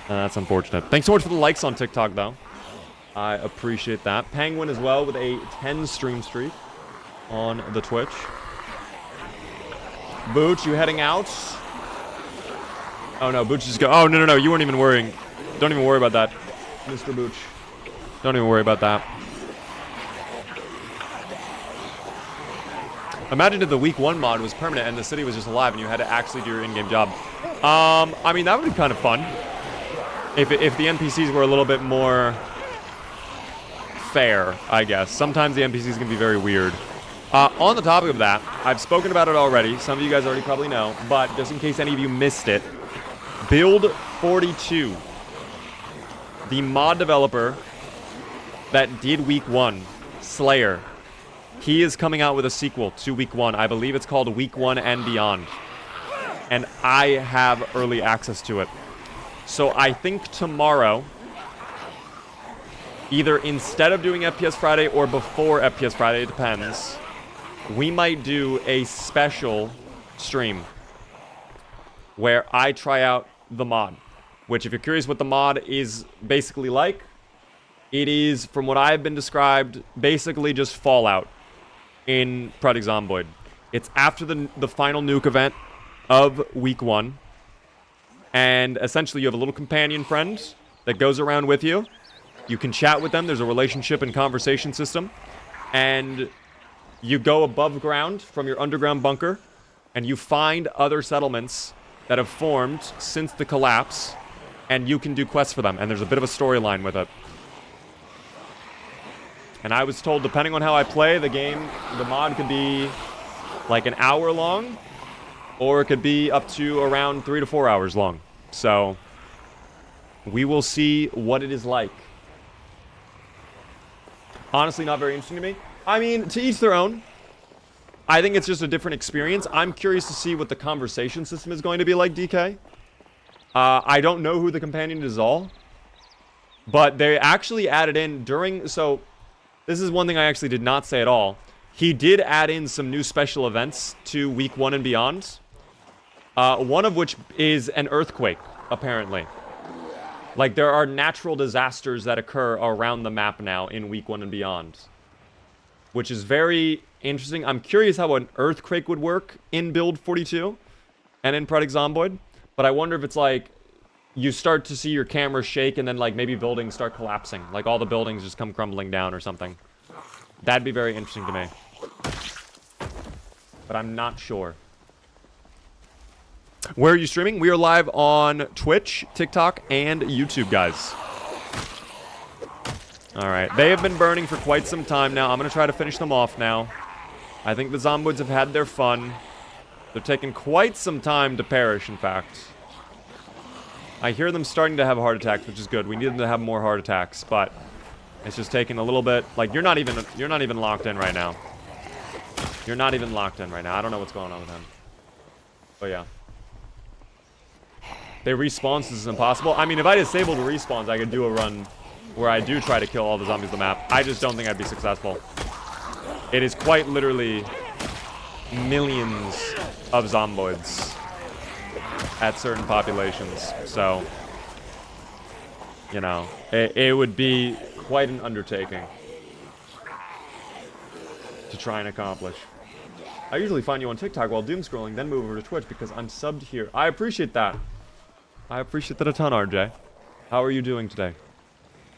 Speaker 1: That's unfortunate. Thanks so much for the likes on TikTok, though. I appreciate that. Penguin as well with a 10 stream streak on the Twitch. Booch, you heading out? Oh, no, Booch just go... Oh, no, you weren't even worrying. Don't even worry about that, Mr. Booch. Don't even worry about that. Imagine if the week 1 mod was permanent and the city was just alive and you had to actually do your in-game job. I mean, that would be kind of fun. If the NPCs were a little bit more fair, I guess. Sometimes the NPCs can be very weird. On the topic of that, I've spoken about it already. Some of you guys already probably know, but just in case any of you missed it, B42, the mod developer that did week 1, Slayer, he is coming out with a sequel to week 1. I believe it's called Week 1 and Beyond. And I have early access to it. So I think tomorrow, either instead of doing FPS Friday or before FPS Friday, it depends, we might do a special stream where I try out the mod. Which, if you're curious what the mod is basically like, it is, from what I've been described, basically just Fallout in Project Zomboid. It's after the final nuke event of week 1. And essentially you have a little companion friend that goes around with you. You can chat with them. There's a relationship and conversation system. And you go above ground from your underground bunker. And you find other settlements that have formed since the collapse. And you can do quests for them. And there's a bit of a storyline with it. And I was told, depending on how I play, the mod could be like an hour long. Or it could be up to around 3 to 4 hours long. So, we will see what it is like. Honestly, not very interesting to me. I mean, to each their own. I think it's just a different experience. I'm curious to see what the conversation system is going to be like, DK. I don't know who the companion is all. But they actually added in during... So, this is one thing I actually did not say at all. He did add in some new special events to week 1 and beyond. One of which is an earthquake, apparently. Like, there are natural disasters that occur around the map now in week 1 and beyond. Which is very interesting. I'm curious how an earthquake would work in build 42 and in Project Zomboid. But I wonder if it's like, you start to see your camera shake and then like maybe buildings start collapsing. Like all the buildings just come crumbling down or something. That'd be very interesting to me. But I'm not sure. Where are you streaming? We are live on Twitch, TikTok, and YouTube, guys. Alright, they have been burning for quite some time now. I'm going to try to finish them off now. I think the Zomboids have had their fun. They're taking quite some time to perish, in fact. I hear them starting to have heart attacks, which is good. We need them to have more heart attacks, but it's just taking a little bit. Like, you're not even locked in right now. You're not even locked in right now. I don't know what's going on with him. But yeah. They respawn, so this is impossible. I mean, if I disabled the respawns, I could do a run where I do try to kill all the zombies on the map. I just don't think I'd be successful. It is quite literally millions of zomboids at certain populations. So, you know, it would be quite an undertaking to try and accomplish. I usually find you on TikTok while doom scrolling, then move over to Twitch because I'm subbed here. I appreciate that. I appreciate that a ton, RJ. How are you doing today?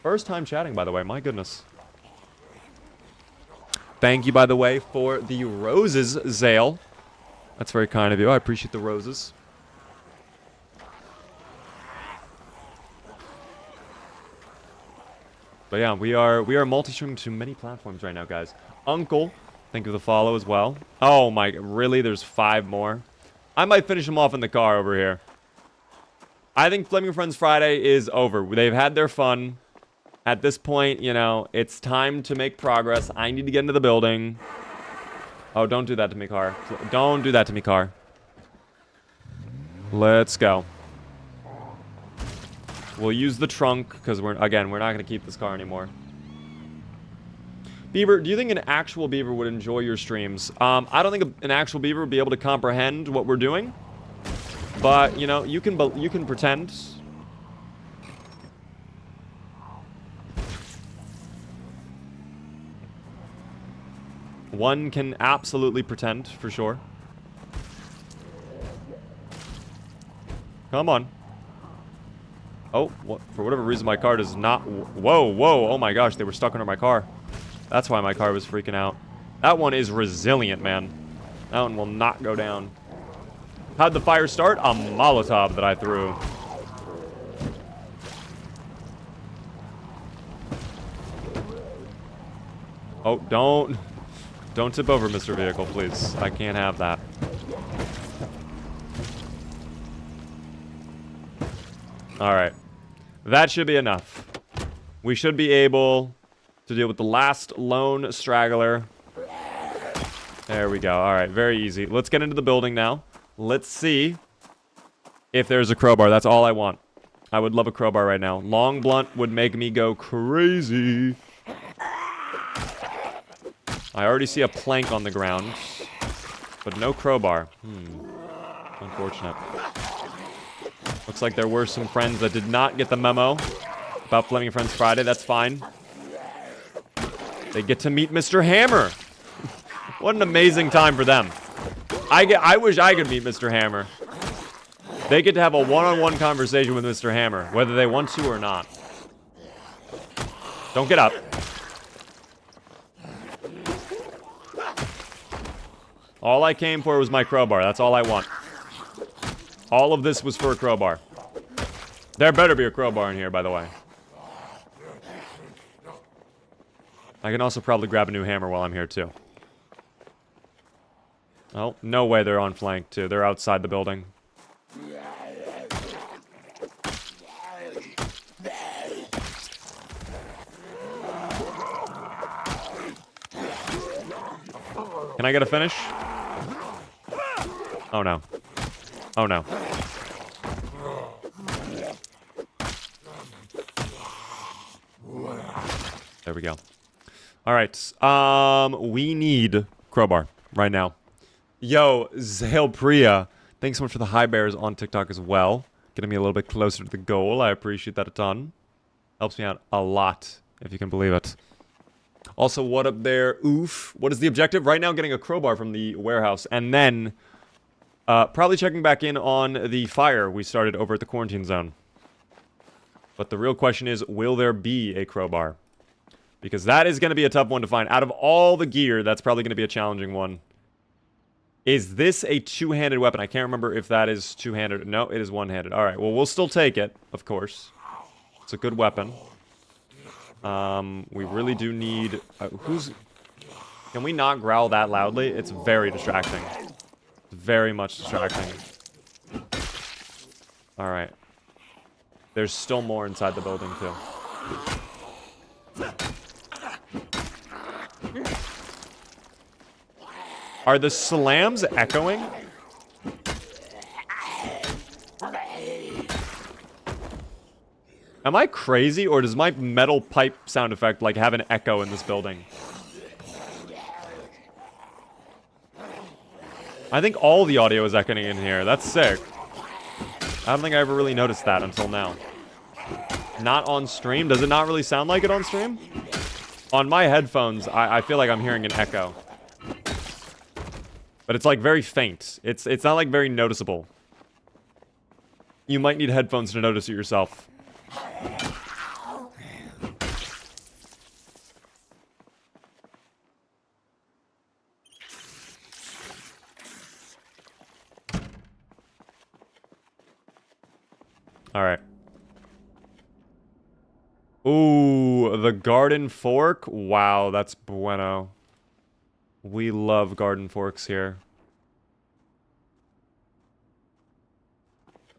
Speaker 1: First time chatting, by the way. My goodness. Thank you, by the way, for the roses, Zale. That's very kind of you. I appreciate the roses. But yeah, we are multi-streaming to many platforms right now, guys. Uncle, thank you for the follow as well. Oh my, really? There's 5 more? I might finish them off in the car over here. I think Flaming Friends Friday is over. They've had their fun. At this point, you know, it's time to make progress. I need to get into the building. Oh, don't do that to me, car. Don't do that to me, car. Let's go. We'll use the trunk, because we're not going to keep this car anymore. Beaver, do you think an actual beaver would enjoy your streams? I don't think an actual beaver would be able to comprehend what we're doing. But, you know, you can pretend. One can absolutely pretend, for sure. Come on. Oh, for whatever reason, my car does not... Whoa, oh my gosh, they were stuck under my car. That's why my car was freaking out. That one is resilient, man. That one will not go down. How'd the fire start? A molotov that I threw. Oh, don't tip over, Mr. Vehicle, please. I can't have that. Alright. That should be enough. We should be able to deal with the last lone straggler. There we go. Alright, very easy. Let's get into the building now. Let's see if there's a crowbar. That's all I want. I would love a crowbar right now. Long blunt would make me go crazy. I already see a plank on the ground, but no crowbar. Unfortunate. Looks like there were some friends that did not get the memo about Flaming Friends Friday. That's fine. They get to meet Mr. Hammer. What an amazing time for them. I wish I could meet Mr. Hammer. They get to have a one-on-one conversation with Mr. Hammer, whether they want to or not. Don't get up. All I came for was my crowbar. That's all I want. All of this was for a crowbar. There better be a crowbar in here, by the way. I can also probably grab a new hammer while I'm here, too. Oh, no way they're on flank, too. They're outside the building. Can I get a finish? Oh, no. Oh, no. There we go. All right. We need crowbar right now. Yo, Zalepriya, thanks so much for the high bears on TikTok as well. Getting me a little bit closer to the goal. I appreciate that a ton. Helps me out a lot, if you can believe it. Also, what up there? Oof. What is the objective? Right now, getting a crowbar from the warehouse. And then, probably checking back in on the fire we started over at the quarantine zone. But the real question is, will there be a crowbar? Because that is going to be a tough one to find. Out of all the gear, that's probably going to be a challenging one. Is this a two-handed weapon? I can't remember if that is two-handed. No, it is one-handed. All right, well, we'll still take it, of course. It's a good weapon. We really do need... Can we not growl that loudly? It's very distracting. It's very much distracting. Alright. There's still more inside the building, too. Are the slams echoing? Am I crazy, or does my metal pipe sound effect, like, have an echo in this building? I think all the audio is echoing in here. That's sick. I don't think I ever really noticed that until now. Not on stream? Does it not really sound like it on stream? On my headphones, I feel like I'm hearing an echo. But it's, like, very faint. It's not, like, very noticeable. You might need headphones to notice it yourself. Alright. Ooh, the garden fork? Wow, that's bueno. We love garden forks here.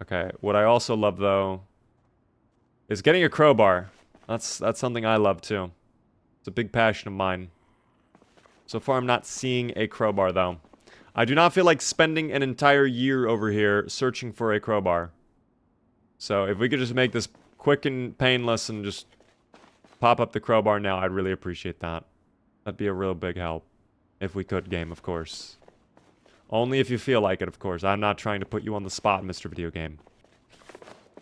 Speaker 1: Okay, what I also love, though, is getting a crowbar. That's something I love, too. It's a big passion of mine. So far, I'm not seeing a crowbar, though. I do not feel like spending an entire year over here searching for a crowbar. So if we could just make this quick and painless and just pop up the crowbar now, I'd really appreciate that. That'd be a real big help. If we could, game, of course. Only if you feel like it, of course. I'm not trying to put you on the spot, Mr. Video Game.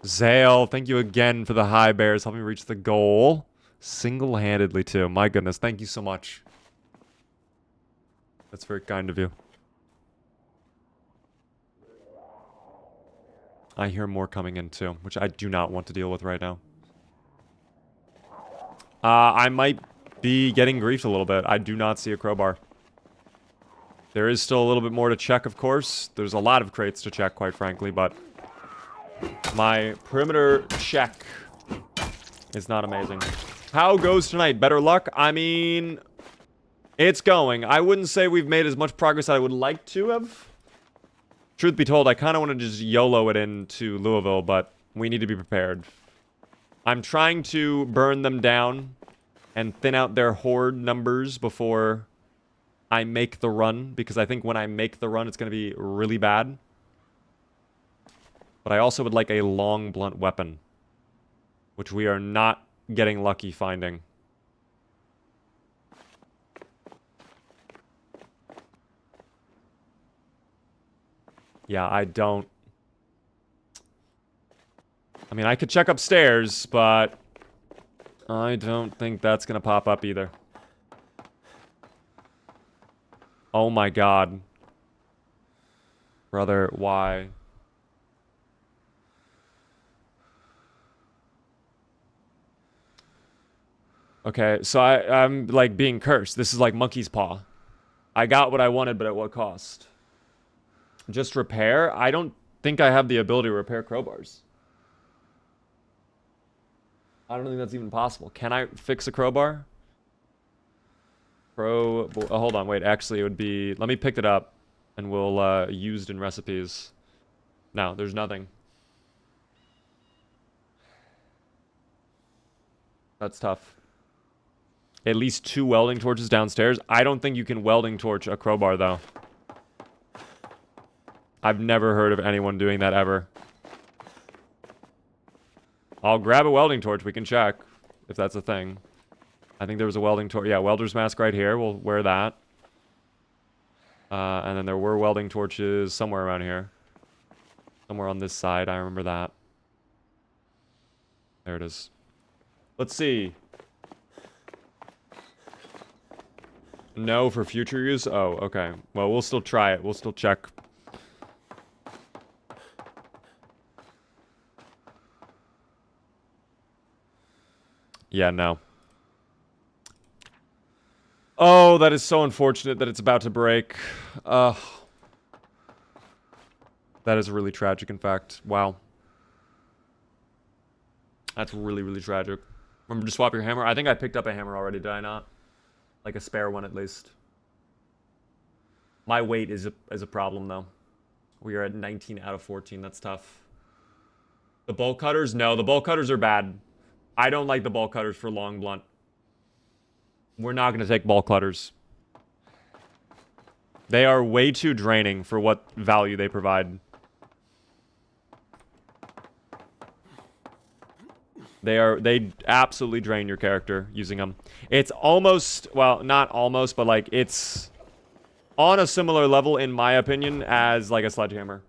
Speaker 1: Zale, thank you again for the high bears. Help me reach the goal. Single-handedly, too. My goodness, thank you so much. That's very kind of you. I hear more coming in, too, which I do not want to deal with right now. I might be getting griefed a little bit. I do not see a crowbar. There is still a little bit more to check, of course. There's a lot of crates to check, quite frankly, but my perimeter check is not amazing. How goes tonight? Better luck? I mean, it's going. I wouldn't say we've made as much progress as I would like to have. Truth be told, I kind of want to just YOLO it into Louisville, but we need to be prepared. I'm trying to burn them down and thin out their horde numbers before I make the run, because I think when I make the run, it's going to be really bad. But I also would like a long, blunt weapon, which we are not getting lucky finding. Yeah, I don't... I mean, I could check upstairs, but I don't think that's going to pop up either. Oh my god. Brother, why? Okay, so I'm like being cursed. This is like monkey's paw. I got what I wanted, but at what cost? Just repair? I don't think I have the ability to repair crowbars. I don't think that's even possible. Can I fix a crowbar? Hold on, wait. Actually, it would be... Let me pick it up, and we'll used in recipes. No, there's nothing. That's tough. At least 2 welding torches downstairs. I don't think you can welding torch a crowbar, though. I've never heard of anyone doing that ever. I'll grab a welding torch. We can check if that's a thing. I think there was a welding torch. Yeah, welder's mask right here. We'll wear that. And then there were welding torches somewhere around here. Somewhere on this side. I remember that. There it is. Let's see. No for future use? Oh, okay. Well, we'll still try it. We'll still check. Yeah, no. Oh, that is so unfortunate that it's about to break. That is really tragic, in fact. Wow. That's really, really tragic. Remember to swap your hammer? I think I picked up a hammer already, did I not? Like a spare one, at least. My weight is a problem, though. We are at 19 out of 14. That's tough. The bolt cutters? No, the bolt cutters are bad. I don't like the bolt cutters for long blunt. We're not going to take bolt cutters. They are way too draining for what value they provide. They absolutely drain your character using them. It's almost, well, not almost, but like it's on a similar level, in my opinion, as like a sledgehammer.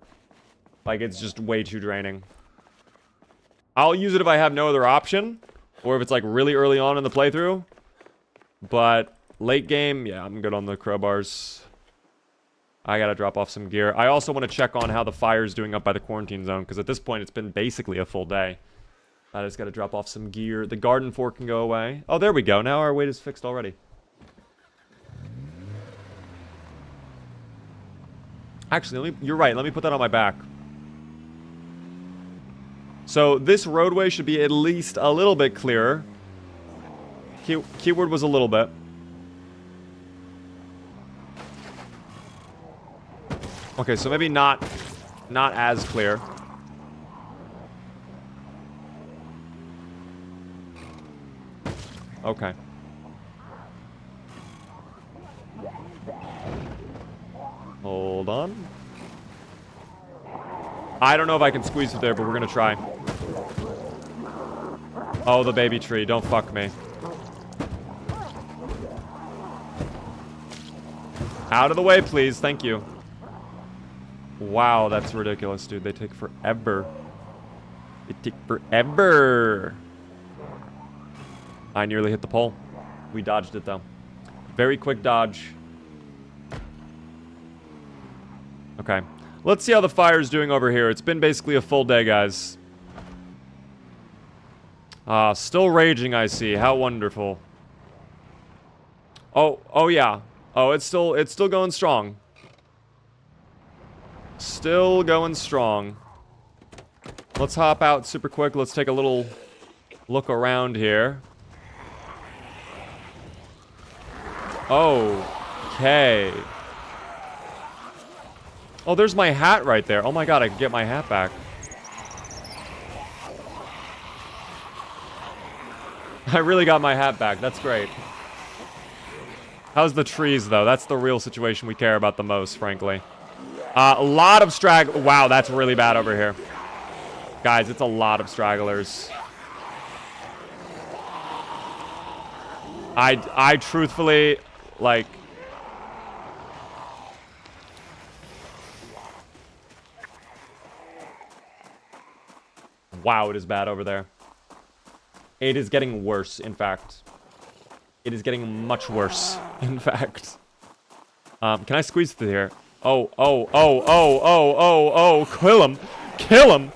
Speaker 1: Like it's just way too draining. I'll use it if I have no other option, or if it's like really early on in the playthrough. But late game, yeah, I'm good on the crowbars. I gotta drop off some gear. I also want to check on how the fire's doing up by the quarantine zone, because at this point it's been basically a full day. I just gotta drop off some gear. The garden fork can go away. Oh, there we go. Now our weight is fixed already. Actually, you're right. Let me put that on my back. So this roadway should be at least a little bit clearer. Keyword was a little bit. Okay, so maybe not as clear. Okay. Hold on. I don't know if I can squeeze it there, but we're gonna try. Oh, the baby tree. Don't fuck me. Out of the way, please. Thank you. Wow, that's ridiculous, dude. They take forever. They take forever. I nearly hit the pole. We dodged it, though. Very quick dodge. Okay. Let's see how the fire's doing over here. It's been basically a full day, guys. Still raging, I see. How wonderful. Oh yeah. Oh, it's still going strong. Still going strong. Let's hop out super quick. Let's take a little look around here. Okay. Oh, there's my hat right there. Oh my god, I can get my hat back. I really got my hat back. That's great. How's the trees, though? That's the real situation we care about the most, frankly. A lot of Wow, that's really bad over here. Guys, it's a lot of stragglers. I truthfully, like... Wow, it is bad over there. It is getting worse, in fact. It is getting much worse, in fact. Can I squeeze through here? Oh, oh, oh, oh, oh, oh, oh. Kill him. Kill him.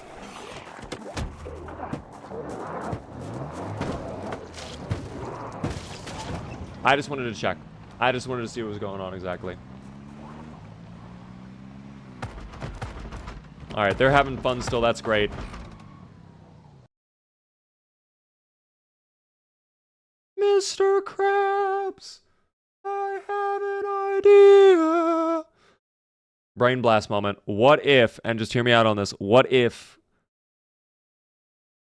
Speaker 1: I just wanted to check. I just wanted to see what was going on exactly. Alright, they're having fun still. That's great. Mr. Krabs, I have an idea. Brain blast moment. What if, and just hear me out on this, what if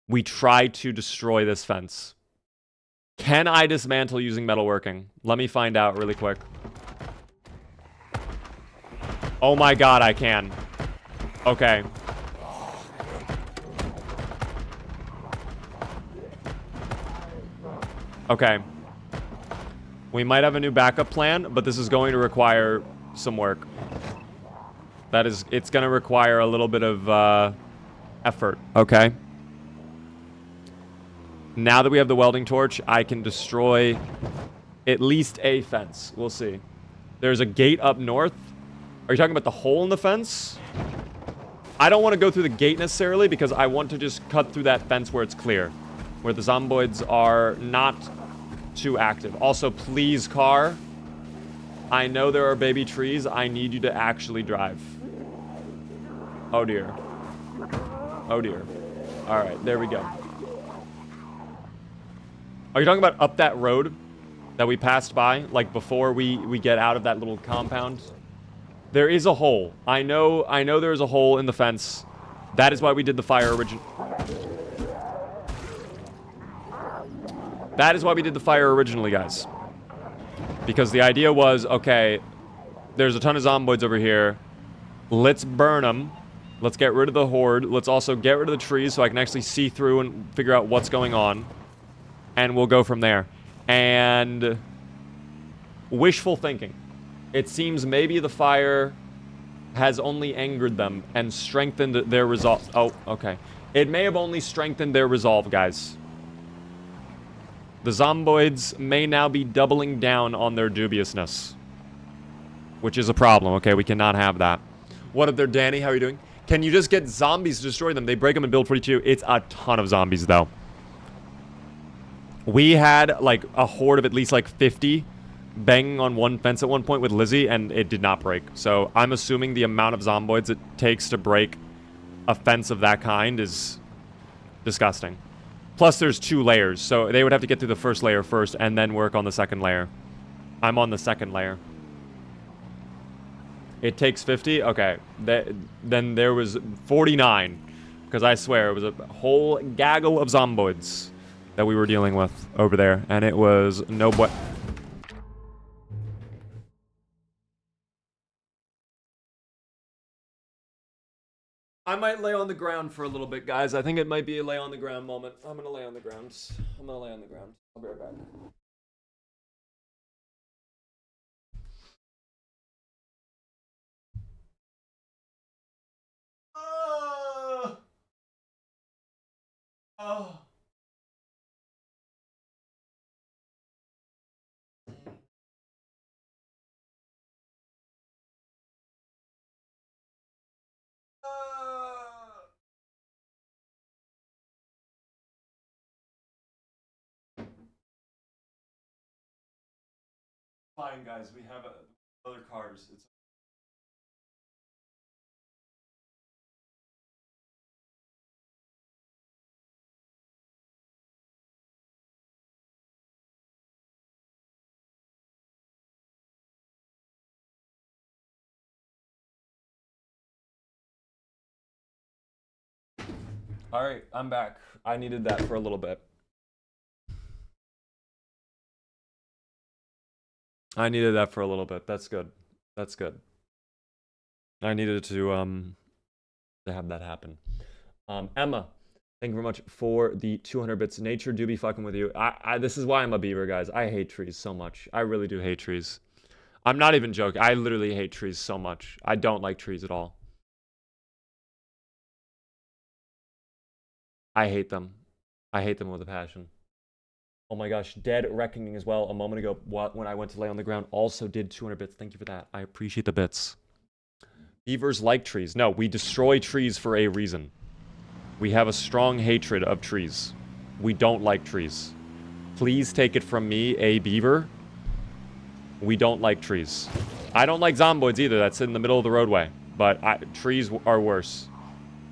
Speaker 1: we try to destroy this fence? Can I dismantle using metalworking? Let me find out really quick. Oh my god, I can. Okay. Okay. We might have a new backup plan, but this is going to require some work. It's going to require a little bit of effort, okay? Now that we have the welding torch, I can destroy at least a fence. We'll see. There's a gate up north. Are you talking about the hole in the fence? I don't want to go through the gate necessarily because I want to just cut through that fence where it's clear. Where the zomboids are not too active. Also, please, car. I know there are baby trees. I need you to actually drive. Oh, dear. Oh, dear. All right, there we go. Are you talking about up that road that we passed by? Like, before we get out of that little compound? There is a hole. I know there's a hole in the fence. That is why we did the fire That is why we did the fire originally, guys. Because the idea was, okay, there's a ton of zomboids over here. Let's burn them. Let's get rid of the horde. Let's also get rid of the trees so I can actually see through and figure out what's going on. And we'll go from there. And wishful thinking. It seems maybe the fire has only angered them and strengthened their resolve. Oh, okay. It may have only strengthened their resolve, guys. The zomboids may now be doubling down on their dubiousness. Which is a problem, okay? We cannot have that. What up there, Danny? How are you doing? Can you just get zombies to destroy them? They break them in build 42. It's a ton of zombies, though. We had, like, a horde of at least, like, 50 banging on one fence at one point with Lizzie, and it did not break. So I'm assuming the amount of zomboids it takes to break a fence of that kind is disgusting. Plus, there's 2 layers, so they would have to get through the first layer first and then work on the second layer. I'm on the second layer. It takes 50? Okay. Then there was 49. Because I swear, it was a whole gaggle of zomboids that we were dealing with over there. And it was no but. I might lay on the ground for a little bit, guys. I think it might be a lay on the ground moment. I'm gonna lay on the ground. I'm gonna lay on the ground. I'll be right back. Oh. Fine, guys. We have other cars. It's all right. I'm back. I needed that for a little bit. I needed that for a little bit. That's good. That's good. I needed to have that happen. Emma, thank you very much for the 200 bits. Nature do be fucking with you. This is why I'm a beaver, guys. I hate trees so much. I really do hate trees. I'm not even joking. I literally hate trees so much. I don't like trees at all. I hate them. I hate them with a passion. Oh my gosh, Dead Reckoning as well. A moment ago, when I went to lay on the ground, also did 200 bits. Thank you for that. I appreciate the bits. Beavers like trees. No, we destroy trees for a reason. We have a strong hatred of trees. We don't like trees. Please take it from me, a beaver. We don't like trees. I don't like zomboids either. That's in the middle of the roadway. But trees are worse.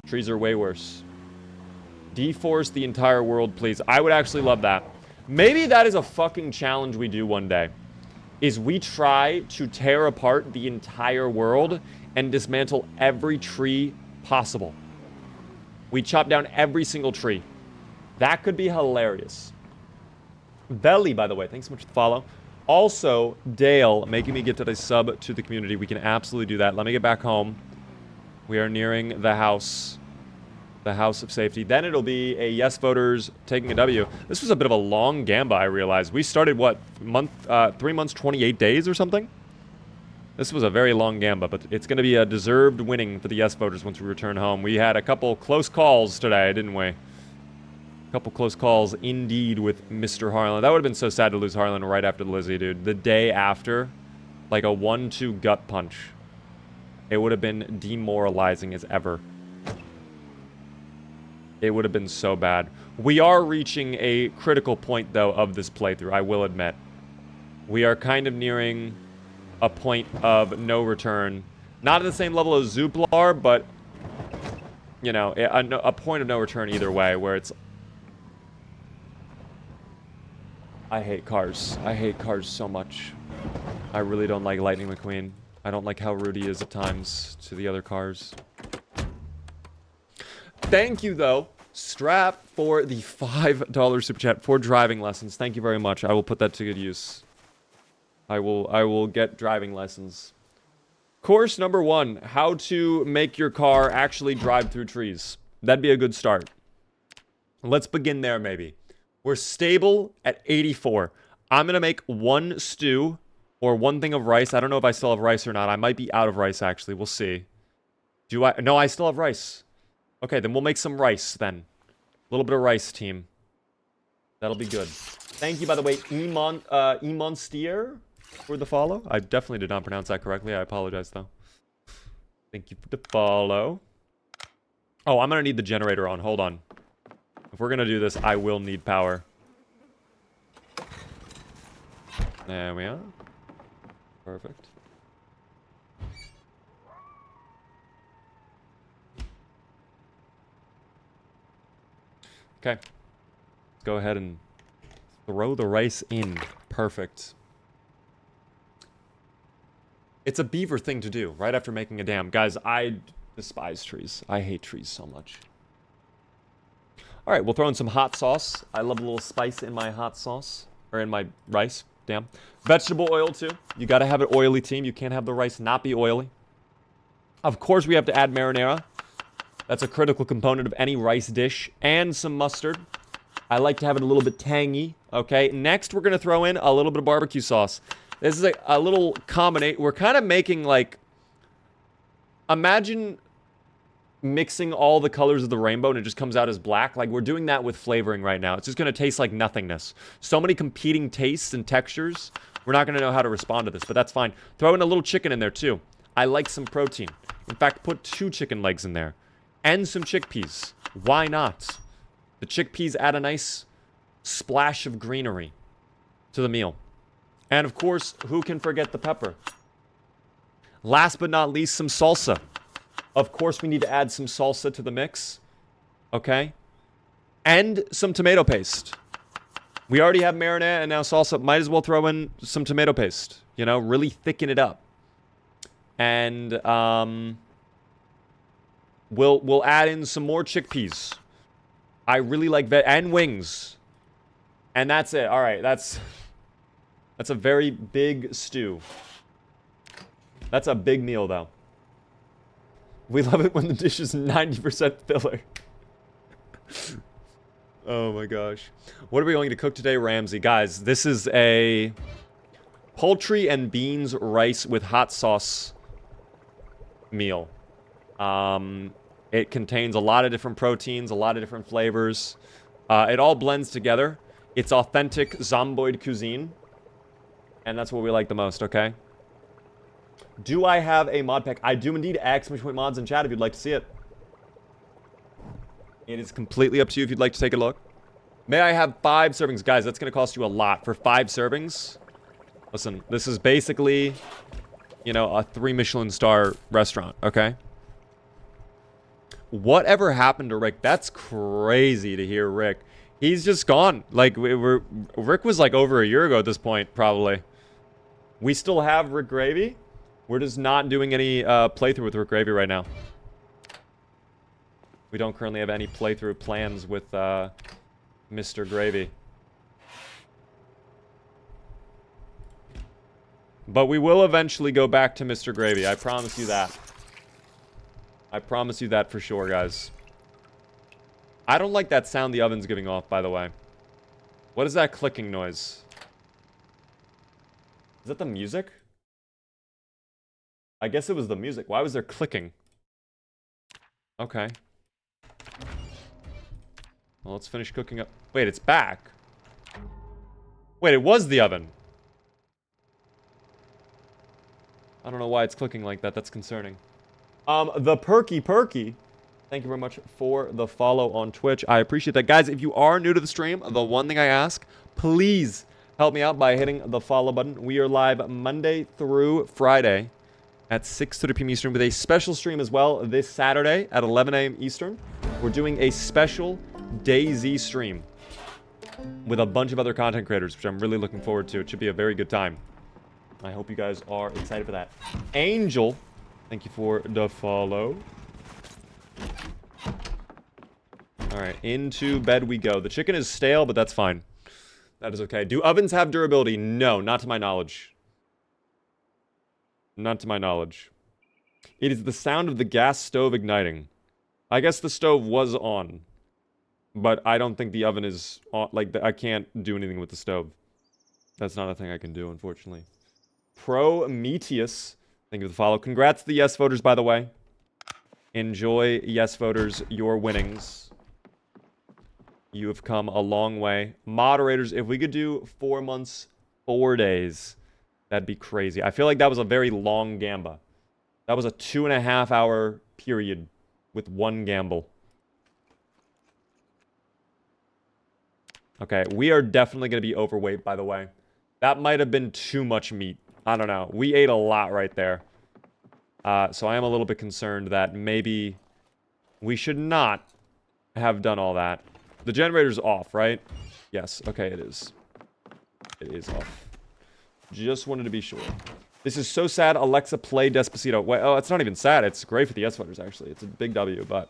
Speaker 1: Trees are way worse. Deforest the entire world, please. I would actually love that. Maybe that is a fucking challenge we do one day. Is we try to tear apart the entire world and dismantle every tree possible. We chop down every single tree. That could be hilarious. Belly, by the way, thanks so much for the follow. Also, Dale, making me get to the sub to the community. We can absolutely do that. Let me get back home. We are nearing the house of safety. Then it'll be a yes voters taking a W. This was a bit of a long gamba, I realized. We started, what, 3 months, 28 days or something? This was a very long gamba, but it's going to be a deserved winning for the yes voters once we return home. We had a couple close calls today, didn't we? A couple close calls, indeed, with Mr. Harland. That would have been so sad to lose Harland right after the Lizzie, dude. The day after, like a 1-2 gut punch. It would have been demoralizing as ever. It would have been so bad. We are reaching a critical point, though, of this playthrough, I will admit. We are kind of nearing a point of no return. Not at the same level as Zooplar, but, you know, a point of no return either way, where it's... I hate cars. I hate cars so much. I really don't like Lightning McQueen. I don't like how rude he is at times to the other cars. Thank you, though, Strap, for the $5 super chat for driving lessons. Thank you very much. I will put that to good use. I will get driving lessons. Course number 1, how to make your car actually drive through trees. That'd be a good start. Let's begin there, maybe. We're stable at 84. I'm going to make 1 stew or 1 thing of rice. I don't know if I still have rice or not. I might be out of rice, actually. We'll see. Do I? No, I still have rice. Okay, then we'll make some rice, then. A little bit of rice, team. That'll be good. Thank you, by the way, Emonstier, for the follow. I definitely did not pronounce that correctly. I apologize, though. Thank you for the follow. Oh, I'm going to need the generator on. Hold on. If we're going to do this, I will need power. There we are. Perfect. Okay. Let's go ahead and throw the rice in. Perfect. It's a beaver thing to do, right after making a dam. Guys, I despise trees. I hate trees so much. Alright, we'll throw in some hot sauce. I love a little spice in my hot sauce. Or in my rice. Damn. Vegetable oil, too. You gotta have it oily, team. You can't have the rice not be oily. Of course, we have to add marinara. That's a critical component of any rice dish. And some mustard. I like to have it a little bit tangy. Okay, next we're gonna throw in a little bit of barbecue sauce. This is a little combination. We're kind of making, like... Imagine mixing all the colors of the rainbow and it just comes out as black. Like, we're doing that with flavoring right now. It's just going to taste like nothingness. So many competing tastes and textures. We're not going to know how to respond to this, but that's fine. Throw in a little chicken in there, too. I like some protein. In fact, put 2 chicken legs in there. And some chickpeas. Why not? The chickpeas add a nice splash of greenery to the meal. And, of course, who can forget the pepper? Last but not least, some salsa. Of course, we need to add some salsa to the mix. Okay? And some tomato paste. We already have marinara and now salsa. Might as well throw in some tomato paste. You know, really thicken it up. And we'll add in some more chickpeas. I really like and wings. And that's it. All right, that's a very big stew. That's a big meal, though. We love it when the dish is 90% filler. Oh my gosh. What are we going to cook today, Ramsey? Guys, this is a poultry and beans rice with hot sauce meal. It contains a lot of different proteins, a lot of different flavors. It all blends together. It's authentic Zomboid cuisine. And that's what we like the most, okay? Do I have a mod pack? I do indeed. Exclamation point mods in chat if you'd like to see it. It is completely up to you if you'd like to take a look. May I have 5 servings? Guys, that's going to cost you a lot. For 5 servings, listen, this is basically, you know, a 3 Michelin star restaurant, okay? Whatever happened to Rick? That's crazy to hear Rick. He's just gone. Like, Rick was like over a year ago at this point, probably. We still have Rick Gravy. We're just not doing any playthrough with Rick Gravy right now. We don't currently have any playthrough plans with Mr. Gravy. But we will eventually go back to Mr. Gravy. I promise you that. I promise you that for sure, guys. I don't like that sound the oven's giving off, by the way. What is that clicking noise? Is that the music? I guess it was the music. Why was there clicking? Okay. Well, let's finish cooking up. Wait, it's back. Wait, it was the oven. I don't know why it's clicking like that. That's concerning. The Perky. Thank you very much for the follow on Twitch. I appreciate that. Guys, if you are new to the stream, the one thing I ask, please help me out by hitting the follow button. We are live Monday through Friday at 6:30 p.m. Eastern with a special stream as well this Saturday at 11 a.m. Eastern. We're doing a special DayZ stream with a bunch of other content creators, which I'm really looking forward to. It should be a very good time. I hope you guys are excited for that. Angel, thank you for the follow. Alright, into bed we go. The chicken is stale, but that's fine. That is okay. Do ovens have durability? No, not to my knowledge. Not to my knowledge. It is the sound of the gas stove igniting. I guess the stove was on. But I don't think the oven is on. Like, I can't do anything with the stove. That's not a thing I can do, unfortunately. Prometheus, thank you for the follow. Congrats to the yes voters, by the way. Enjoy, yes voters, your winnings. You have come a long way. Moderators, if we could do 4 months, 4 days, that'd be crazy. I feel like that was a very long gamba. That was a 2.5 hour period with one gamble. Okay, we are definitely going to be overweight, by the way. That might have been too much meat. I don't know. We ate a lot right there. So I am a little bit concerned that maybe we should not have done all that. The generator's off, right? Yes. Okay, it is. It is off. Just wanted to be sure. This is so sad. Alexa, play Despacito. Wait, oh, it's not even sad. It's great for the yes voters, actually. It's a big W, but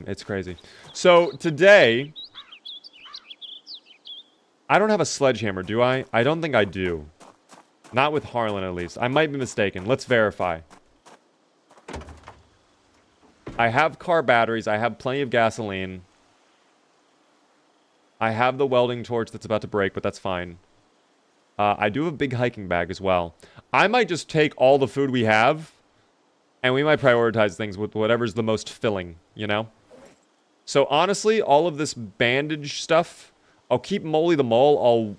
Speaker 1: it's crazy. So today, I don't have a sledgehammer, do I? I don't think I do. Not with Harland, at least. I might be mistaken. Let's verify. I have car batteries. I have plenty of gasoline. I have the welding torch that's about to break, but that's fine. I do have a big hiking bag as well. I might just take all the food we have, and we might prioritize things with whatever's the most filling, you know? So honestly, all of this bandage stuff, I'll keep Molly the Mole.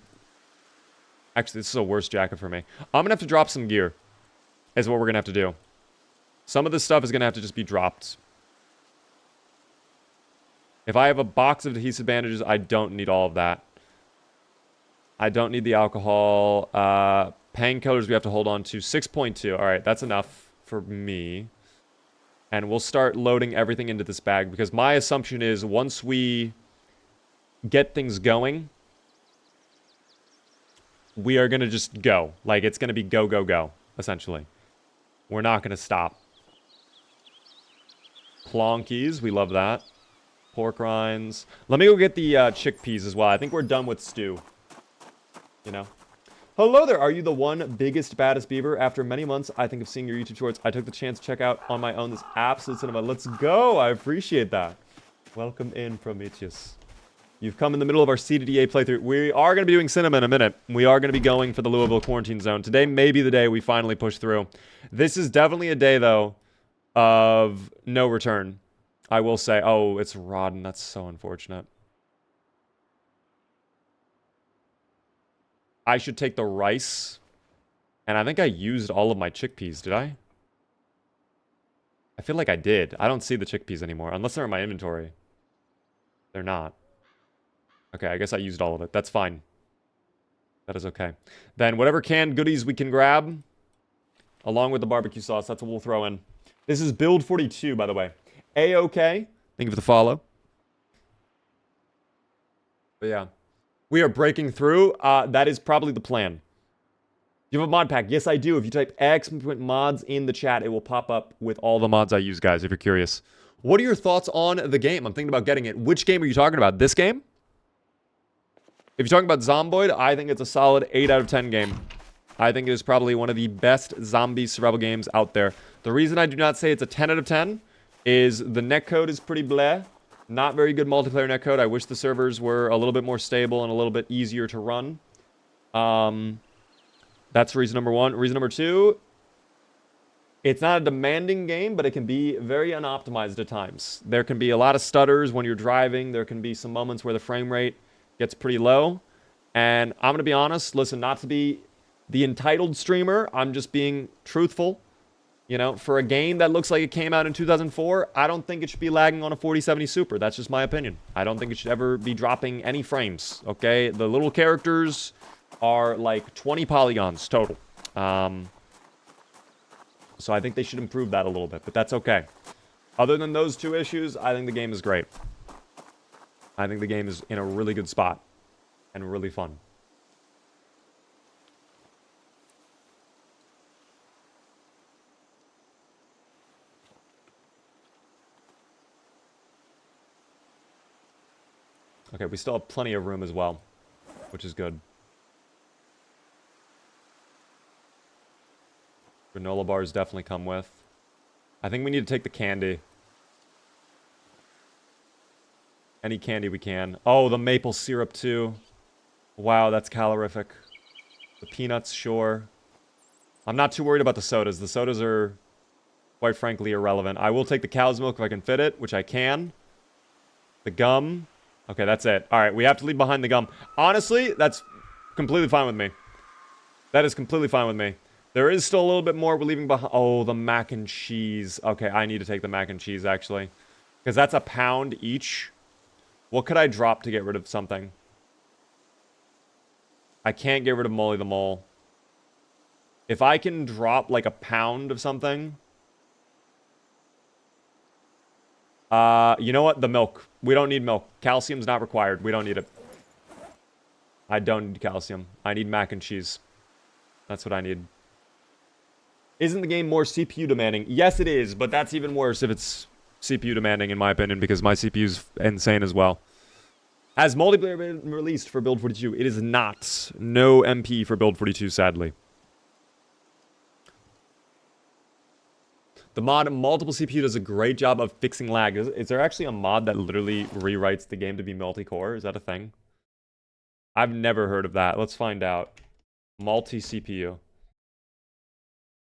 Speaker 1: Actually, this is a worse jacket for me. I'm gonna have to drop some gear, is what we're gonna have to do. Some of this stuff is gonna have to just be dropped. If I have a box of adhesive bandages, I don't need all of that. I don't need the alcohol. Painkillers we have to hold on to. 6.2. All right, that's enough for me. And we'll start loading everything into this bag, because my assumption is once we get things going, we are going to just go. Like, it's going to be go, go, go, essentially. We're not going to stop. Plonkies, we love that. Pork rinds. Let me go get the chickpeas as well. I think we're done with stew. You know? Hello there, are you the one biggest, baddest beaver? After many months, I think of seeing your YouTube shorts. I took the chance to check out on my own this absolute cinema. Let's go! I appreciate that. Welcome in, Prometheus. You've come in the middle of our CDDA playthrough. We are going to be doing cinema in a minute. We are going to be going for the Louisville quarantine zone. Today may be the day we finally push through. This is definitely a day, though, of no return. I will say, oh, it's rotten. That's so unfortunate. I should take the rice And I think I used all of my chickpeas, did I? I feel like I did. I don't see the chickpeas anymore, unless they're in my inventory. They're not. Okay, I guess I used all of it. That's fine. That is okay. Then whatever canned goodies we can grab, along with the barbecue sauce, that's what we'll throw in. This is build 42, by the way. A-okay. Thank you for the follow. But yeah. We are breaking through. That is probably the plan. Do you have a mod pack? Yes, I do. If you type !mods in the chat, it will pop up with all the mods I use, guys, if you're curious. What are your thoughts on the game? I'm thinking about getting it. Which game are you talking about? This game? If you're talking about Zomboid, I think it's a solid 8 out of 10 game. I think it is probably one of the best zombie survival games out there. The reason I do not say it's a 10 out of 10 is the netcode is pretty bleh. Not very good multiplayer netcode. I wish the servers were a little bit more stable and a little bit easier to run. That's reason number one. Reason number two, it's not a demanding game, but it can be very unoptimized at times. There can be a lot of stutters when you're driving. There can be some moments where the frame rate gets pretty low. And I'm going to be honest, listen, not to be the entitled streamer, I'm just being truthful. You know, for a game that looks like it came out in 2004, I don't think it should be lagging on a 4070 Super. That's just my opinion. I don't think it should ever be dropping any frames, okay? The little characters are like 20 polygons total. So I think they should improve that a little bit, but that's okay. Other than those two issues, I think the game is great. I think the game is in a really good spot and really fun. Okay, we still have plenty of room as well, which is good. Granola bars definitely come with. I think we need to take the candy. Any candy we can. Oh, the maple syrup too. Wow, that's calorific. The peanuts, sure. I'm not too worried about the sodas. The sodas are, quite frankly, irrelevant. I will take the cow's milk if I can fit it, which I can. The gum. Okay, that's it. All right, we have to leave behind the gum. Honestly, that's completely fine with me. That is completely fine with me. There is still a little bit more we're leaving behind. Oh, the mac and cheese. Okay, I need to take the mac and cheese, actually. Because that's a pound each. What could I drop to get rid of something? I can't get rid of Molly the Mole. If I can drop, like, a pound of something... you know what? The milk. We don't need milk. Calcium's not required. We don't need it. I don't need calcium. I need mac and cheese. That's what I need. Isn't the game more CPU demanding? Yes, it is, but that's even worse if it's CPU demanding, in my opinion, because my CPU's insane as well. Has multiplayer been released for Build 42? It is not. No MP for Build 42, sadly. The mod Multiple CPU does a great job of fixing lag. Is there actually a mod that literally rewrites the game to be multi-core? Is that a thing? I've never heard of that. Let's find out. Multi-CPU.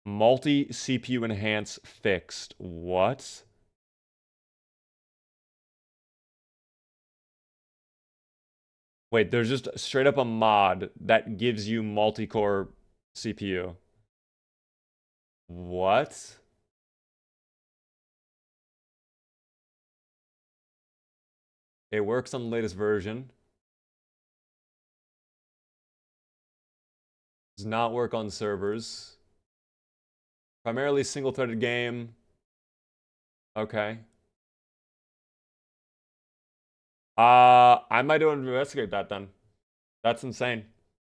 Speaker 1: Multi-CPU enhance fixed. What? Wait, there's just straight up a mod that gives you multi-core CPU. What? It works on the latest version. Does not work on servers. Primarily single-threaded game. Okay. I might have to investigate that then. That's insane.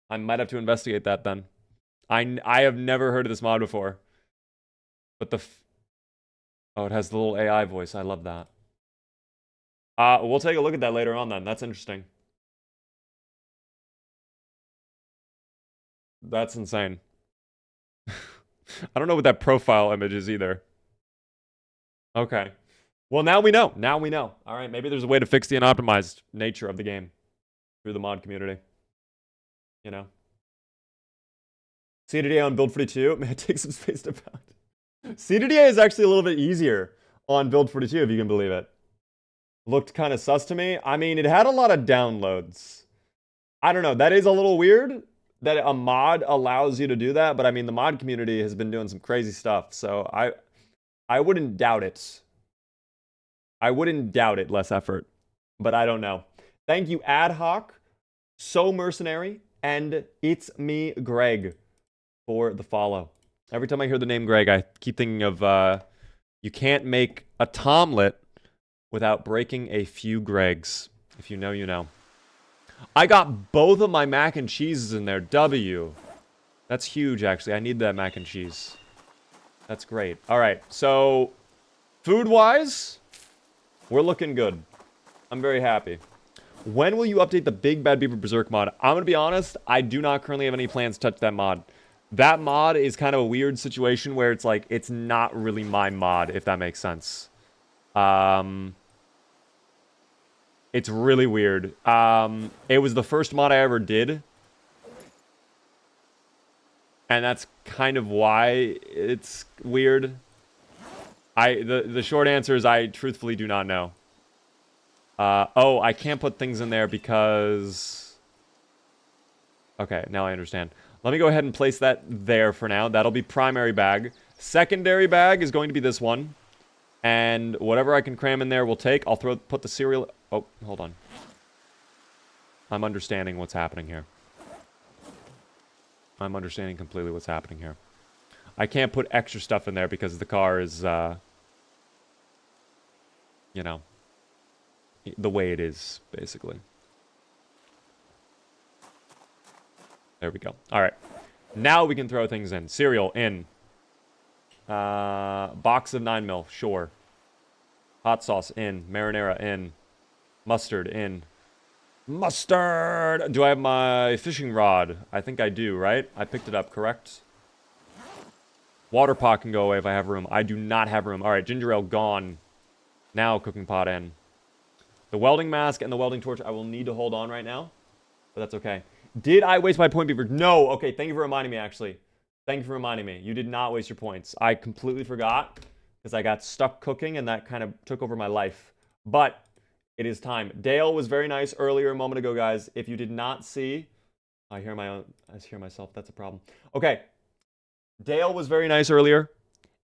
Speaker 1: I might have to investigate that then. I have never heard of this mod before. But oh, it has the little AI voice. I love that. We'll take a look at that later on then. That's interesting. That's insane. I don't know what that profile image is either. Okay. Well, now we know. Now we know. All right, maybe there's a way to fix the unoptimized nature of the game through the mod community. You know? CDDA on Build 42? Man, it takes some space to pound. CDDA is actually a little bit easier on Build 42, if you can believe it. Looked kind of sus to me. I mean, it had a lot of downloads. I don't know. That is a little weird. that a mod allows you to do that, but I mean, the mod community has been doing some crazy stuff, so I wouldn't doubt it. I wouldn't doubt it, less effort, but I don't know. Thank you, Ad Hoc, So Mercenary, and It's Me, Greg, for the follow. Every time I hear the name Greg, I keep thinking of, you can't make a Tomlet without breaking a few Gregs. If you know, you know. I got both of my mac and cheeses in there. W. That's huge, actually. I need that mac and cheese. That's great. All right, so food-wise, we're looking good. I'm very happy. When will you update the Big Bad Beaver Berserk mod? I'm going to be honest, I do not currently have any plans to touch that mod. That mod is kind of a weird situation where it's like, it's not really my mod, if that makes sense. It's really weird. It was the first mod I ever did. And that's kind of why it's weird. The short answer is I truthfully do not know. Oh, I can't put things in there because... Okay, now I understand. Let me go ahead and place that there for now. That'll be primary bag. Secondary bag is going to be this one. And whatever I can cram in there, we'll take. I'll put the cereal... Oh, hold on. I'm understanding what's happening here. I'm understanding completely what's happening here. I can't put extra stuff in there because the car is, you know, the way it is, basically. There we go. All right. Now we can throw things in. Cereal in. Box of 9mm, sure. Hot sauce in. Marinara in. Mustard in. Mustard! Do I have my fishing rod? I think I do, right? I picked it up, correct? Water pot can go away if I have room. I do not have room. All right, ginger ale gone. Now cooking pot in. The welding mask and the welding torch I will need to hold on right now. But that's okay. Did I waste my point, Beaver? No. Okay, thank you for reminding me, actually. Thank you for reminding me. You did not waste your points. I completely forgot because I got stuck cooking and that kind of took over my life. But it is time. Dale was very nice earlier a moment ago, guys. If you did not see... I hear myself. That's a problem. Okay. Dale was very nice earlier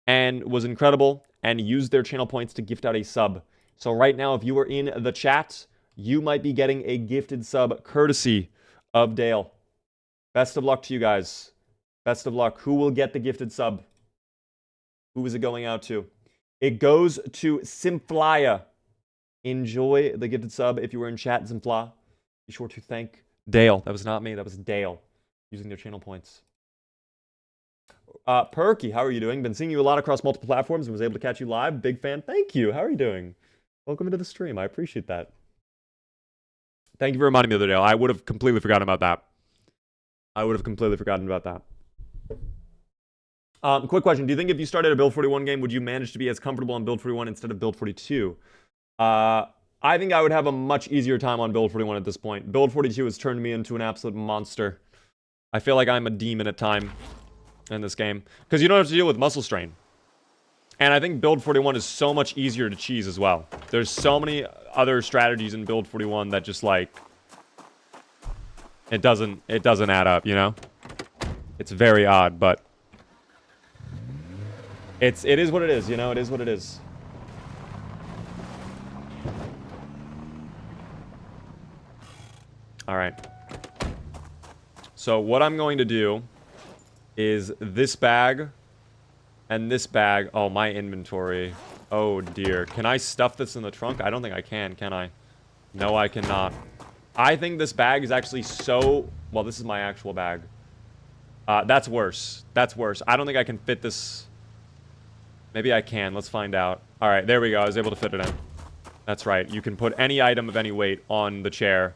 Speaker 1: and was incredible and used their channel points to gift out a sub. So right now, if you are in the chat, you might be getting a gifted sub courtesy of Dale. Best of luck to you guys. Best of luck. Who will get the gifted sub? Who is it going out to? It goes to Simflya. Enjoy the gifted sub. If you were in chat, Simfla, be sure to thank Dale. That was not me. That was Dale using their channel points. Perky, how are you doing? Been seeing you a lot across multiple platforms and was able to catch you live. Big fan. Thank you. How are you doing? Welcome into the stream. I appreciate that. Thank you for reminding me the other day. I would have completely forgotten about that. Quick question. Do you think if you started a Build 41 game, would you manage to be as comfortable on Build 41 instead of Build 42? I think I would have a much easier time on Build 41 at this point. Build 42 has turned me into an absolute monster. I feel like I'm a demon at time in this game. Because you don't have to deal with muscle strain. And I think Build 41 is so much easier to cheese as well. There's so many other strategies in Build 41 that just like... It doesn't add up, you know? It's very odd, but... It is what it is, you know? It is what it is. Alright. So what I'm going to do is this bag and this bag. Oh, my inventory. Oh, dear. Can I stuff this in the trunk? I don't think I can I? No, I cannot. I think this bag is actually so... Well, this is my actual bag. That's worse. That's worse. I don't think I can fit this... Maybe I can. Let's find out. Alright, there we go. I was able to fit it in. That's right. You can put any item of any weight on the chair.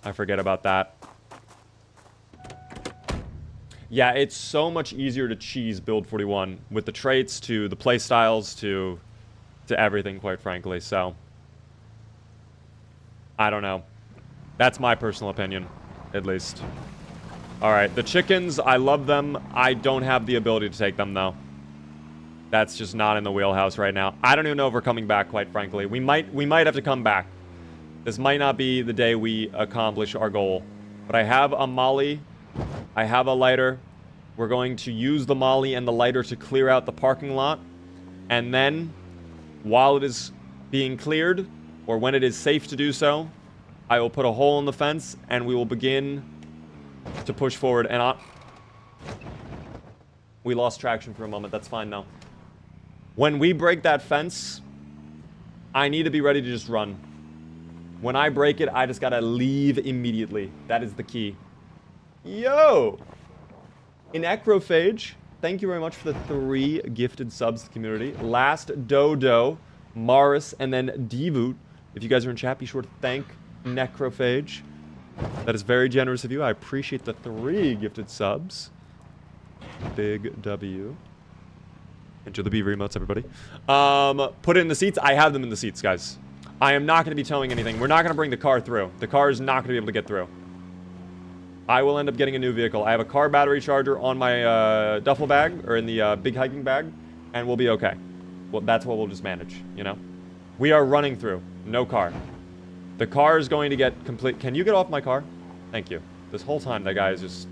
Speaker 1: I forget about that. Yeah, it's so much easier to cheese Build 41 with the traits to the playstyles to everything, quite frankly. So, I don't know. That's my personal opinion, at least. Alright, the chickens, I love them. I don't have the ability to take them, though. That's just not in the wheelhouse right now. I don't even know if we're coming back, quite frankly. We might have to come back. This might not be the day we accomplish our goal. But I have a molly I have a lighter. We're going to use the molly and the lighter to clear out the parking lot. And then, while it is being cleared, or when it is safe to do so, I will put a hole in the fence and we will begin to push forward. And we lost traction for a moment. That's fine now. When we break that fence, I need to be ready to just run. When I break it, I just gotta leave immediately. That is the key. Yo! In Acrophage, thank you very much for the 3 gifted subs to the community. Last Dodo, Maris, and then Devoot. If you guys are in chat, be sure to thank Necrophage. That is very generous of you. I appreciate the 3 gifted subs. Big W. Enjoy the beaver emotes, everybody. Put it in the seats. I have them in the seats, guys. I am not going to be towing anything. We're not going to bring the car through. The car is not going to be able to get through. I will end up getting a new vehicle. I have a car battery charger on my duffel bag, or in the big hiking bag, and we'll be okay. Well, that's what we'll just manage, you know? We are running through. No car. The car is going to get complete... Can you get off my car? Thank you. This whole time, that guy is just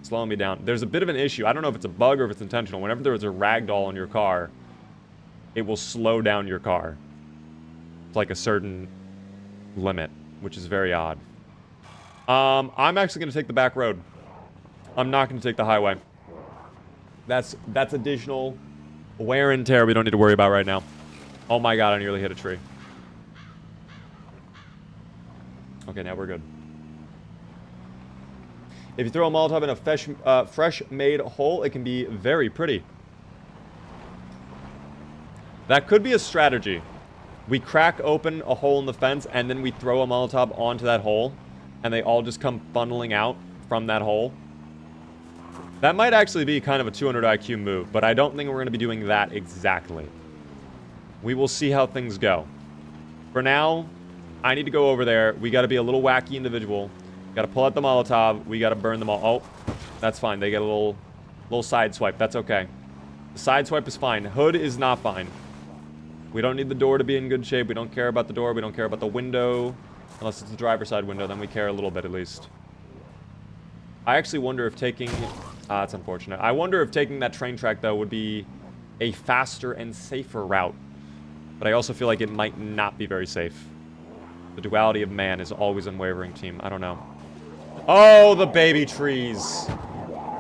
Speaker 1: slowing me down. There's a bit of an issue. I don't know if it's a bug or if it's intentional. Whenever there is a ragdoll in your car, it will slow down your car. It's like a certain limit, which is very odd. I'm actually going to take the back road. I'm not going to take the highway. That's additional wear and tear we don't need to worry about right now. Oh my god, I nearly hit a tree. Okay, now we're good. If you throw a Molotov in a fresh-made hole, it can be very pretty. That could be a strategy. We crack open a hole in the fence, and then we throw a Molotov onto that hole, and they all just come funneling out from that hole. That might actually be kind of a 200 IQ move, but I don't think we're going to be doing that exactly. We will see how things go. For now, I need to go over there. We got to be a little wacky individual. Got to pull out the Molotov. We got to burn them all. Oh, that's fine. They get a little side swipe. That's okay. The side swipe is fine. Hood is not fine. We don't need the door to be in good shape. We don't care about the door. We don't care about the window. Unless it's the driver's side window, then we care a little bit at least. I actually wonder if taking... that's unfortunate. I wonder if taking that train track, though, would be a faster and safer route. But I also feel like it might not be very safe. The duality of man is always unwavering, team. I don't know. Oh, the baby trees.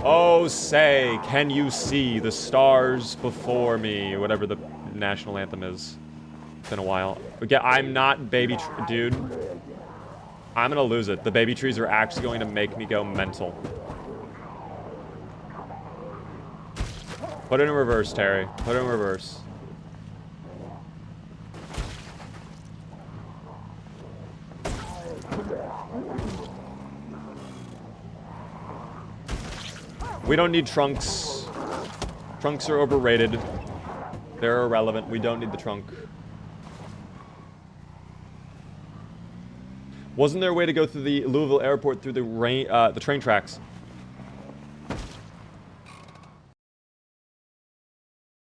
Speaker 1: Oh, say, can you see the stars before me? Or whatever the national anthem is. It's been a while. Again, I'm not baby... Dude. I'm gonna lose it. The baby trees are actually going to make me go mental. Put it in reverse, Terry. Put it in reverse. We don't need trunks. Trunks are overrated. They're irrelevant. We don't need the trunk. Wasn't there a way to go through the Louisville airport through the train tracks?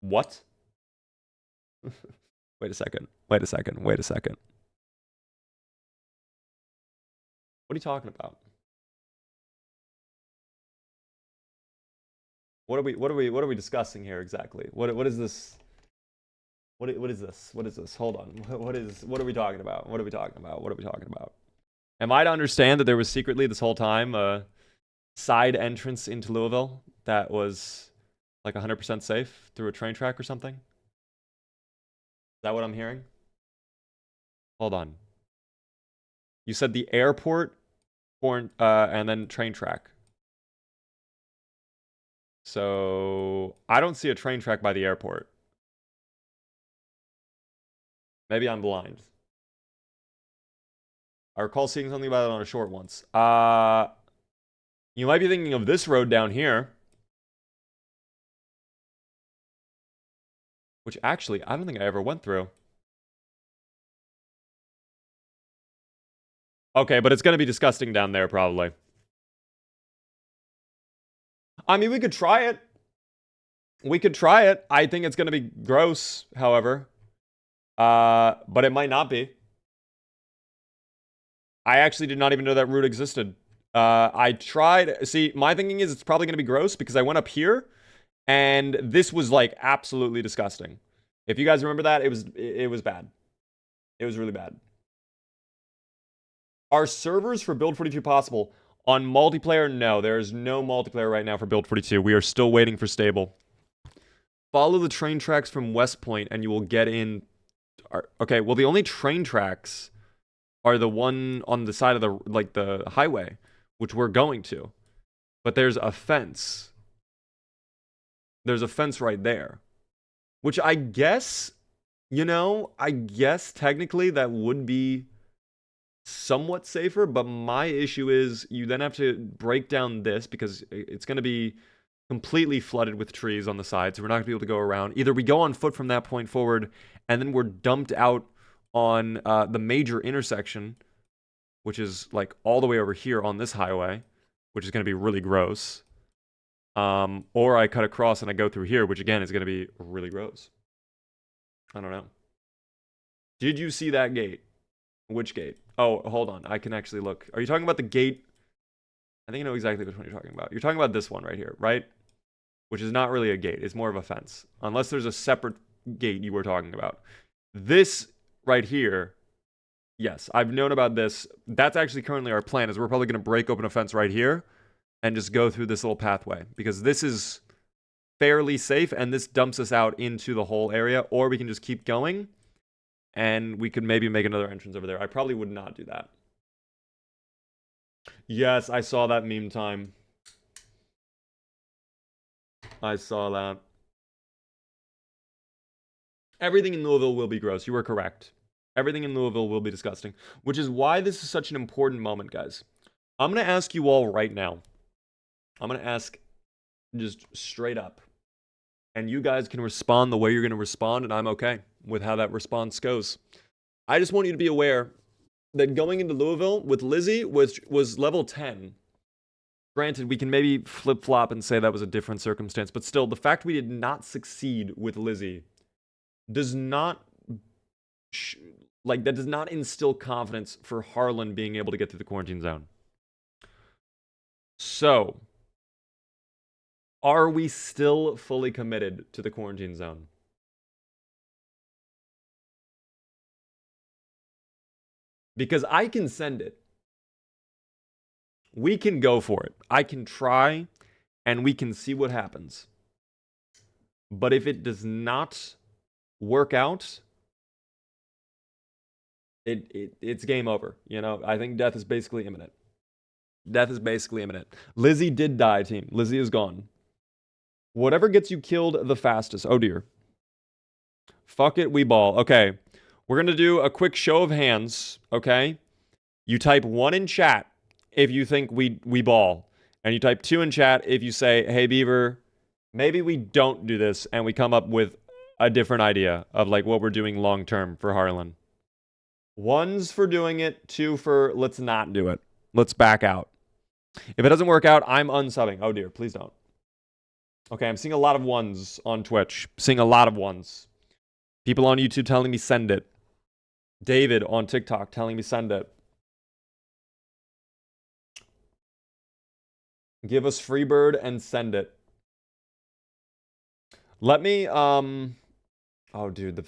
Speaker 1: What? Wait a second. Wait a second. Wait a second. What are you talking about? What are we discussing here exactly? What is this? What is this? What is this? Hold on. What are we talking about? What are we talking about? What are we talking about? Am I to understand that there was secretly this whole time a side entrance into Louisville that was like 100% safe through a train track or something? Is that what I'm hearing? Hold on. You said the airport and then train track. So I don't see a train track by the airport. Maybe I'm blind. I recall seeing something about it on a short once. You might be thinking of this road down here. Which actually, I don't think I ever went through. Okay, but it's going to be disgusting down there, probably. I mean, we could try it. We could try it. I think it's going to be gross, however. But it might not be. I actually did not even know that route existed. I tried. See, my thinking is it's probably going to be gross because I went up here and this was like absolutely disgusting. If you guys remember that, it was bad. It was really bad. Are servers for Build 42 possible? On multiplayer, no. There is no multiplayer right now for Build 42. We are still waiting for stable. Follow the train tracks from West Point and you will get in. Okay, well, the only train tracks are the one on the side of the highway, which we're going to. But there's a fence. There's a fence right there. Which I guess, I guess technically that would be somewhat safer, but my issue is you then have to break down this because it's going to be completely flooded with trees on the side, so we're not going to be able to go around. Either we go on foot from that point forward, and then we're dumped out on the major intersection, which is like all the way over here on this highway, which is going to be really gross. Or I cut across and I go through here, which again is going to be really gross. I don't know. Did you see that gate? Which gate? Oh, hold on. I can actually look. Are you talking about the gate? I think I know exactly which one you're talking about. You're talking about this one right here, right? Which is not really a gate. It's more of a fence. Unless there's a separate gate you were talking about. This right here, yes, I've known about this. That's actually currently our plan, is we're probably going to break open a fence right here and just go through this little pathway. Because this is fairly safe, and this dumps us out into the whole area. Or we can just keep going, and we could maybe make another entrance over there. I probably would not do that. Yes, I saw that meme time. I saw that. Everything in Louisville will be gross. You were correct. Everything in Louisville will be disgusting. Which is why this is such an important moment, guys. I'm going to ask you all right now. I'm going to ask just straight up. And you guys can respond the way you're going to respond, and I'm okay with how that response goes. I just want you to be aware that going into Louisville with Lizzie was level 10. Granted, we can maybe flip-flop and say that was a different circumstance, but still, the fact we did not succeed with Lizzie does not, that does not instill confidence for Harland being able to get through the quarantine zone. So, are we still fully committed to the quarantine zone? Because I can send it. We can go for it. I can try, and we can see what happens. But if it does not work out, it's game over. I think death is basically imminent. Death is basically imminent. Lizzie did die, team. Lizzie is gone. Whatever gets you killed the fastest. Oh, dear. Fuck it, we ball. Okay. We're going to do a quick show of hands, okay? You type 1 in chat if you think we ball. And you type 2 in chat if you say, hey, Beaver, maybe we don't do this and we come up with a different idea of what we're doing long term for Harlan. 1's for doing it, 2 for let's not do it. Let's back out. If it doesn't work out, I'm unsubbing. Oh, dear, please don't. Okay, I'm seeing a lot of 1's on Twitch. Seeing a lot of 1's. People on YouTube telling me send it. David on TikTok telling me send it. Give us Freebird and send it. Let me, oh, dude,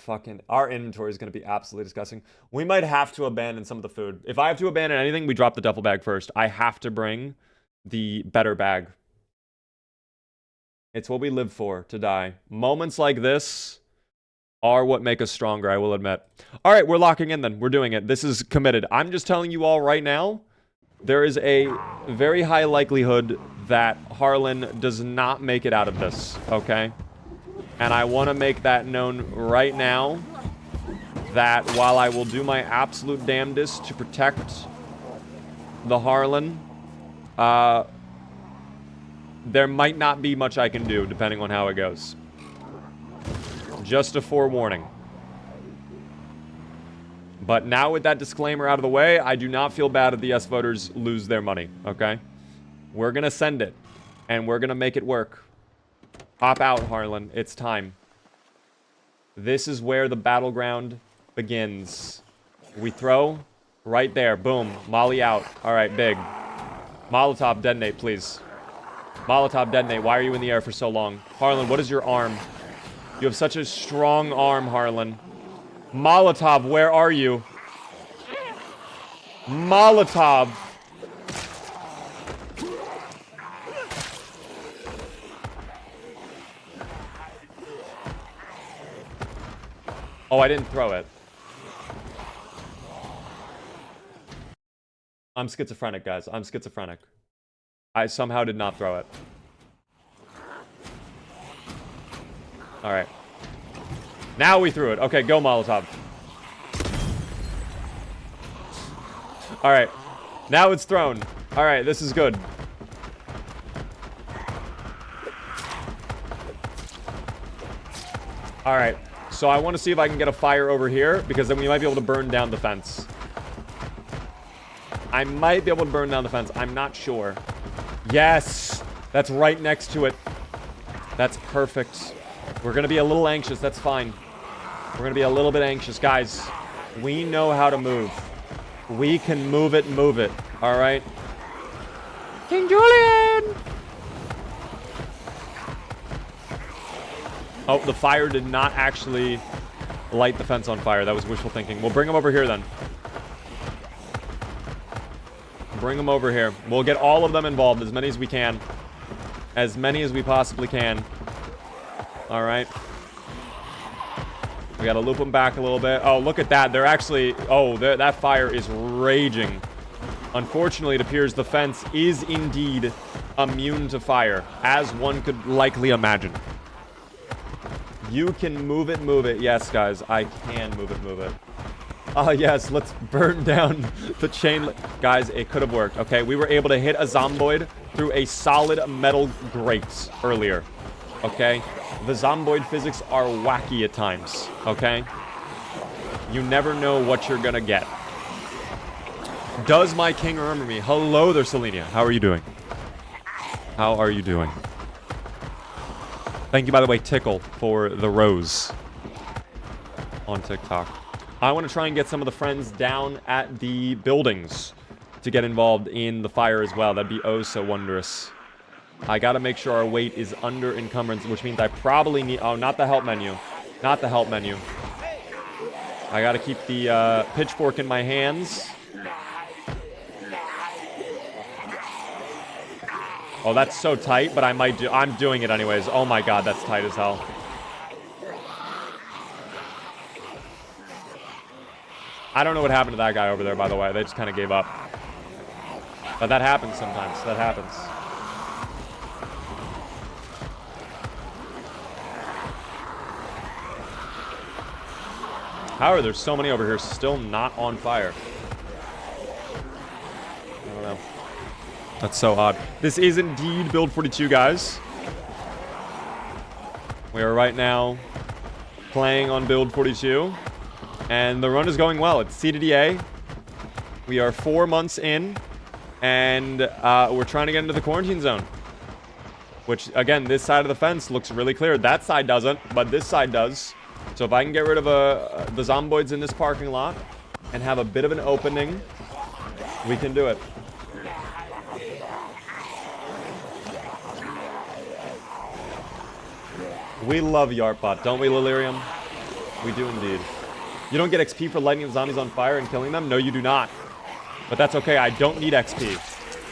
Speaker 1: our inventory is going to be absolutely disgusting. We might have to abandon some of the food. If I have to abandon anything, we drop the duffel bag first. I have to bring the better bag. It's what we live for, to die. Moments like this are what make us stronger, I will admit. All right, we're locking in then. We're doing it. This is committed. I'm just telling you all right now, there is a very high likelihood that Harlan does not make it out of this, okay? And I want to make that known right now, that while I will do my absolute damnedest to protect the Harlan, there might not be much I can do, depending on how it goes. Just a forewarning. But now with that disclaimer out of the way, I do not feel bad if the yes voters lose their money, okay? We're going to send it, and we're going to make it work. Hop out, Harlan. It's time. This is where the battleground begins. We throw right there. Boom. Molly out. All right, big. Molotov, detonate, please. Molotov, detonate. Why are you in the air for so long? Harlan, what is your arm? You have such a strong arm, Harlan. Molotov, where are you? Molotov. Oh, I didn't throw it. I'm schizophrenic, guys. I'm schizophrenic. I somehow did not throw it. Alright. Now we threw it. Okay, go Molotov. Alright. Now it's thrown. Alright, this is good. Alright. So I want to see if I can get a fire over here, because then we might be able to burn down the fence. I might be able to burn down the fence. I'm not sure. Yes! That's right next to it. That's perfect. We're going to be a little anxious. That's fine. We're going to be a little bit anxious. Guys, we know how to move. We can move it, all right? King Julian! Oh, the fire did not actually light the fence on fire. That was wishful thinking. We'll bring them over here then. Bring them over here. We'll get all of them involved, as many as we can. As many as we possibly can. All right. We got to loop them back a little bit. Oh, look at that. They're actually... Oh, that fire is raging. Unfortunately, it appears the fence is indeed immune to fire, as one could likely imagine. You can move it. Yes, guys, I can move it. Yes, let's burn down the chain. Guys, it could have worked, okay? We were able to hit a zomboid through a solid metal grate earlier, okay? The zomboid physics are wacky at times, okay? You never know what you're gonna get. Does my king remember me? Hello there, Selenia. How are you doing? How are you doing? Thank you, by the way, Tickle, for the rose on TikTok. I want to try and get some of the friends down at the buildings to get involved in the fire as well. That'd be oh so wondrous. I got to make sure our weight is under encumbrance, which means I probably need... Oh, not the help menu. Not the help menu. I got to keep the pitchfork in my hands. Oh, that's so tight, but I might do... I'm doing it anyways. Oh my god, that's tight as hell. I don't know what happened to that guy over there, by the way. They just kind of gave up. But that happens sometimes. That happens. However, there's so many over here still not on fire. I don't know. That's so odd. This is indeed Build 42, guys. We are right now playing on Build 42. And the run is going well. It's CDDA. We are 4 months in. And we're trying to get into the quarantine zone. Which, again, this side of the fence looks really clear. That side doesn't, but this side does. So if I can get rid of the zomboids in this parking lot and have a bit of an opening, we can do it. We love Yarpbot, don't we, Lilirium? We do indeed. You don't get XP for lighting the zombies on fire and killing them? No, you do not. But that's okay, I don't need XP.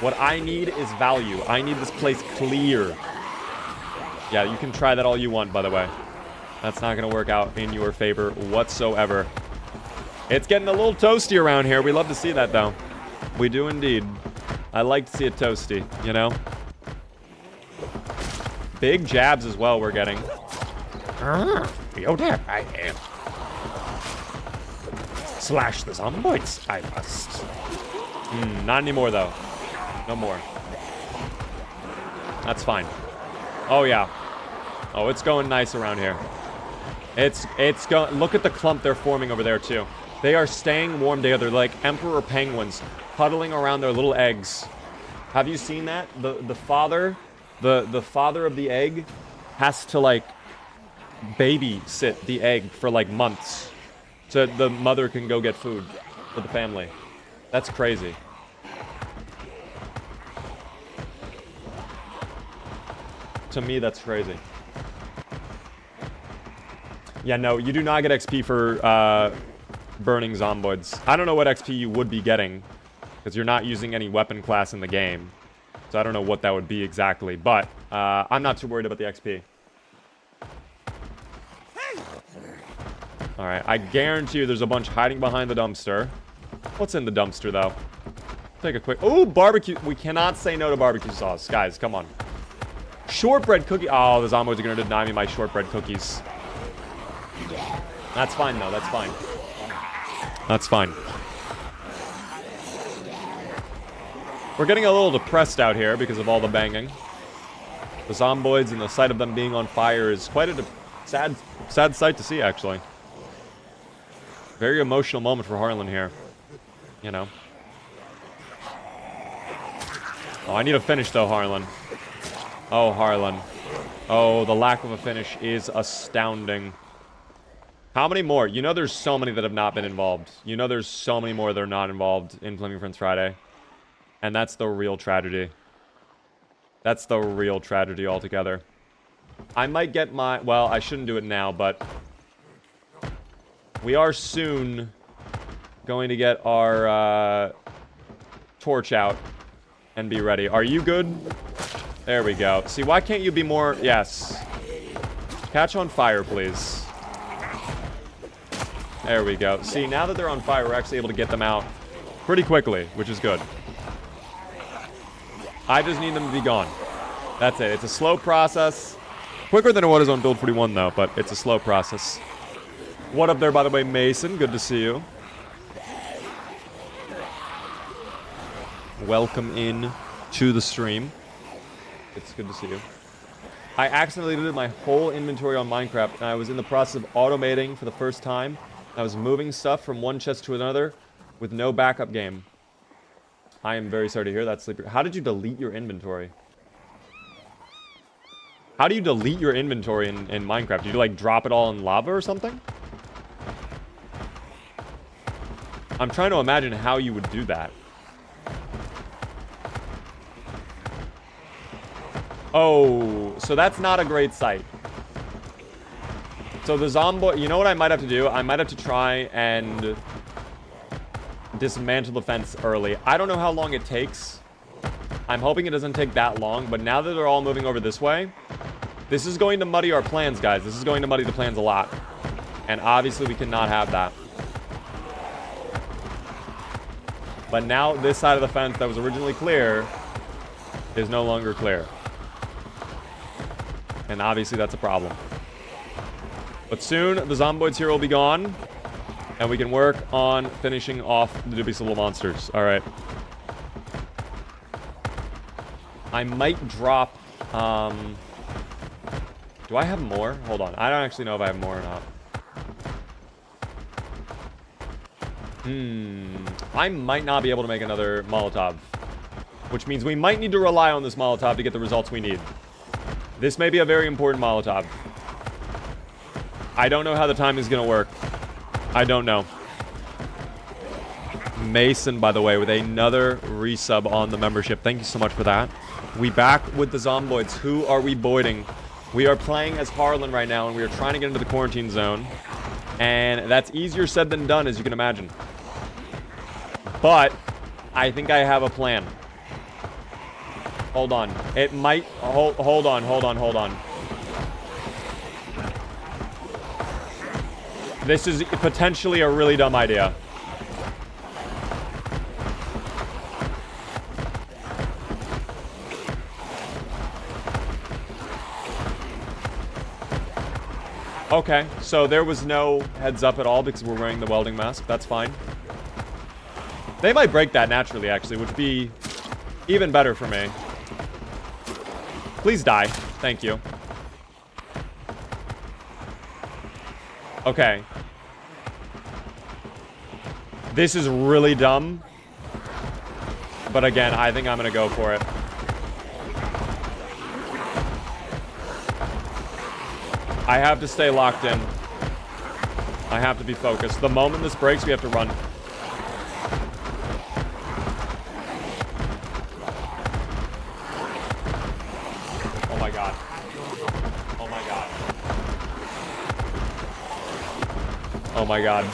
Speaker 1: What I need is value. I need this place clear. Yeah, you can try that all you want, by the way. That's not going to work out in your favor whatsoever. It's getting a little toasty around here. We love to see that, though. We do indeed. I like to see it toasty, you know? Big jabs as well we're getting. I am. Slash the zomboids, I must. Not anymore, though. No more. That's fine. Oh, yeah. Oh, it's going nice around here. It's going... Look at the clump they're forming over there, too. They are staying warm together like emperor penguins, huddling around their little eggs. Have you seen that? The father... The father of the egg has to, like, babysit the egg for, like, months. So the mother can go get food for the family. That's crazy. To me, that's crazy. Yeah, no, you do not get XP for burning zomboids. I don't know what XP you would be getting, because you're not using any weapon class in the game. So I don't know what that would be exactly, but I'm not too worried about the XP. Alright, I guarantee you there's a bunch hiding behind the dumpster. What's in the dumpster, though? Take a quick... Oh, barbecue. We cannot say no to barbecue sauce. Guys, come on. Shortbread cookie. Oh, the zombies are going to deny me my shortbread cookies. That's fine, though. That's fine. That's fine. We're getting a little depressed out here because of all the banging. The zomboids and the sight of them being on fire is quite a sad sight to see, actually. Very emotional moment for Harland here. You know. Oh, I need a finish, though, Harland. Oh, Harland. Oh, the lack of a finish is astounding. How many more? You know there's so many that have not been involved. You know there's so many more that are not involved in Flaming Friends Friday. And that's the real tragedy. That's the real tragedy altogether. I might get my... Well, I shouldn't do it now, but... We are soon going to get our torch out and be ready. Are you good? There we go. See, why can't you be more... Yes. Catch on fire, please. There we go. See, now that they're on fire, we're actually able to get them out pretty quickly, which is good. I just need them to be gone. That's it. It's a slow process. Quicker than it was on Build 41, though, but it's a slow process. What up there, by the way, Mason? Good to see you. Welcome in to the stream. It's good to see you. I accidentally did my whole inventory on Minecraft, and I was in the process of automating for the first time. I was moving stuff from one chest to another with no backup game. I am very sorry to hear that, Sleeper. How did you delete your inventory? How do you delete your inventory in Minecraft? Do you, like, drop it all in lava or something? I'm trying to imagine how you would do that. Oh, so that's not a great sight. So the zomboid... You know what I might have to do? I might have to try and dismantle the fence early. I don't know how long it takes. I'm hoping it doesn't take that long, but now that they're all moving over this way, this is going to muddy our plans, guys. This is going to muddy the plans a lot. And obviously we cannot have that. But now this side of the fence that was originally clear is no longer clear. And obviously that's a problem. But soon the zomboids here will be gone. And we can work on finishing off the dubious little monsters. Alright. I might drop... Do I have more? Hold on. I don't actually know if I have more or not. I might not be able to make another molotov. Which means we might need to rely on this molotov to get the results we need. This may be a very important molotov. I don't know how the timing is going to work. I don't know. Mason, by the way, with another resub on the membership. Thank you so much for that. We back with the zomboids. Who are we boiding? We are playing as Harland right now, and we are trying to get into the quarantine zone. And that's easier said than done, as you can imagine. But I think I have a plan. Hold on. It might... Hold on. This is potentially a really dumb idea. Okay, so there was no heads up at all because we're wearing the welding mask. That's fine. They might break that naturally, actually, which would be even better for me. Please die. Thank you. Okay. This is really dumb. But again, I think I'm going to go for it. I have to stay locked in. I have to be focused. The moment this breaks, we have to run. Oh my god. Oh my god.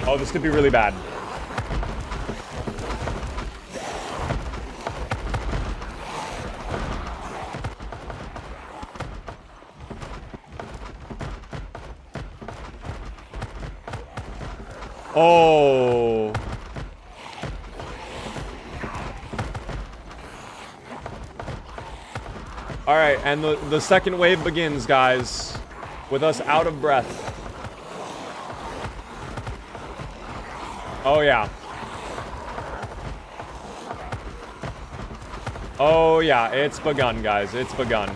Speaker 1: Oh, this could be really bad. Oh. All right, and the second wave begins, guys, with us out of breath. Oh, yeah. Oh, yeah, it's begun, guys. It's begun.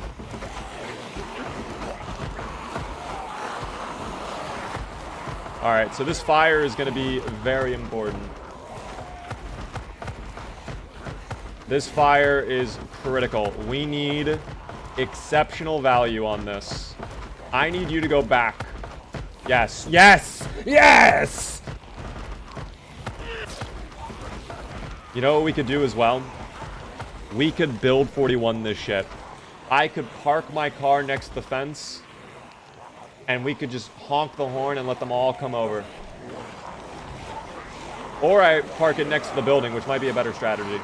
Speaker 1: All right, so this fire is going to be very important. This fire is critical. We need exceptional value on this. I need you to go back. Yes, yes, yes! You know what we could do as well? We could build 41 this shit. I could park my car next to the fence, and we could just honk the horn and let them all come over. Or I park it next to the building, which might be a better strategy.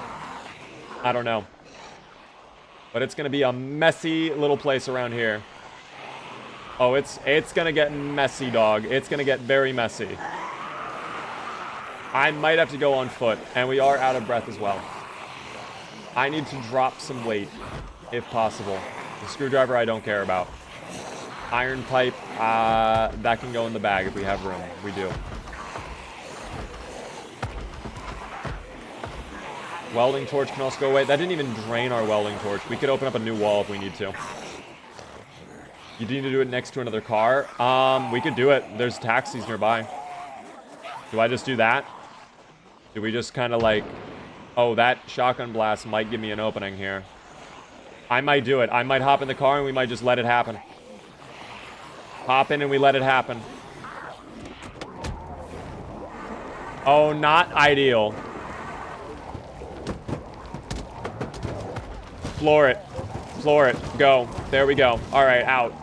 Speaker 1: I don't know. But it's going to be a messy little place around here. Oh, it's going to get messy, dog. It's going to get very messy. I might have to go on foot, and we are out of breath as well. I need to drop some weight, if possible. The screwdriver I don't care about. Iron pipe, that can go in the bag if we have room. We do. Welding torch can also go away. That didn't even drain our welding torch. We could open up a new wall if we need to. You need to do it next to another car? We could do it. There's taxis nearby. Do I just do that? Do we just kind of like... Oh, that shotgun blast might give me an opening here. I might do it. I might hop in the car and we might just let it happen. Hop in and we let it happen. Oh, not ideal. Floor it. Floor it. Go. There we go. All right, out.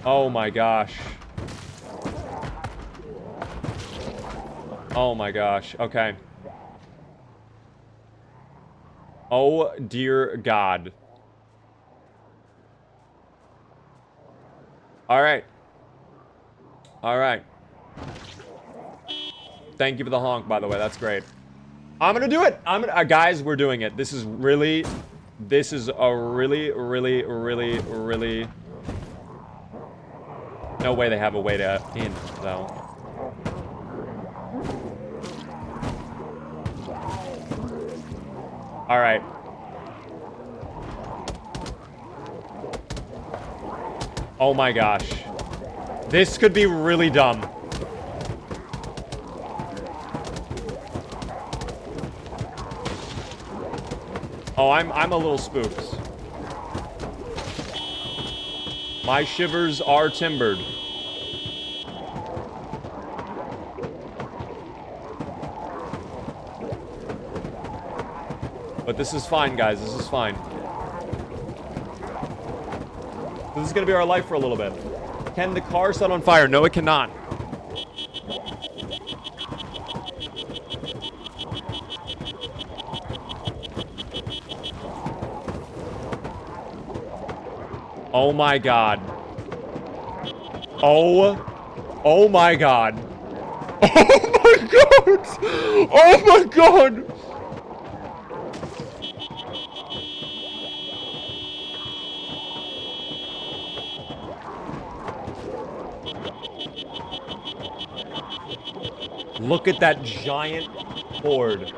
Speaker 1: Oh my gosh. Oh my gosh. Okay. Oh dear God. All right. All right. Thank you for the honk, by the way. That's great. I'm gonna do it. Guys, we're doing it. This is a really, really. No way they have a way to in, though. All right. Oh my gosh. This could be really dumb. Oh, I'm a little spooked. My shivers are timbered. But this is fine, guys. This is fine. This is gonna be our life for a little bit. Can the car set on fire? No, it cannot. Oh my God. Oh my God. Oh my God. Oh my God. Look at that giant horde.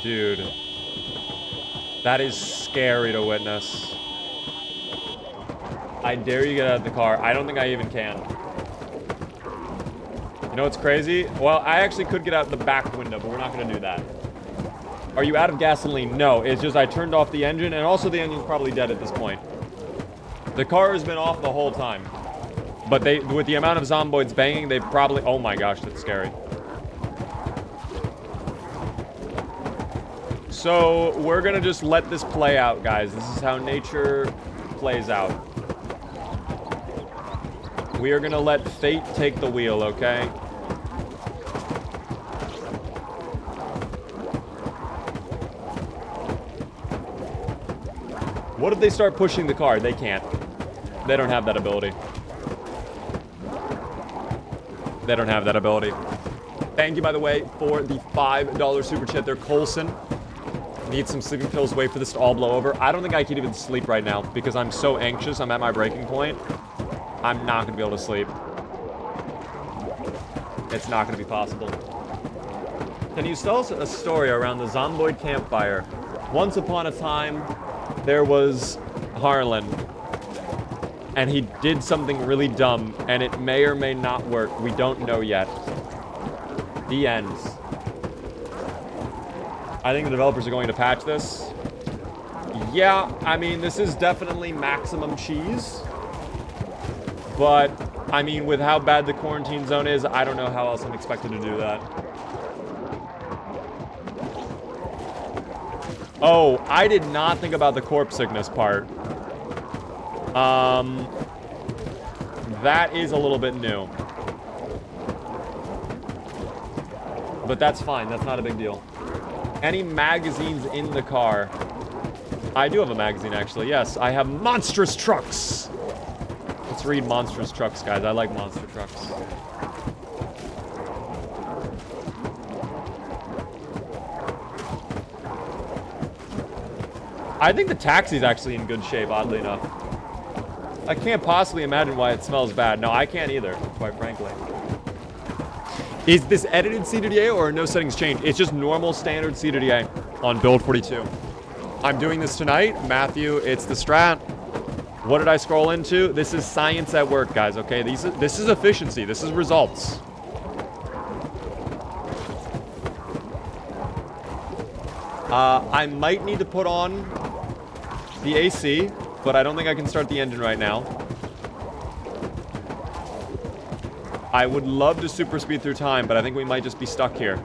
Speaker 1: Dude, that is scary to witness. I dare you get out of the car. I don't think I even can. You know what's crazy? Well, I actually could get out the back window, but we're not going to do that. Are you out of gasoline? No, it's just I turned off the engine, and also the engine's probably dead at this point. The car has been off the whole time. But with the amount of zomboids banging, they've probably... Oh my gosh, that's scary. So, we're gonna just let this play out, guys. This is how nature plays out. We are gonna let fate take the wheel, okay? What if they start pushing the car? They can't. They don't have that ability. They don't have that ability. Thank you, by the way, for the $5 super chat there, Colson. Need some sleeping pills, wait for this to all blow over. I don't think I can even sleep right now because I'm so anxious. I'm at my breaking point. I'm not going to be able to sleep. It's not going to be possible. Can you tell us a story around the Zomboid campfire? Once upon a time, there was Harland. And he did something really dumb, and it may or may not work. We don't know yet. The end. I think the developers are going to patch this. Yeah, I mean, this is definitely maximum cheese. But, I mean, with how bad the quarantine zone is, I don't know how else I'm expected to do that. Oh, I did not think about the corpse sickness part. That is a little bit new. But that's fine. That's not a big deal. Any magazines in the car? I do have a magazine, actually. Yes, I have Monstrous Trucks. Let's read Monstrous Trucks, guys. I like monster trucks. I think the taxi's actually in good shape, oddly enough. I can't possibly imagine why it smells bad. No, I can't either, quite frankly. Is this edited CDDA or no settings changed? It's just normal standard CDDA on build 42. I'm doing this tonight. Matthew, it's the strat. What did I scroll into? This is science at work, guys, okay? This is efficiency. This is results. I might need to put on the AC, but I don't think I can start the engine right now. I would love to super speed through time, but I think we might just be stuck here.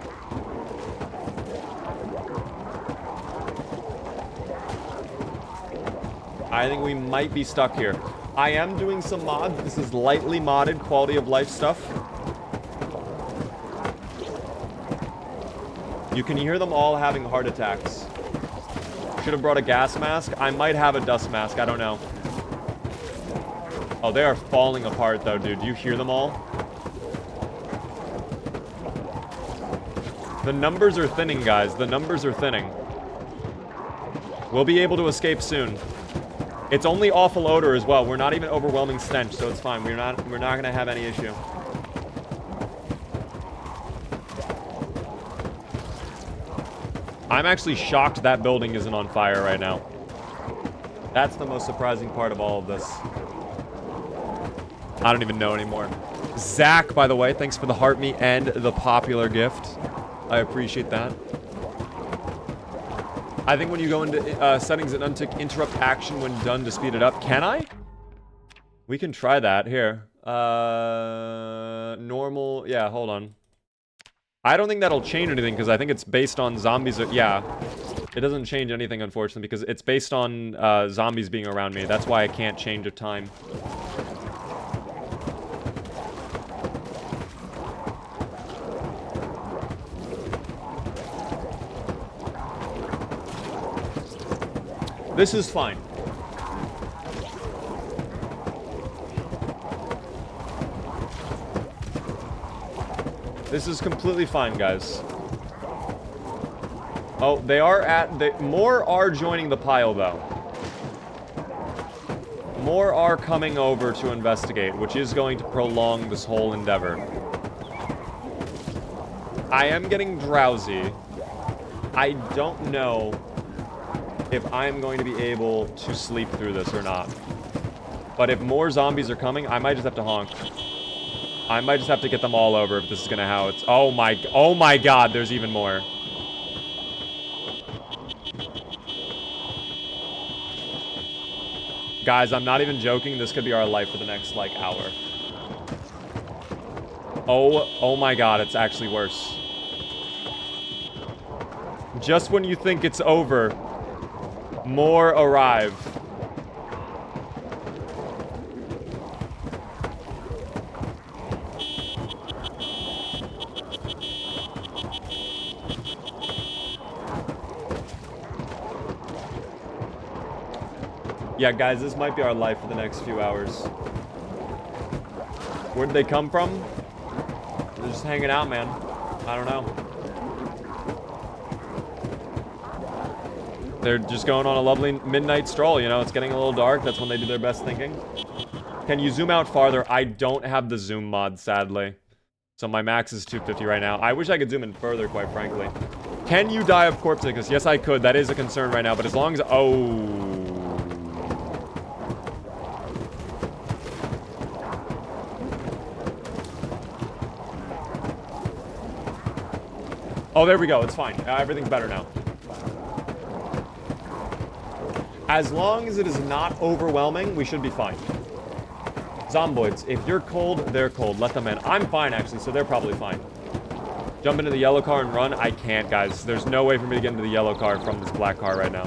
Speaker 1: I think we might be stuck here. I am doing some mods. This is lightly modded quality of life stuff. You can hear them all having heart attacks. Should have brought a gas mask. I might have a dust mask. I don't know. Oh, they are falling apart, though, dude. Do you hear them all? The numbers are thinning, guys. The numbers are thinning. We'll be able to escape soon. It's only awful odor as well. We're not even overwhelming stench, so it's fine. We're not gonna have any issue. I'm actually shocked that building isn't on fire right now. That's the most surprising part of all of this. I don't even know anymore. Zach, by the way, thanks for the heart me and the popular gift. I appreciate that. I think when you go into settings and untick interrupt action when done to speed it up. Can I? We can try that. Here. Normal. Yeah, hold on. I don't think that'll change anything because I think it's based on zombies. Yeah. It doesn't change anything, unfortunately, because it's based on zombies being around me. That's why I can't change a time. This is fine. This is completely fine, guys. Oh, they are more are joining the pile, though. More are coming over to investigate, which is going to prolong this whole endeavor. I am getting drowsy. I don't know if I'm going to be able to sleep through this or not. But if more zombies are coming, I might just have to honk. I might just have to get them all over if this is gonna how it's... Oh my god, there's even more. Guys, I'm not even joking. This could be our life for the next, like, hour. Oh my god, it's actually worse. Just when you think it's over, more arrive. Yeah, guys, this might be our life for the next few hours. Where'd they come from? They're just hanging out, man. I don't know. They're just going on a lovely midnight stroll, you know? It's getting a little dark. That's when they do their best thinking. Can you zoom out farther? I don't have the zoom mod, sadly. So my max is 250 right now. I wish I could zoom in further, quite frankly. Can you die of corpse sickness? Yes, I could. That is a concern right now. But as long as... Oh... Oh, there we go. It's fine. Everything's better now. As long as it is not overwhelming, we should be fine. Zomboids, if you're cold, they're cold. Let them in. I'm fine, actually, so they're probably fine. Jump into the yellow car and run? I can't, guys. There's no way for me to get into the yellow car from this black car right now.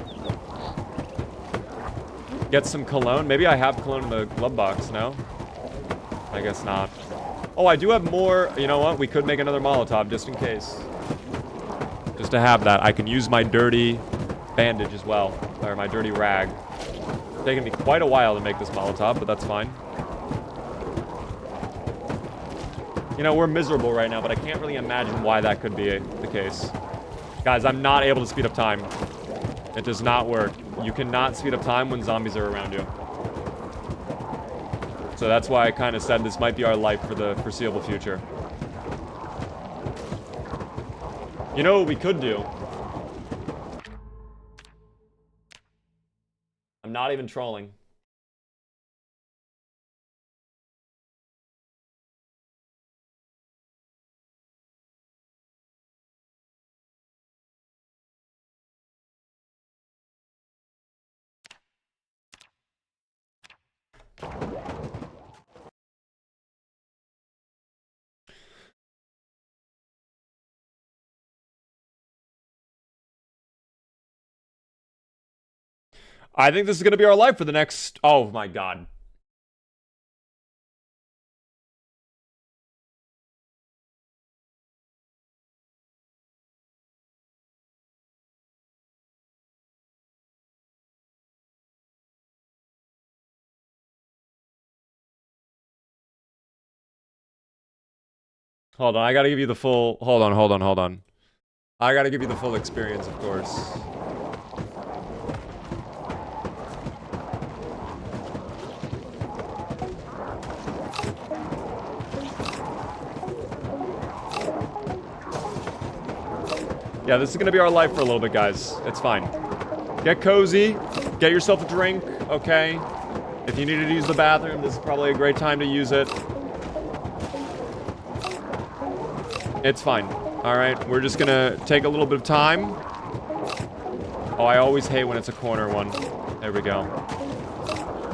Speaker 1: Get some cologne? Maybe I have cologne in the glove box, no? I guess not. Oh, I do have more. You know what? We could make another Molotov, just in case. Just to have that. I can use my dirty bandage as well. Or my dirty rag. It's taken me quite a while to make this Molotov, but that's fine. You know, we're miserable right now, but I can't really imagine why that could be the case. Guys, I'm not able to speed up time. It does not work. You cannot speed up time when zombies are around you. So that's why I kind of said this might be our life for the foreseeable future. You know what we could do? I'm not even trolling. I think this is going to be our life for the next... Oh, my God. Hold on, I got to give you the full... Hold on. I got to give you the full experience, of course. Yeah, this is gonna be our life for a little bit, guys. It's fine. Get cozy. Get yourself a drink, okay? If you needed to use the bathroom, this is probably a great time to use it. It's fine. Alright, we're just gonna take a little bit of time. Oh, I always hate when it's a corner one. There we go.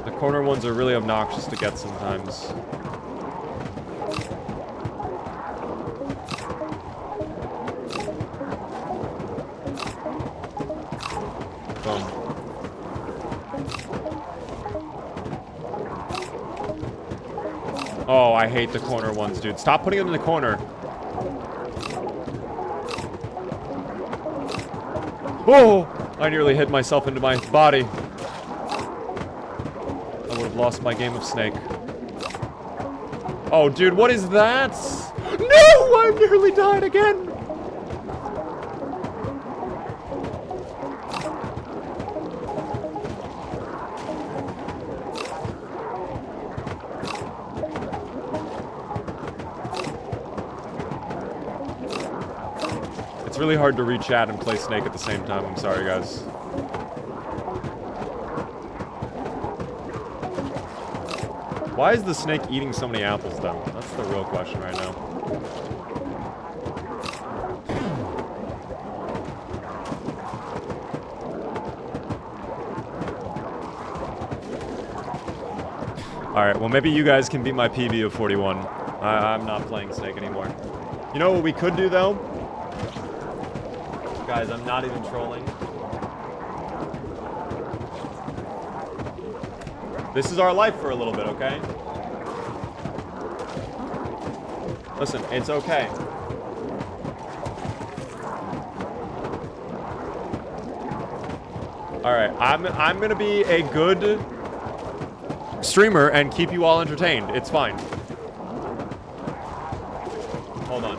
Speaker 1: The corner ones are really obnoxious to get sometimes. Oh, I hate the corner ones, dude. Stop putting them in the corner. Oh! I nearly hit myself into my body. I would have lost my game of Snake. Oh, dude, what is that? No! I nearly died again! It's really hard to read chat and play Snake at the same time. I'm sorry, guys. Why is the snake eating so many apples, though? That's the real question right now. Alright, well maybe you guys can beat my PB of 41. I'm not playing Snake anymore. You know what we could do, though? Guys, I'm not even trolling. This is our life for a little bit, okay? Listen, it's okay. Alright, I'm gonna be a good streamer and keep you all entertained. It's fine. Hold on.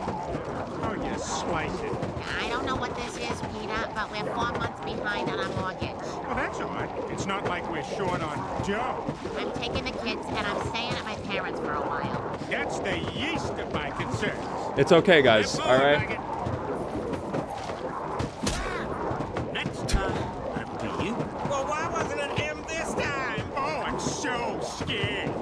Speaker 2: Oh, you slice it.
Speaker 3: I don't know what this is, Peter, but we're 4 months behind on our mortgage.
Speaker 2: Well, that's all right. It's not like we're short on Joe.
Speaker 3: I'm taking the kids and I'm staying at my parents' for a while.
Speaker 2: That's the yeast of my concerns.
Speaker 1: It's okay, guys. All right.
Speaker 2: Next time, up to you. Well, why wasn't it him this time? Oh, I'm so scared.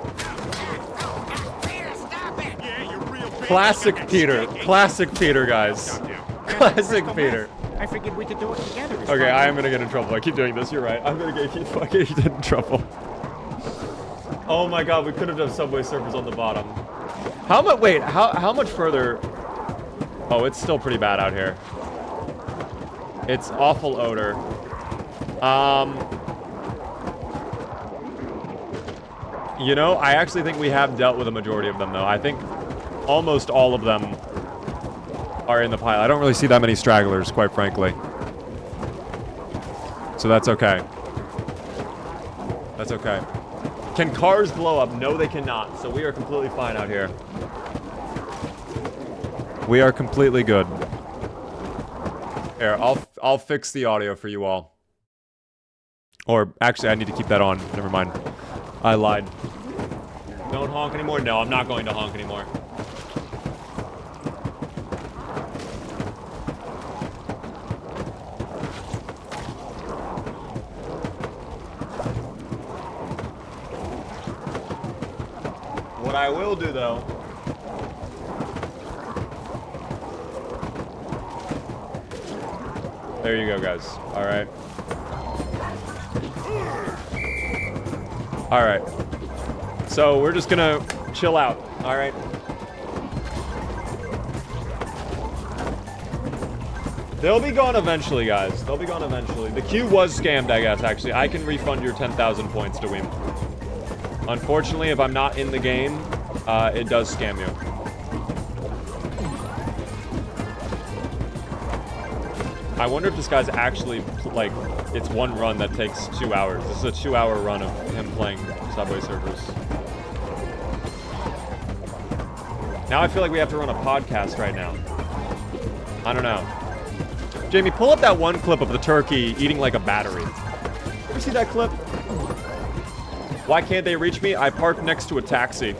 Speaker 3: Peter, stop it!
Speaker 2: Yeah, you're real big.
Speaker 1: Classic
Speaker 2: You got
Speaker 1: Peter.
Speaker 2: snake.
Speaker 1: Classic Peter, guys. Classic Peter.
Speaker 2: I figured we could do it together.
Speaker 1: Okay, I am gonna get in trouble. I keep doing this. You're right. I'm gonna get fucking in trouble. Oh my god, we could have done Subway Surfers on the bottom. How much? Wait, how much further? Oh, it's still pretty bad out here. It's awful odor. You know, I actually think we have dealt with a majority of them, though. I think almost all of them are in the pile. I don't really see that many stragglers, quite frankly. So that's okay. That's okay. Can cars blow up? No, they cannot. So we are completely fine out here. We are completely good. Here, I'll fix the audio for you all. Or actually, I need to keep that on. Never mind. I lied. Don't honk anymore? No, I'm not going to honk anymore. What I will do, though... There you go, guys. Alright. Alright. So, we're just gonna chill out. Alright. They'll be gone eventually, guys. They'll be gone eventually. The queue was scammed, I guess, actually. I can refund your 10,000 points, Dweem. Unfortunately, if I'm not in the game, it does scam you. I wonder if this guy's actually, like, it's one run that takes 2 hours. This is a 2-hour run of him playing Subway Surfers. Now I feel like we have to run a podcast right now. I don't know. Jamie, pull up that one clip of the turkey eating like a battery. You see that clip? Why can't they reach me? I parked next to a taxi.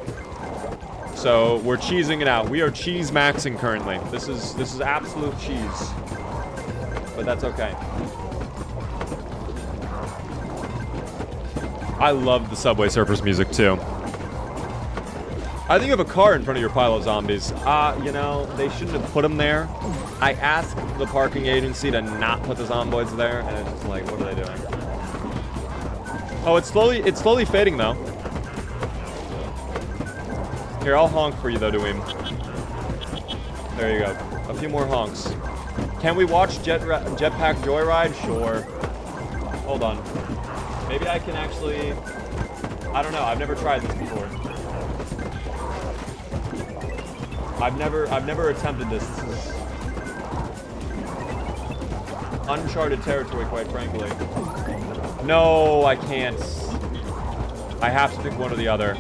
Speaker 1: So we're cheesing it out. We are cheese maxing currently. This is absolute cheese. But that's okay. I love the Subway Surfers music too. I think you have a car in front of your pile of zombies. You know, they shouldn't have put them there. I asked the parking agency to not put the zomboids there, and it's like, what are they doing? Oh, it's slowly fading though. Here, I'll honk for you though, Dweem. There you go. A few more honks. Can we watch Jetpack Joyride? Sure. Hold on. Maybe I can actually... I don't know. I've never tried this before. I've never attempted this. This is uncharted territory, quite frankly. No, I can't. I have to pick one or the other.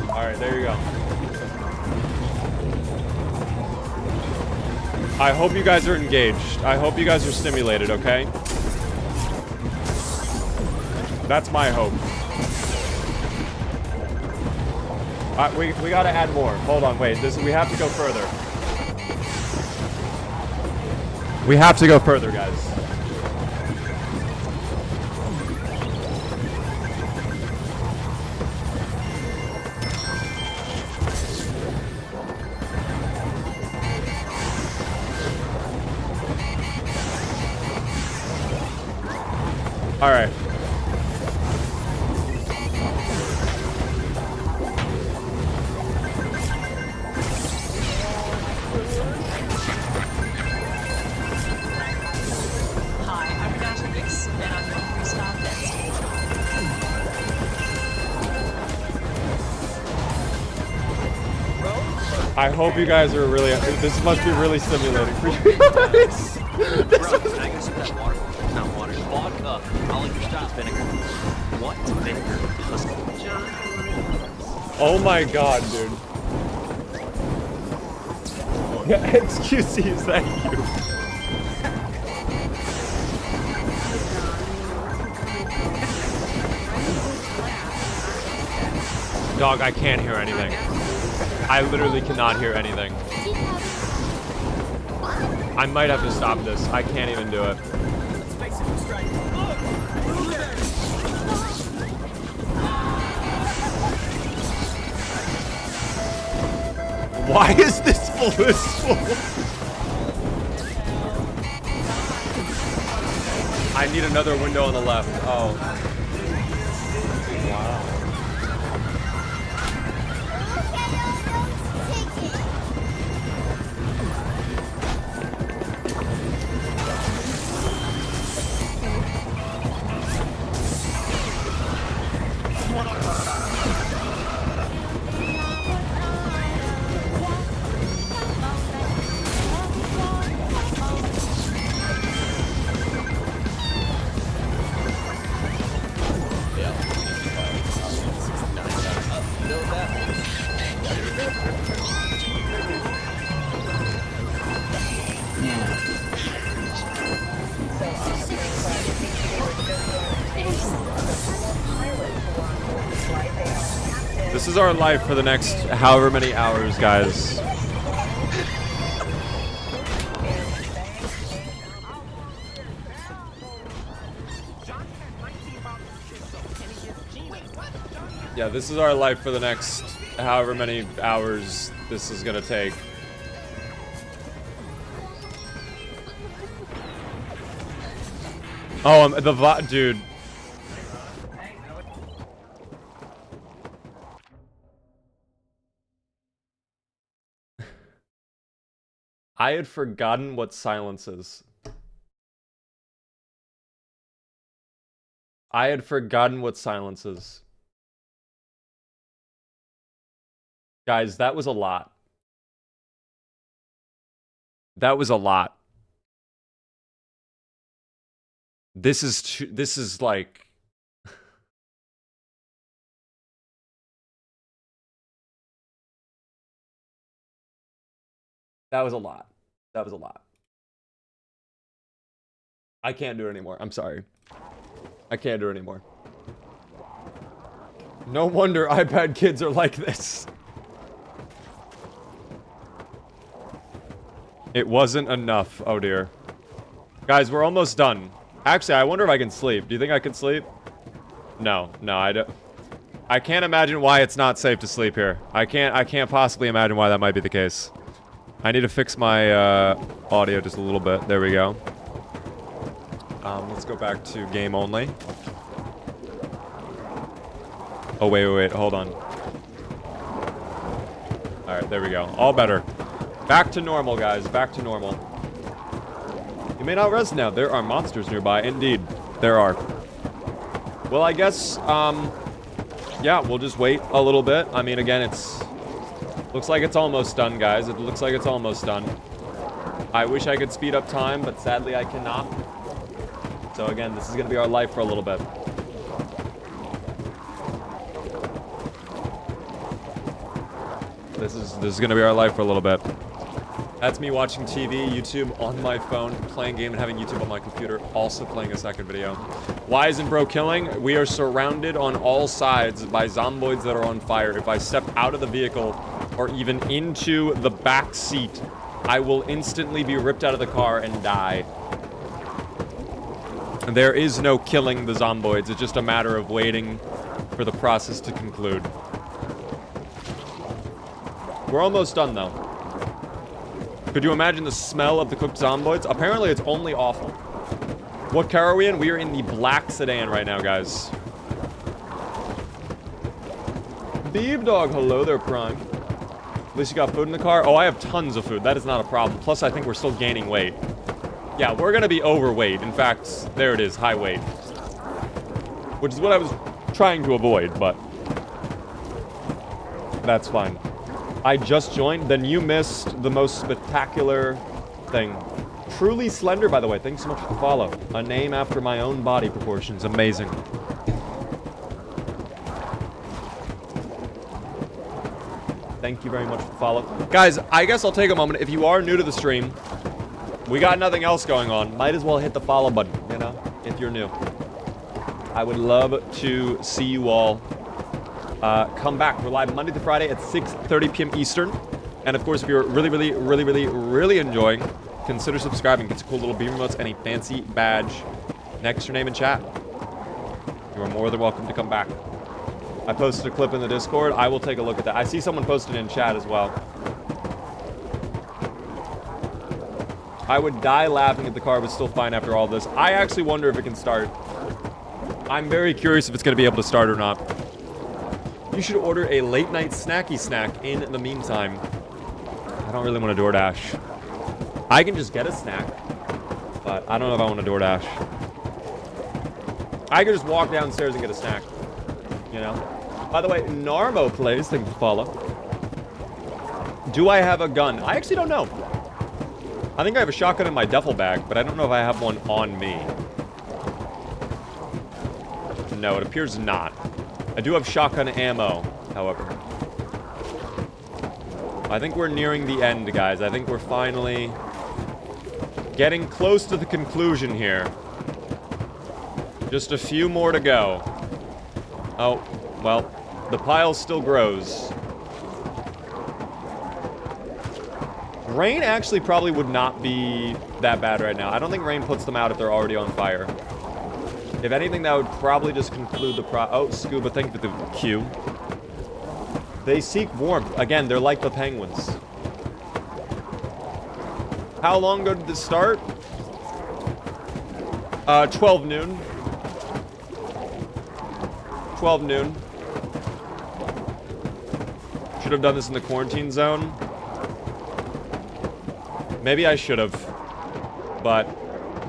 Speaker 1: Alright, there you go. I hope you guys are engaged. I hope you guys are stimulated, okay? That's my hope. We gotta add more. Hold on, wait. We have to go further. We have to go further, guys. All right.
Speaker 4: Hi, I'm Renato and I'm your freestyle dance teacher.
Speaker 1: I hope you guys are really. This must be really stimulating for you guys.
Speaker 5: Bro, can I get some of that water? Not water. Vodka. I'll let your stop vinegar. What? Vinegar. Husky.
Speaker 1: Oh my god, dude. Yeah, excuse me, thank you. Dog, I can't hear anything. I literally cannot hear anything. I might have to stop this. I can't even do it. Why is this blissful? I need another window on the left. Oh. Wow. This is our life for the next however many hours, guys. Yeah, this is our life for the next however many hours this is gonna take. Oh, dude. I had forgotten what silence is. I had forgotten what silence is. Guys, that was a lot. That was a lot. This is like... That was a lot. That was a lot. I can't do it anymore. I'm sorry. I can't do it anymore. No wonder iPad kids are like this. It wasn't enough. Oh dear. Guys, we're almost done. Actually, I wonder if I can sleep. Do you think I can sleep? No, I don't. I can't imagine why it's not safe to sleep here. I can't possibly imagine why that might be the case. I need to fix my audio just a little bit. There we go. Let's go back to game only. Oh, wait, hold on. Alright, there we go. All better. Back to normal, guys. Back to normal. You may not rest now. There are monsters nearby. Indeed, there are. Well, I guess, yeah, we'll just wait a little bit. I mean, again, looks like it's almost done, guys. It looks like it's almost done. I wish I could speed up time, but sadly I cannot. So again, this is going to be our life for a little bit. This is going to be our life for a little bit. That's me watching TV, YouTube on my phone, playing game and having YouTube on my computer, also playing a second video. Why isn't bro killing? We are surrounded on all sides by zomboids that are on fire. If I step out of the vehicle or even into the back seat I will instantly be ripped out of the car and die. There is no killing the zomboids. It's just a matter of waiting for the process to conclude. We're almost done, though. Could you imagine the smell of the cooked zomboids? Apparently, it's only awful. What car are we in? We are in the black sedan right now, guys. Beeb Dog, hello there, Prime. At least you got food in the car? Oh, I have tons of food. That is not a problem. Plus, I think we're still gaining weight. Yeah, we're gonna be overweight. In fact, there it is, high weight. Which is what I was trying to avoid, but that's fine. I just joined, then you missed the most spectacular thing. Truly Slender, by the way, thanks so much for the follow. A name after my own body proportions, amazing. Thank you very much for the follow. Guys, I guess I'll take a moment. If you are new to the stream, we got nothing else going on. Might as well hit the follow button, you know, if you're new. I would love to see you all come back. We're live Monday to Friday at 6:30 p.m. Eastern. And of course, if you're really enjoying, consider subscribing. Gets a cool little beam remotes and a fancy badge next to your name in chat. You are more than welcome to come back. I posted a clip in the Discord. I will take a look at that. I see someone posted in chat as well. I would die laughing if the car was still fine after all this. I actually wonder if it can start. I'm very curious if it's going to be able to start or not. You should order a late night snacky snack in the meantime. I don't really want to DoorDash. I can just get a snack, but I don't know if I want to DoorDash. I can just walk downstairs and get a snack, you know? By the way, Narmo plays, thank you for follow. Do I have a gun? I actually don't know. I think I have a shotgun in my duffel bag, but I don't know if I have one on me. No, it appears not. I do have shotgun ammo, however. I think we're nearing the end, guys. I think we're finally getting close to the conclusion here. Just a few more to go. Oh, well, the pile still grows. Rain actually probably would not be that bad right now. I don't think rain puts them out if they're already on fire. If anything, that would probably just conclude the Oh, Scuba, thank you for the Q. They seek warmth. Again, they're like the penguins. How long ago did this start? 12 noon. 12 noon. Should have done this in the quarantine zone. Maybe I should have. But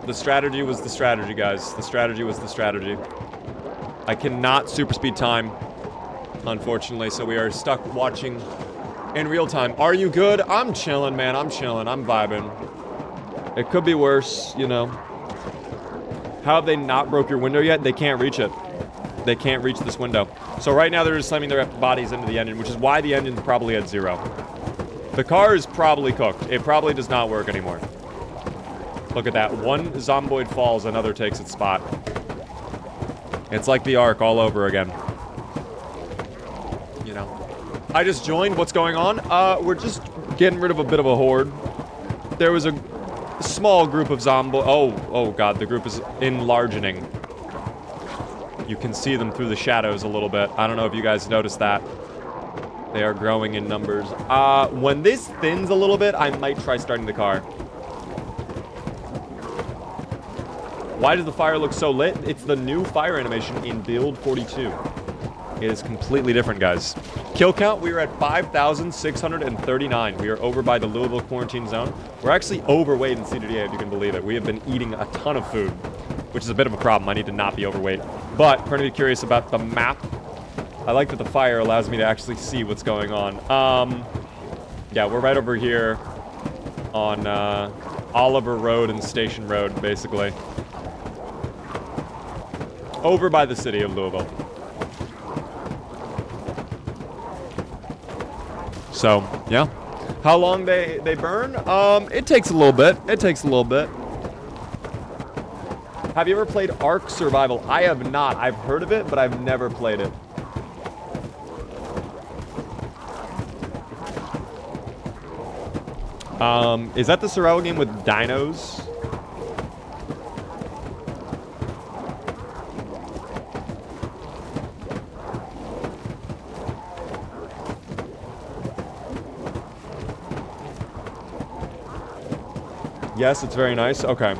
Speaker 1: the strategy was the strategy, guys. The strategy was the strategy. I cannot super speed time, unfortunately, so we are stuck watching in real time. Are you good? I'm chilling, man. I'm chilling. I'm vibing. It could be worse, you know. How have they not broke your window yet? They can't reach it. They can't reach this window. So right now they're just slamming their bodies into the engine, which is why the engine's probably at 0. The car is probably cooked. It probably does not work anymore. Look at that. One zomboid falls, another takes its spot. It's like the Ark all over again. You know. I just joined. What's going on? We're just getting rid of a bit of a horde. There was a small group of zombo... Oh god, the group is enlarging. You can see them through the shadows a little bit. I don't know if you guys noticed that. They are growing in numbers. When this thins a little bit, I might try starting the car. Why does the fire look so lit? It's the new fire animation in Build 42. It is completely different, guys. Kill count, we are at 5,639. We are over by the Louisville quarantine zone. We're actually overweight in CDDA, if you can believe it. We have been eating a ton of food, which is a bit of a problem. I need to not be overweight. But, pretty curious about the map. I like that the fire allows me to actually see what's going on. Yeah, we're right over here on Oliver Road and Station Road, basically. Over by the city of Louisville. So, yeah. How long they burn? It takes a little bit. It takes a little bit. Have you ever played Ark Survival? I have not. I've heard of it, but I've never played it. Is that the survival game with dinos? Yes, it's very nice. Okay.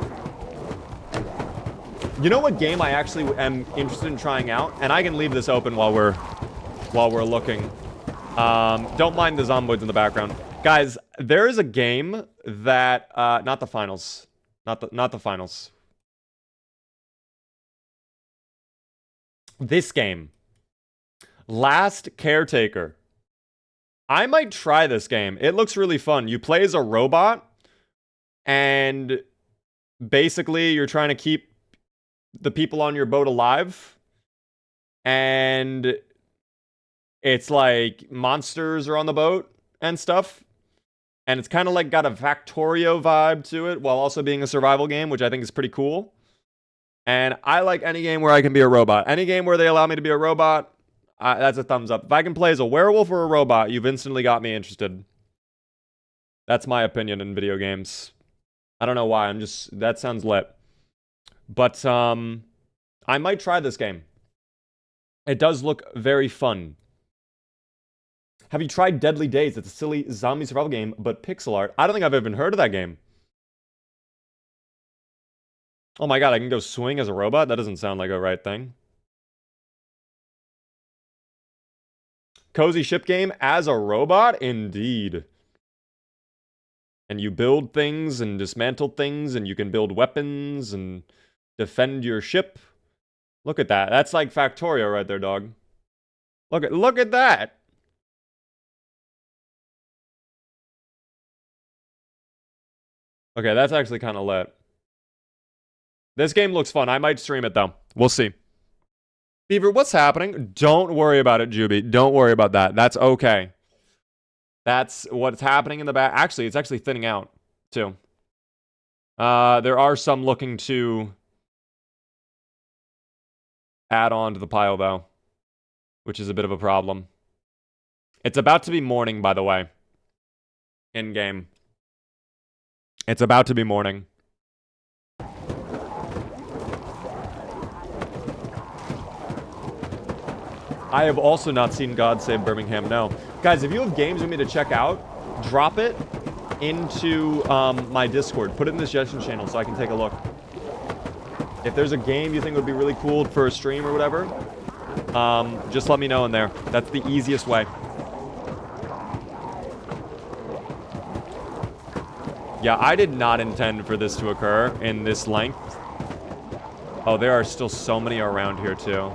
Speaker 1: You know what game I actually am interested in trying out? And I can leave this open while we're looking. Don't mind the zomboids in the background. Guys, there is a game that not the finals. Not the finals. This game. Last Caretaker. I might try this game. It looks really fun. You play as a robot, and basically you're trying to keep the people on your boat alive. And it's like monsters are on the boat and stuff. And it's kind of like got a Factorio vibe to it while also being a survival game, which I think is pretty cool. And I like any game where I can be a robot. Any game where they allow me to be a robot, that's a thumbs up. If I can play as a werewolf or a robot, you've instantly got me interested. That's my opinion in video games. I don't know why. That sounds lit. But I might try this game. It does look very fun. Have you tried Deadly Days? It's a silly zombie survival game, but pixel art. I don't think I've even heard of that game. Oh my god, I can go swing as a robot? That doesn't sound like a right thing. Cozy ship game as a robot? Indeed. And you build things and dismantle things, and you can build weapons and defend your ship. Look at that. That's like Factorio right there, dog. Look at that. Okay, that's actually kind of lit. This game looks fun. I might stream it, though. We'll see. Beaver, what's happening? Don't worry about it, Juby. Don't worry about that. That's okay. That's what's happening in the back. Actually, it's actually thinning out, too. There are some looking to add on to the pile, though, which is a bit of a problem. It's about to be morning, by the way. In-game. It's about to be morning. I have also not seen God Save Birmingham, no. Guys, if you have games you want me to check out, drop it into my Discord. Put it in the suggestion channel so I can take a look. If there's a game you think would be really cool for a stream or whatever, just let me know in there. That's the easiest way. Yeah, I did not intend for this to occur in this length. Oh, there are still so many around here, too.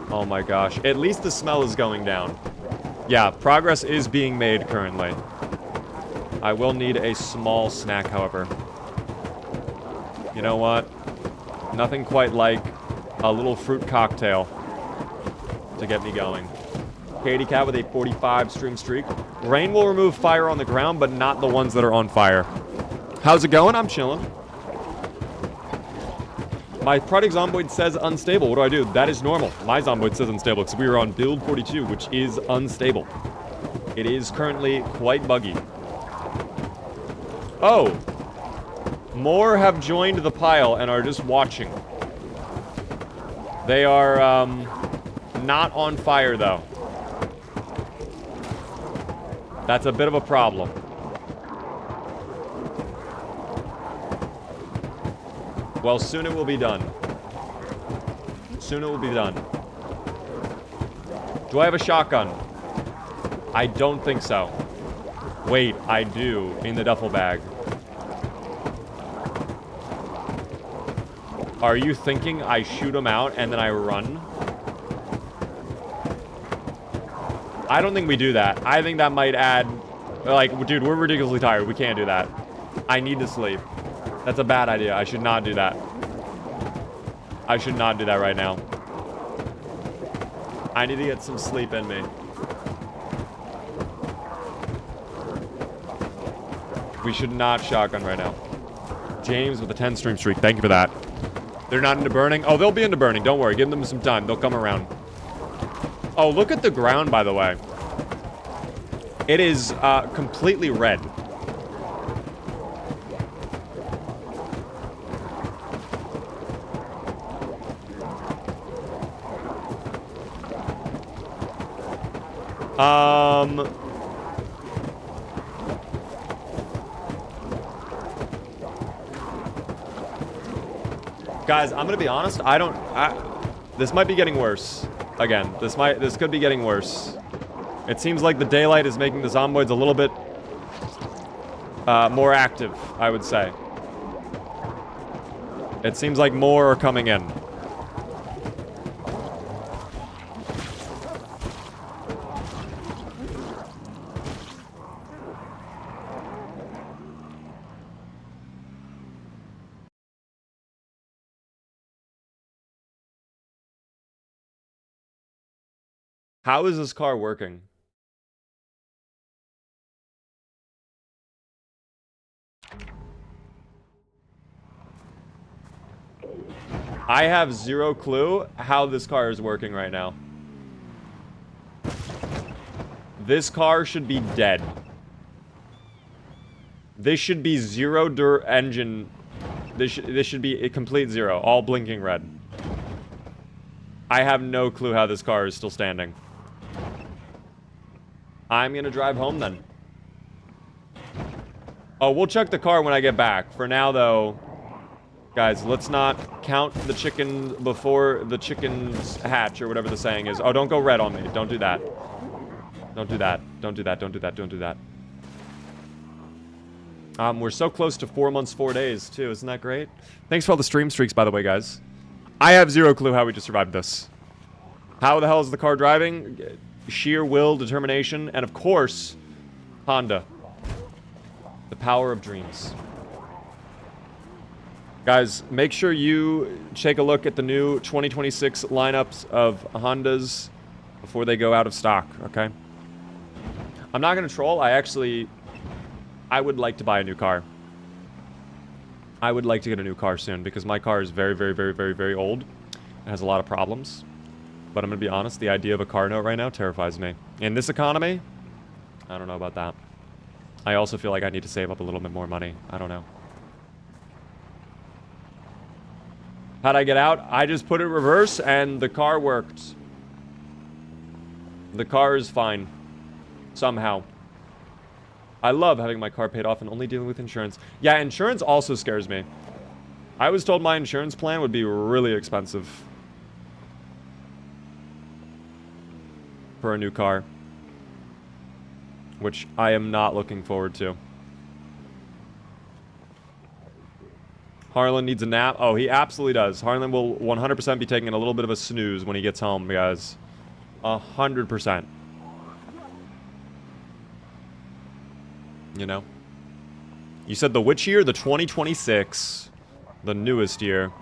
Speaker 1: Oh my gosh. At least the smell is going down. Yeah, progress is being made currently. I will need a small snack, however. You know what? Nothing quite like a little fruit cocktail to get me going. Katie Cat with a 45 stream streak. Rain will remove fire on the ground, but not the ones that are on fire. How's it going? I'm chilling. My Project Zomboid says unstable. What do I do? That is normal. My Zomboid says unstable because we are on build 42, which is unstable. It is currently quite buggy. Oh. More have joined the pile and are just watching. They are, not on fire, though. That's a bit of a problem. Well, soon it will be done. Soon it will be done. Do I have a shotgun? I don't think so. Wait, I do, in the duffel bag. Are you thinking I shoot him out and then I run? I don't think we do that. I think that might add... Like, dude, we're ridiculously tired. We can't do that. I need to sleep. That's a bad idea. I should not do that. I should not do that right now. I need to get some sleep in me. We should not shotgun right now. James with a 10 stream streak. Thank you for that. They're not into burning? Oh, they'll be into burning. Don't worry. Give them some time. They'll come around. Oh, look at the ground, by the way. It is completely red. Guys, I'm gonna be honest. This might be getting worse. Again, this could be getting worse. It seems like the daylight is making the zomboids a little bit more active, I would say. It seems like more are coming in. How is this car working? I have zero clue how this car is working right now. This car should be dead. This should be zero engine. This should be a complete zero, all blinking red. I have no clue how this car is still standing. I'm gonna drive home then. Oh, we'll check the car when I get back. For now, though, guys, let's not count the chicken before the chickens hatch, or whatever the saying is. Oh, don't go red on me. Don't do that. Don't do that. Don't do that. Don't do that. Don't do that. We're so close to 4 months, 4 days, too. Isn't that great? Thanks for all the stream streaks, by the way, guys. I have zero clue how we just survived this. How the hell is the car driving? Sheer will, determination, and of course, Honda. The power of dreams. Guys, make sure you take a look at the new 2026 lineups of Hondas before they go out of stock, okay? I'm not going to troll. I would like to buy a new car. I would like to get a new car soon because my car is very, very, very, very, very old. It has a lot of problems. But I'm going to be honest, the idea of a car note right now terrifies me. In this economy, I don't know about that. I also feel like I need to save up a little bit more money. I don't know. How'd I get out? I just put it in reverse and the car worked. The car is fine. Somehow. I love having my car paid off and only dealing with insurance. Yeah, insurance also scares me. I was told my insurance plan would be really expensive. For a new car. Which I am not looking forward to. Harland needs a nap. Oh, he absolutely does. Harland will 100% be taking a little bit of a snooze when he gets home, guys. 100%. You know? You said the which year? The 2026. The newest year.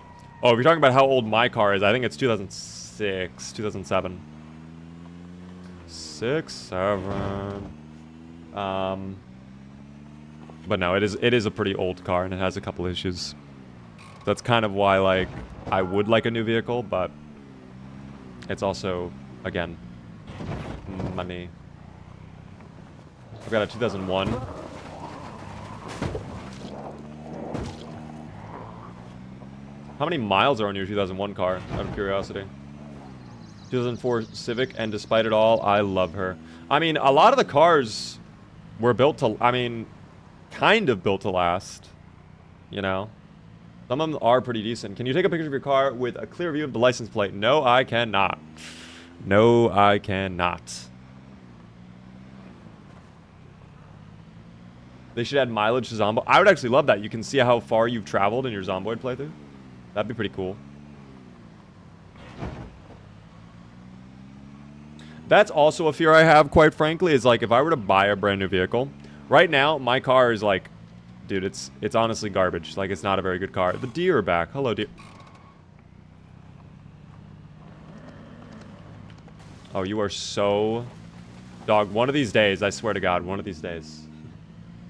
Speaker 1: Oh, if you're talking about how old my car is, I think it's 2006, 2007. 6, 7. But no, it is a pretty old car, and it has a couple issues. That's kind of why, like, I would like a new vehicle, but it's also, again, money. I've got a 2001. How many miles are on your 2001 car, out of curiosity? 2004 Civic, and despite it all, I love her. I mean, a lot of the cars were built to, I mean, kind of built to last, you know? Some of them are pretty decent. Can you take a picture of your car with a clear view of the license plate? No, I cannot. No, I cannot. They should add mileage to Zomboid. I would actually love that. You can see how far you've traveled in your Zomboid playthrough. That'd be pretty cool. That's also a fear I have, quite frankly, is like if I were to buy a brand new vehicle. Right now, my car is like, dude, it's honestly garbage. Like, it's not a very good car. The deer are back. Hello, deer. Oh, you are so... Dog, one of these days, I swear to God, one of these days.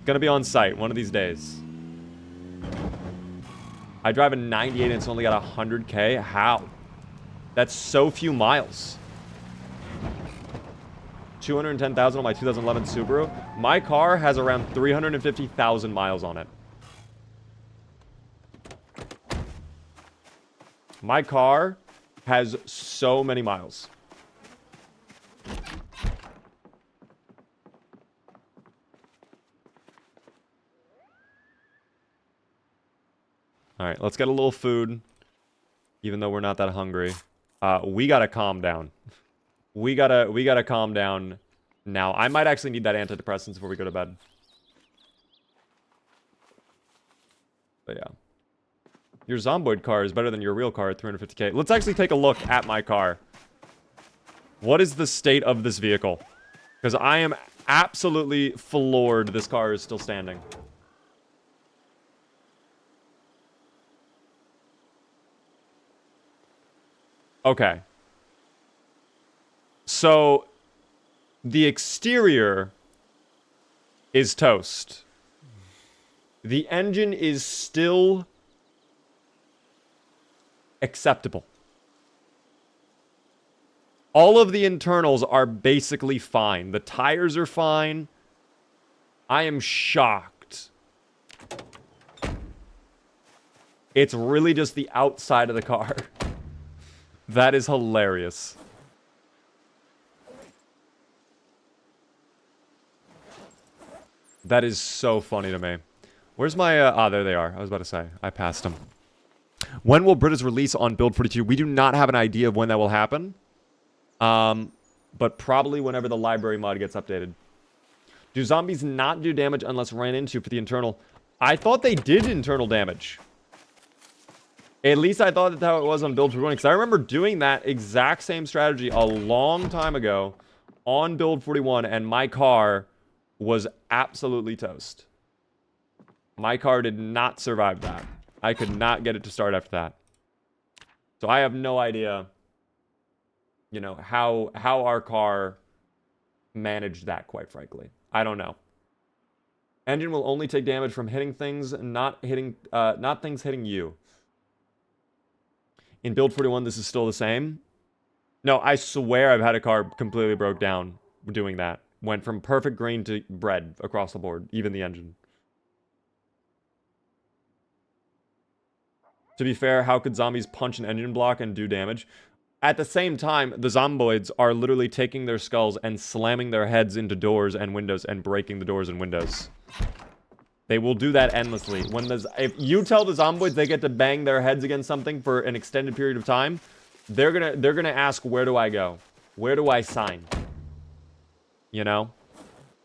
Speaker 1: Gonna be on site one of these days. I drive a 98 and it's only got 100K. How? That's so few miles. 210,000 on my 2011 Subaru. My car has around 350,000 miles on it. My car has so many miles. All right, let's get a little food, even though we're not that hungry. We gotta calm down. We gotta calm down now. I might actually need that antidepressants before we go to bed. But yeah. Your Zomboid car is better than your real car at 350k. Let's actually take a look at my car. What is the state of this vehicle? Because I am absolutely floored this car is still standing. Okay. So, the exterior is toast. The engine is still acceptable. All of the internals are basically fine. The tires are fine. I am shocked. It's really just the outside of the car. That is hilarious. That is so funny to me. Where's my, there they are. I was about to say. I passed them. When will Brita's release on Build 42? We do not have an idea of when that will happen. But probably whenever the library mod gets updated. Do zombies not do damage unless ran into for the internal? I thought they did internal damage. At least I thought that's how it was on Build 41. Because I remember doing that exact same strategy a long time ago on Build 41. And my car was absolutely toast. My car did not survive that. I could not get it to start after that. So I have no idea, you know, how our car managed that, quite frankly. I don't know. Engine will only take damage from hitting things, not things hitting you. In Build 41, this is still the same. No, I swear I've had a car completely broke down doing that. Went from perfect green to red across the board, even the engine. To be fair, how could zombies punch an engine block and do damage? At the same time, the zomboids are literally taking their skulls and slamming their heads into doors and windows and breaking the doors and windows. They will do that endlessly. If you tell the zomboids they get to bang their heads against something for an extended period of time, they're gonna ask, where do I go? Where do I sign? You know?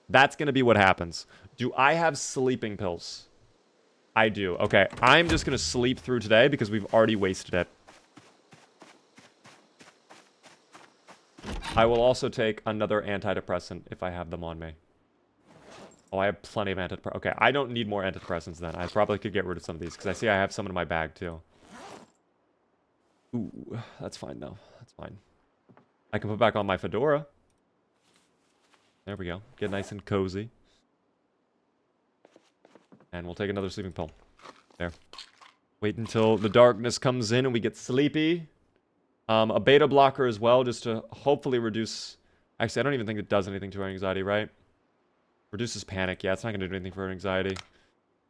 Speaker 1: That's gonna be what happens. Do I have sleeping pills? I do. Okay, I'm just gonna sleep through today because we've already wasted it. I will also take another antidepressant if I have them on me. Oh, I have plenty of antidepressants. Okay, I don't need more antidepressants then. I probably could get rid of some of these because I see I have some in my bag too. Ooh, that's fine though. That's fine. I can put back on my fedora. There we go. Get nice and cozy. And we'll take another sleeping pill. There. Wait until the darkness comes in and we get sleepy. A beta blocker as well, just to hopefully reduce... Actually, I don't even think it does anything to our anxiety, right? Reduces panic. Yeah, it's not going to do anything for our anxiety.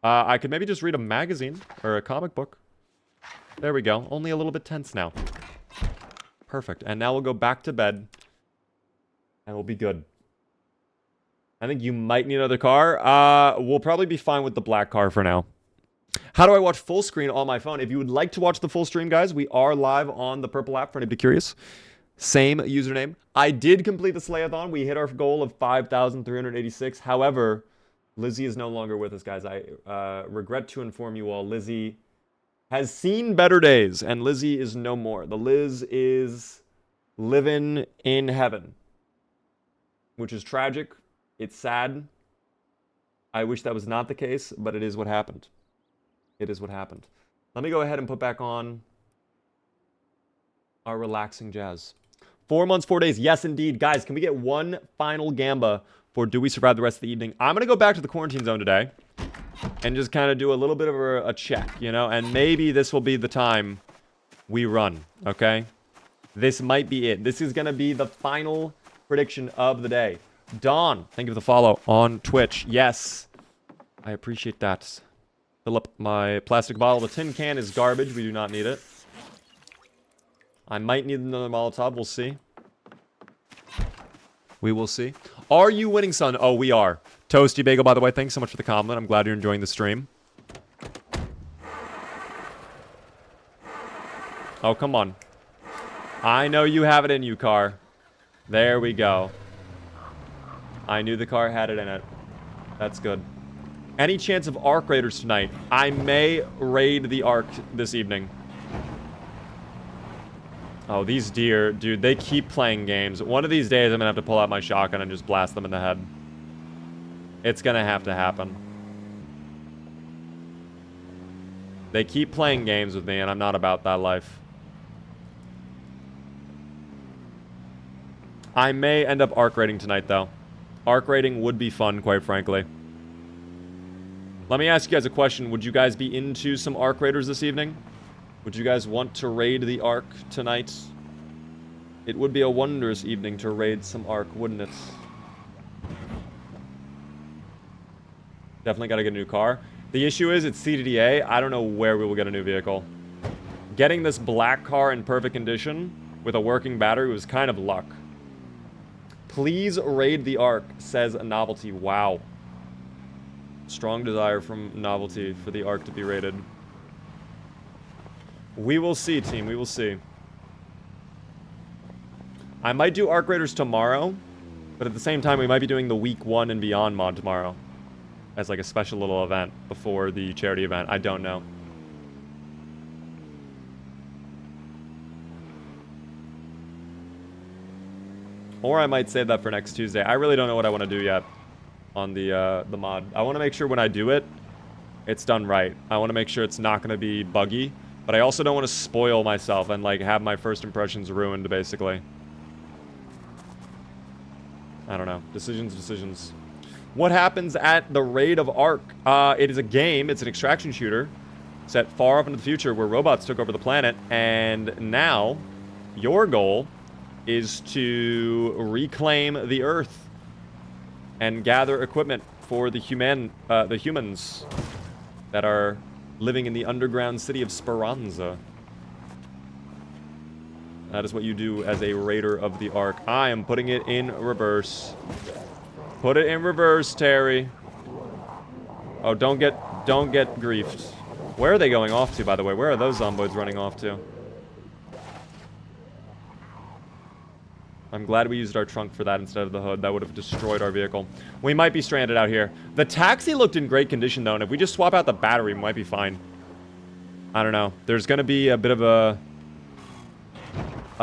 Speaker 1: I could maybe just read a magazine or a comic book. There we go. Only a little bit tense now. Perfect. And now we'll go back to bed. And we'll be good. I think you might need another car. We'll probably be fine with the black car for now. How do I watch full screen on my phone? If you would like to watch the full stream, guys, we are live on the purple app for anybody curious. Same username. I did complete the Slayathon. We hit our goal of 5,386. However, Lizzie is no longer with us, guys. I regret to inform you all, Lizzie has seen better days, and Lizzie is no more. The Liz is living in heaven, which is tragic. It's sad. I wish that was not the case, but it is what happened. It is what happened. Let me go ahead and put back on our relaxing jazz. 4 months, 4 days. Yes, indeed. Guys, can we get one final gamba for Do We Survive the rest of the evening? I'm going to go back to the quarantine zone today and just kind of do a little bit of a check, you know? And maybe this will be the time we run, okay? This might be it. This is going to be the final prediction of the day. Dawn, thank you for the follow on Twitch. Yes, I appreciate that. Fill up my plastic bottle. The tin can is garbage. We do not need it. I might need another Molotov. We'll see. We will see. Are you winning, son? Oh, we are. Toasty Bagel, by the way, thanks so much for the compliment. I'm glad you're enjoying the stream. Oh, come on. I know you have it in you, car. There we go. I knew the car had it in it. That's good. Any chance of Arc Raiders tonight? I may raid the Arc this evening. Oh, these deer, dude, they keep playing games. One of these days, I'm gonna have to pull out my shotgun and just blast them in the head. It's gonna have to happen. They keep playing games with me, and I'm not about that life. I may end up arc raiding tonight, though. Arc raiding would be fun, quite frankly. Let me ask you guys a question. Would you guys be into some arc raiders this evening? Would you guys want to raid the arc tonight? It would be a wondrous evening to raid some arc, wouldn't it? Definitely gotta get a new car. The issue is, it's CDDA. I don't know where we will get a new vehicle. Getting this black car in perfect condition with a working battery was kind of luck. Please raid the Ark, says a Novelty. Wow. Strong desire from Novelty for the Ark to be raided. We will see, team. We will see. I might do Arc Raiders tomorrow, but at the same time, we might be doing the Week 1 and Beyond mod tomorrow as like a special little event before the charity event. I don't know. Or I might save that for next Tuesday. I really don't know what I want to do yet on the mod. I want to make sure when I do it, it's done right. I want to make sure it's not going to be buggy, but I also don't want to spoil myself and like have my first impressions ruined, basically. I don't know. Decisions. What happens at the Raid of Ark? It is a game. It's an extraction shooter set far off into the future where robots took over the planet, and now your goal is to reclaim the Earth and gather equipment for the humans that are living in the underground city of Speranza. That is what you do as a raider of the Ark. I am putting it in reverse. Put it in reverse, Terry. Oh, don't get griefed. Where are they going off to, by the way? Where are those zomboids running off to? I'm glad we used our trunk for that instead of the hood. That would have destroyed our vehicle. We might be stranded out here. The taxi looked in great condition, though, and if we just swap out the battery, we might be fine. I don't know. There's going to be a bit of a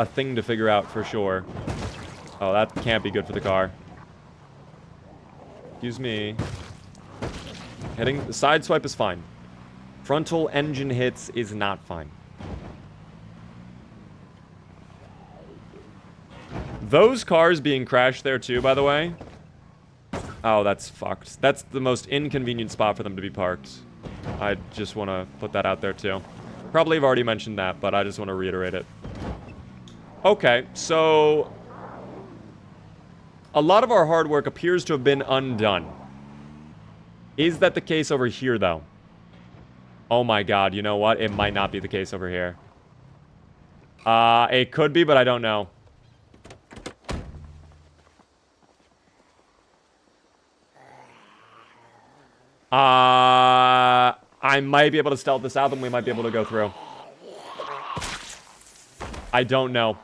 Speaker 1: thing to figure out for sure. Oh, that can't be good for the car. Excuse me. Hitting the side swipe is fine. Frontal engine hits is not fine. Those cars being crashed there too, by the way. Oh, that's fucked. That's the most inconvenient spot for them to be parked. I just want to put that out there too. Probably have already mentioned that, but I just want to reiterate it. Okay, so a lot of our hard work appears to have been undone. Is that the case over here, though? Oh my god, you know what? It might not be the case over here. It could be, but I don't know. I might be able to stealth this out, and we might be able to go through. I don't know.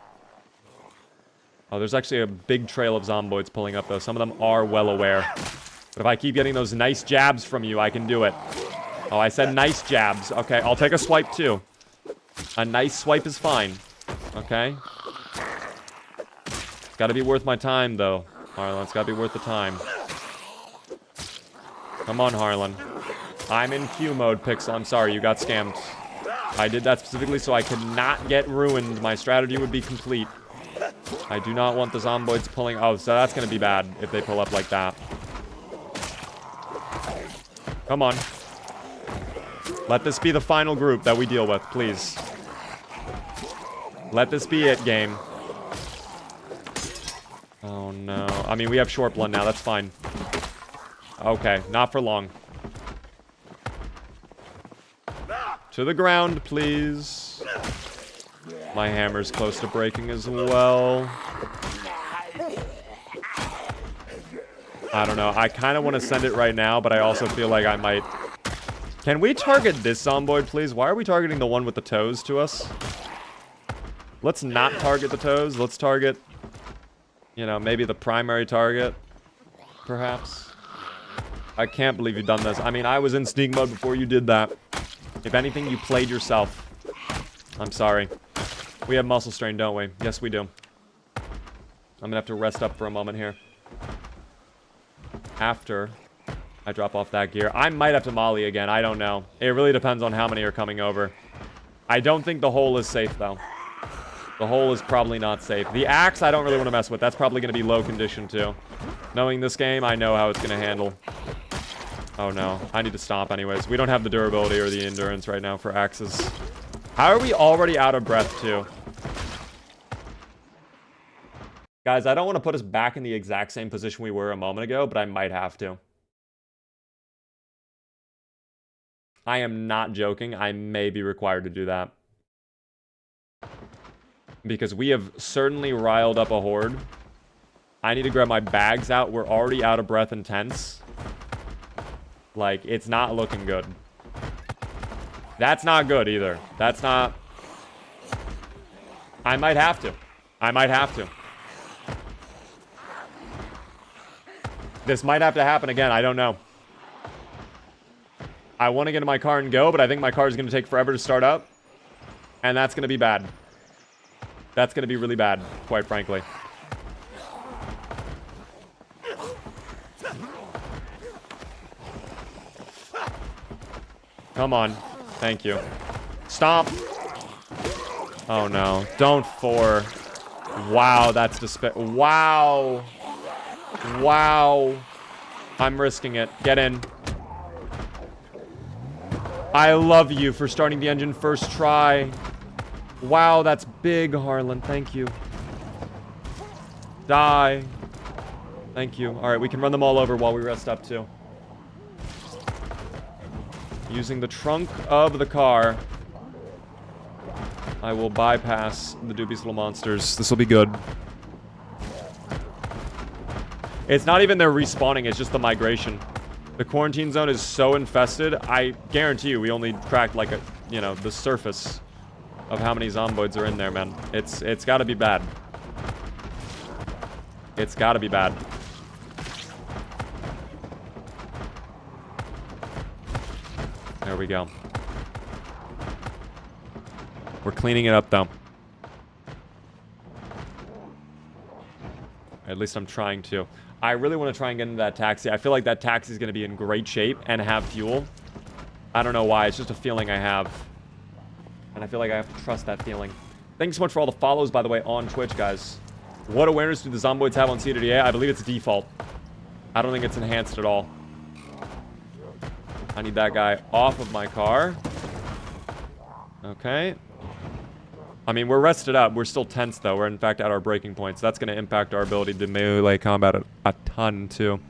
Speaker 1: Oh, there's actually a big trail of zomboids pulling up, though. Some of them are well aware. But if I keep getting those nice jabs from you, I can do it. Oh, I said nice jabs. Okay, I'll take a swipe, too. A nice swipe is fine. Okay. It's gotta be worth my time, though. Harlan, it's gotta be worth the time. Come on, Harlan. I'm in queue mode, Pixel. I'm sorry, you got scammed. I did that specifically so I could not get ruined. My strategy would be complete. I do not want the zomboids pulling... Oh, so that's going to be bad if they pull up like that. Come on. Let this be the final group that we deal with, please. Let this be it, game. Oh, I mean, we have short blood now. That's fine. Okay, not for long. To the ground, please. My hammer's close to breaking as well. I don't know. I kind of want to send it right now, but I also feel like I might... Can we target this zomboid, please? Why are we targeting the one with the toes to us? Let's not target the toes. Let's target, you know, maybe the primary target, perhaps. I can't believe you've done this. I mean, I was in sneak mode before you did that. If anything, you played yourself. I'm sorry. We have muscle strain, don't we? Yes, we do. I'm gonna have to rest up for a moment here. After I drop off that gear. I might have to molly again. I don't know. It really depends on how many are coming over. I don't think the hole is safe, though. The hole is probably not safe. The axe, I don't really want to mess with. That's probably going to be low condition, too. Knowing this game, I know how it's going to handle. Oh, no. I need to stop anyways. We don't have the durability or the endurance right now for axes. How are we already out of breath, too? Guys, I don't want to put us back in the exact same position we were a moment ago, but I might have to. I am not joking. I may be required to do that. Because we have certainly riled up a horde. I need to grab my bags out. We're already out of breath and tense. Like, it's not looking good. That's not good either. That's not... I might have to. I might have to. This might have to happen again. I don't know. I want to get in my car and go, but I think my car is going to take forever to start up. And that's going to be bad. That's going to be really bad, quite frankly. Come on. Thank you. Stop. Oh, no. Don't four. Wow, that's Wow. Wow. I'm risking it. Get in. I love you for starting the engine first try. Wow, that's big, Harland. Thank you. Die. Thank you. All right, we can run them all over while we rest up, too. Using the trunk of the car, I will bypass the dubious little monsters. This will be good. It's not even their respawning, it's just the migration. The quarantine zone is so infested, I guarantee you we only cracked like a, you know, the surface of how many zomboids are in there, man. It's gotta be bad. It's gotta be bad. There we go. We're cleaning it up, though. At least I'm trying to. I really want to try and get into that taxi. I feel like that taxi is going to be in great shape and have fuel. I don't know why. It's just a feeling I have. And I feel like I have to trust that feeling. Thanks so much for all the follows, by the way, on Twitch, guys. What awareness do the Zomboids have on CDDA? I believe it's default. I don't think it's enhanced at all. I need that guy off of my car. Okay. I mean, we're rested up. We're still tense, though. We're, in fact, at our breaking points. That's going to impact our ability to melee combat a ton, too.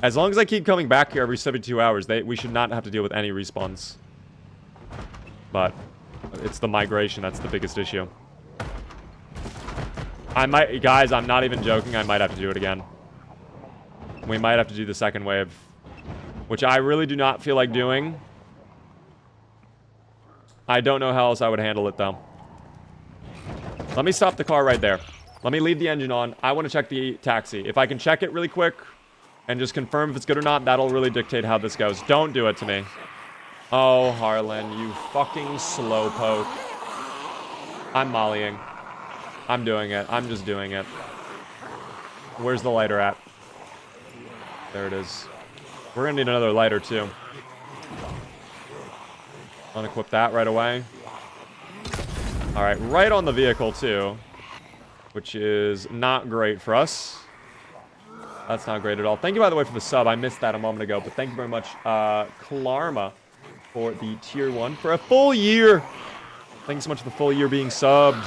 Speaker 1: As long as I keep coming back here every 72 hours, we should not have to deal with any respawns. But it's the migration that's the biggest issue. Guys, I'm not even joking. I might have to do it again. We might have to do the second wave, which I really do not feel like doing. I don't know how else I would handle it, though. Let me stop the car right there. Let me leave the engine on. I want to check the taxi. If I can check it really quick and just confirm if it's good or not, that'll really dictate how this goes. Don't do it to me. Oh, Harland, you fucking slowpoke. I'm mollying. I'm doing it. I'm just doing it. Where's the lighter at? There it is. We're gonna need another lighter, too. Unequip that right away. Alright, right on the vehicle, too. Which is not great for us. That's not great at all. Thank you, by the way, for the sub. I missed that a moment ago, but thank you very much, Klarma, for the tier 1 for a full year. Thank you so much for the full year being subbed.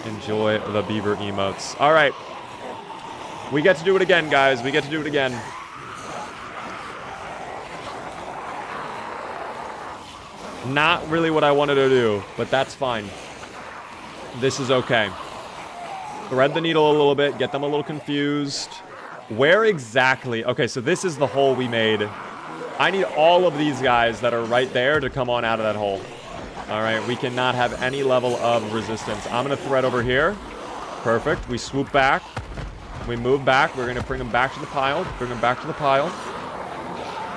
Speaker 1: Enjoy the beaver emotes. All right. We get to do it again, guys. We get to do it again. Not really what I wanted to do, but that's fine. This is okay. Thread the needle a little bit, get them a little confused. Where exactly? Okay, so this is the hole we made. I need all of these guys that are right there to come on out of that hole. All right, we cannot have any level of resistance. I'm going to thread over here. Perfect. We swoop back. We move back. We're going to bring them back to the pile. Bring them back to the pile.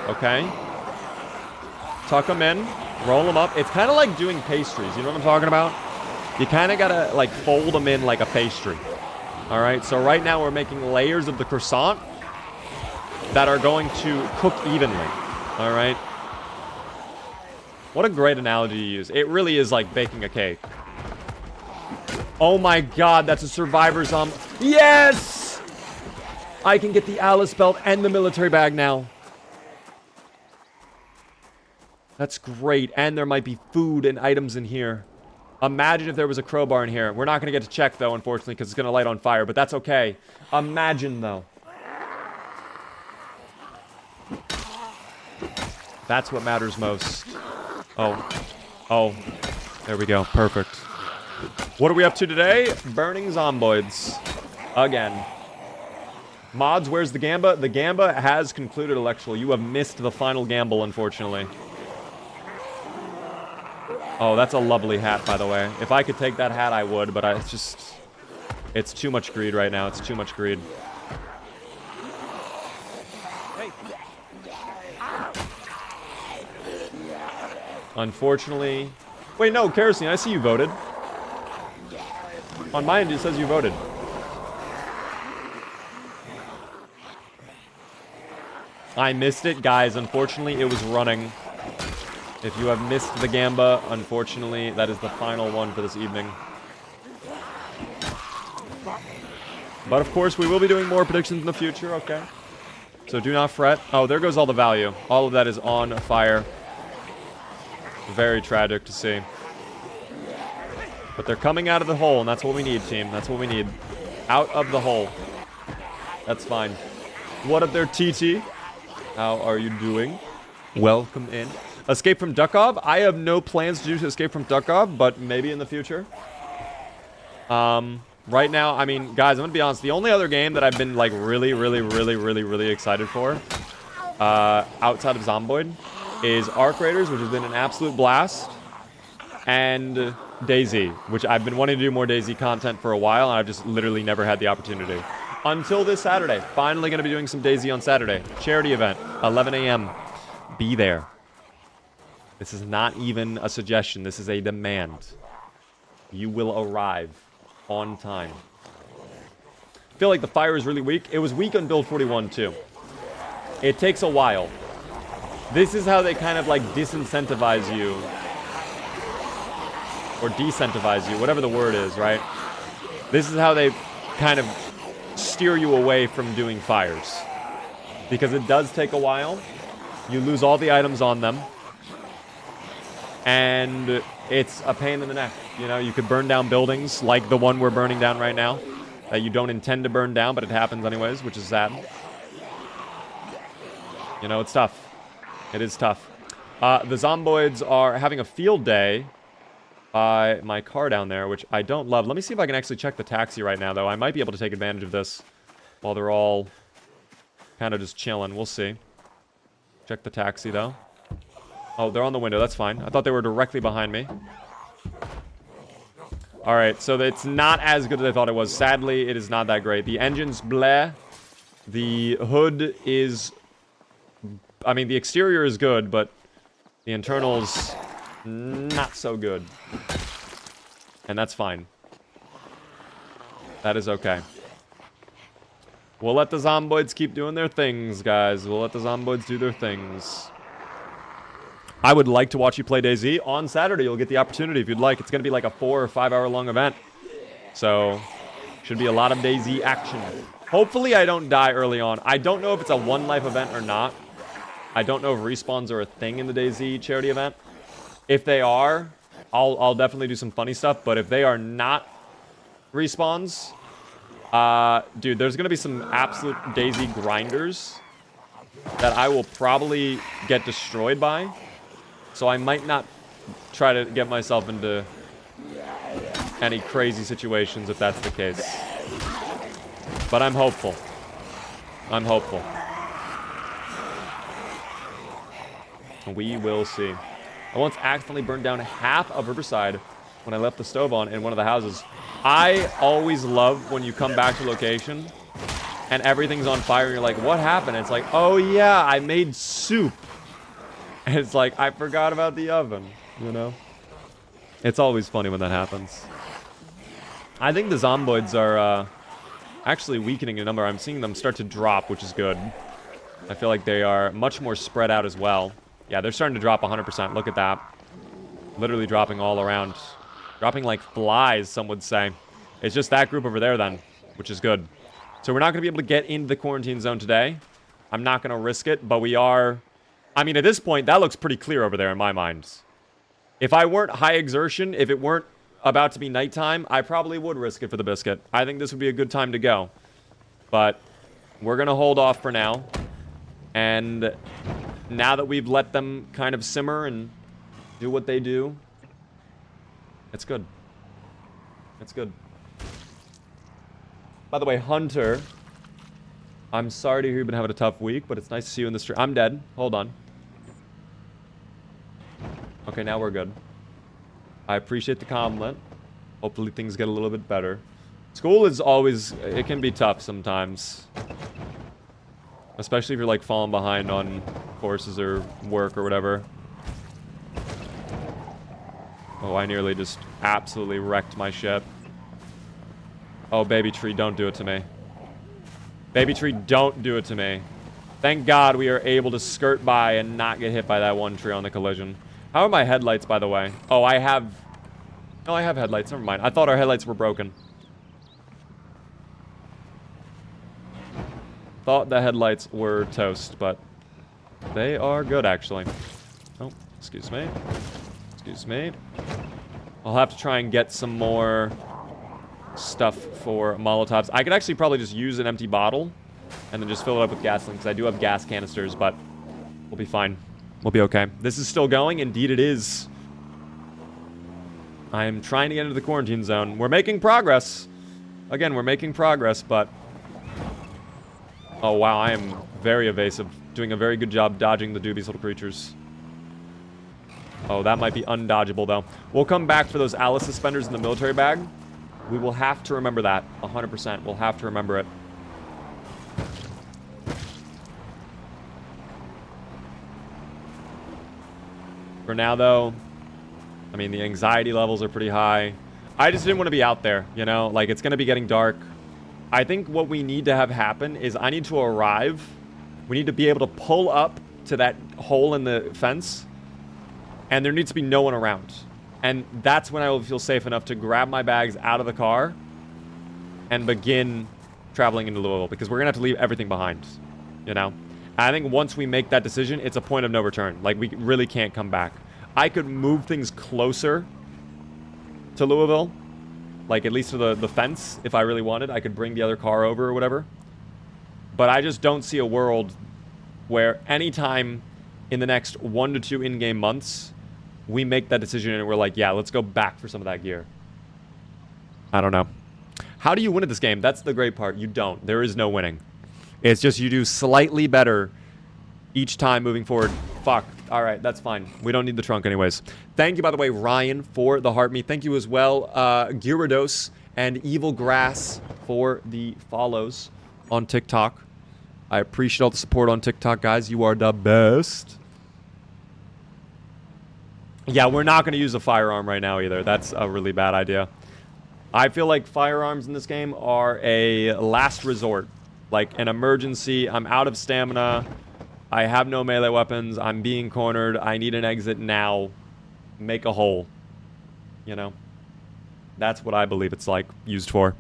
Speaker 1: Okay. Tuck them in. Roll them up. It's kind of like doing pastries. You know what I'm talking about? You kind of got to, like, fold them in like a pastry. All right, so right now we're making layers of the croissant that are going to cook evenly. All right. What a great analogy to use. It really is like baking a cake. Oh my god, that's a survivor zombie. Yes! I can get the Alice belt and the military bag now. That's great. And there might be food and items in here. Imagine if there was a crowbar in here. We're not going to get to check, though, unfortunately, because it's going to light on fire. But that's okay. Imagine, though. That's what matters most. Oh. There we go. Perfect. What are we up to today? Burning zomboids. Again. Mods, where's the Gamba? The Gamba has concluded, Electual. You have missed the final gamble, unfortunately. Oh, that's a lovely hat, by the way. If I could take that hat, I would, but it's just... It's too much greed right now. It's too much greed. Unfortunately... Wait, no, Kerosene, I see you voted. On my end, it says you voted. I missed it, guys. Unfortunately, it was running. If you have missed the Gamba, unfortunately, that is the final one for this evening. But, of course, we will be doing more predictions in the future, okay? So do not fret. Oh, there goes all the value. All of that is on fire. Very tragic to see. But they're coming out of the hole, and that's what we need, team. That's what we need. Out of the hole. That's fine. What up there, TT? How are you doing? Welcome in. Escape from Dukov? I have no plans to do Escape from Dukov, but maybe in the future. Right now, I mean, guys, I'm gonna be honest. The only other game that I've been, like, really excited for, outside of Zomboid, is Arc Raiders, which has been an absolute blast, and DayZ, which I've been wanting to do more DayZ content for a while, and I've just literally never had the opportunity. Until this Saturday. Finally gonna be doing some DayZ on Saturday. Charity event, 11 a.m. Be there. This is not even a suggestion. This is a demand. You will arrive on time. I feel like the fire is really weak. It was weak on build 41 too. It takes a while. This is how they kind of like disincentivize you. Or decentivize you, whatever the word is, right? This is how they kind of steer you away from doing fires. Because it does take a while. You lose all the items on them. And it's a pain in the neck. You know, you could burn down buildings like the one we're burning down right now. That you don't intend to burn down, but it happens anyways, which is sad. You know, it's tough. It is tough. The Zomboids are having a field day by my car down there, which I don't love. Let me see if I can actually check the taxi right now, though. I might be able to take advantage of this while they're all kind of just chilling. We'll see. Check the taxi, though. Oh, they're on the window. That's fine. I thought they were directly behind me. All right, so it's not as good as I thought it was. Sadly, it is not that great. The engine's bleh. The hood is... I mean, the exterior is good, but the internals, not so good. And that's fine. That is okay. We'll let the Zomboids keep doing their things, guys. We'll let the Zomboids do their things. I would like to watch you play DayZ. On Saturday, you'll get the opportunity if you'd like. It's going to be like a 4 or 5 hour long event. So, should be a lot of DayZ action. Hopefully I don't die early on. I don't know if it's a one life event or not. I don't know if respawns are a thing in the DayZ charity event. If they are, I'll definitely do some funny stuff. But if they are not, respawns, dude, there's gonna be some absolute daisy grinders that I will probably get destroyed by. So I might not try to get myself into any crazy situations if that's the case. But I'm hopeful. I'm hopeful. We will see. I once accidentally burned down half of Riverside when I left the stove on in one of the houses. I always love when you come back to location and everything's on fire and you're like, what happened? And it's like, oh yeah, I made soup. And it's like, I forgot about the oven, you know? It's always funny when that happens. I think the zomboids are actually weakening in number. I'm seeing them start to drop, which is good. I feel like they are much more spread out as well. Yeah, they're starting to drop 100%. Look at that. Literally dropping all around. Dropping like flies, some would say. It's just that group over there then, which is good. So we're not going to be able to get into the quarantine zone today. I'm not going to risk it, but we are... I mean, at this point, that looks pretty clear over there in my mind. If I weren't high exertion, if it weren't about to be nighttime, I probably would risk it for the biscuit. I think this would be a good time to go. But we're going to hold off for now. And now that we've let them kind of simmer and do what they do, it's good. It's good. By the way, Hunter, I'm sorry to hear you've been having a tough week, but it's nice to see you in the stream. I'm dead. Hold on. Okay, now we're good. I appreciate the compliment. Hopefully things get a little bit better. School is always... It can be tough sometimes. Especially if you're, like, falling behind on courses or work or whatever. Oh, I nearly just absolutely wrecked my ship. Oh, baby tree, don't do it to me. Baby tree, don't do it to me. Thank God we are able to skirt by and not get hit by that one tree on the collision. How are my headlights, by the way? Oh, I have... No, I have headlights. Never mind. I thought our headlights were broken. Thought the headlights were toast, but they are good, actually. Oh, excuse me. Excuse me. I'll have to try and get some more stuff for molotovs. I could actually probably just use an empty bottle and then just fill it up with gasoline, because I do have gas canisters, but we'll be fine. We'll be okay. This is still going. Indeed it is. I am trying to get into the quarantine zone. We're making progress. Again, we're making progress, but... Oh, wow. I am very evasive. Doing a very good job dodging the dubious little creatures. Oh, that might be undodgeable, though. We'll come back for those Alice suspenders in the military bag. We will have to remember that. 100%. We'll have to remember it. For now, though, I mean, the anxiety levels are pretty high. I just didn't want to be out there, you know? Like, it's going to be getting dark. I think what we need to have happen is I need to arrive. We need to be able to pull up to that hole in the fence. And there needs to be no one around. And that's when I will feel safe enough to grab my bags out of the car and begin traveling into Louisville. Because we're going to have to leave everything behind, you know? I think once we make that decision, it's a point of no return. Like, we really can't come back. I could move things closer to Louisville. Like, at least to the fence, if I really wanted. I could bring the other car over or whatever. But I just don't see a world where anytime in the next 1 to 2 in-game months, we make that decision and we're like, yeah, let's go back for some of that gear. I don't know. How do you win at this game? That's the great part. You don't. There is no winning. It's just you do slightly better each time moving forward. Fuck. All right, that's fine. We don't need the trunk anyways. Thank you, by the way, Ryan, for the heart me. Thank you as well, Gyarados and Evil Grass for the follows on TikTok. I appreciate all the support on TikTok, guys. You are the best. Yeah, we're not going to use a firearm right now either. That's a really bad idea. I feel like firearms in this game are a last resort. Like an emergency. I'm out of stamina. I have no melee weapons. I'm being cornered. I need an exit now. Make a hole. You know? That's what I believe it's like used for.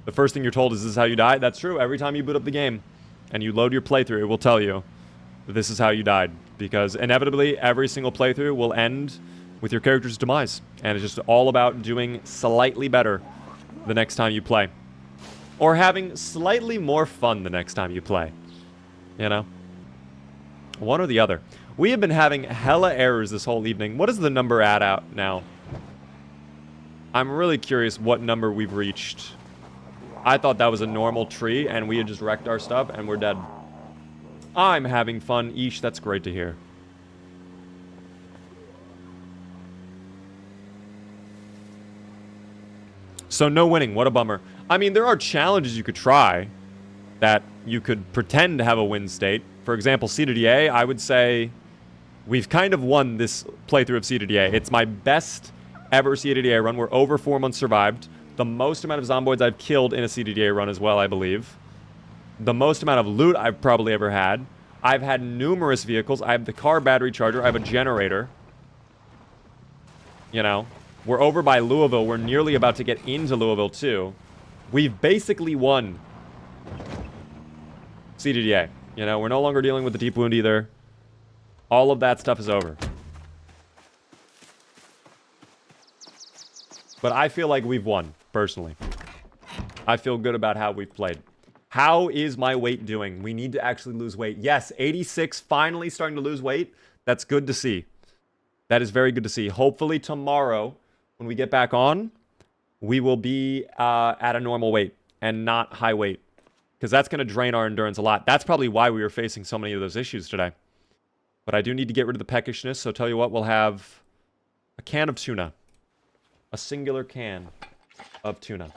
Speaker 1: The first thing you're told is this is how you die. That's true. Every time you boot up the game and you load your playthrough, it will tell you that this is how you died. Because inevitably, every single playthrough will end with your character's demise. And it's just all about doing slightly better the next time you play. Or having slightly more fun the next time you play. You know? One or the other. We have been having hella errors this whole evening. What is the number at out now? I'm really curious what number we've reached. I thought that was a normal tree, and we had just wrecked our stuff, and we're dead. I'm having fun. Eesh, that's great to hear. So no winning. What a bummer. I mean, there are challenges you could try that you could pretend to have a win state. For example, CDDA, I would say we've kind of won this playthrough of CDDA. It's my best ever CDDA run. We're over 4 months survived. The most amount of zomboids I've killed in a CDDA run as well, I believe. The most amount of loot I've probably ever had. I've had numerous vehicles. I have the car battery charger. I have a generator. You know, we're over by Louisville. We're nearly about to get into Louisville, too. We've basically won CDDA. You know, we're no longer dealing with the deep wound either. All of that stuff is over. But I feel like we've won, personally. I feel good about how we've played. How is my weight doing? We need to actually lose weight. Yes, 86, finally starting to lose weight. That's good to see. That is very good to see. Hopefully tomorrow, when we get back on, we will be at a normal weight and not high weight. Because that's going to drain our endurance a lot. That's probably why we were facing so many of those issues today. But I do need to get rid of the peckishness, so tell you what, we'll have a can of tuna. A singular can of tuna.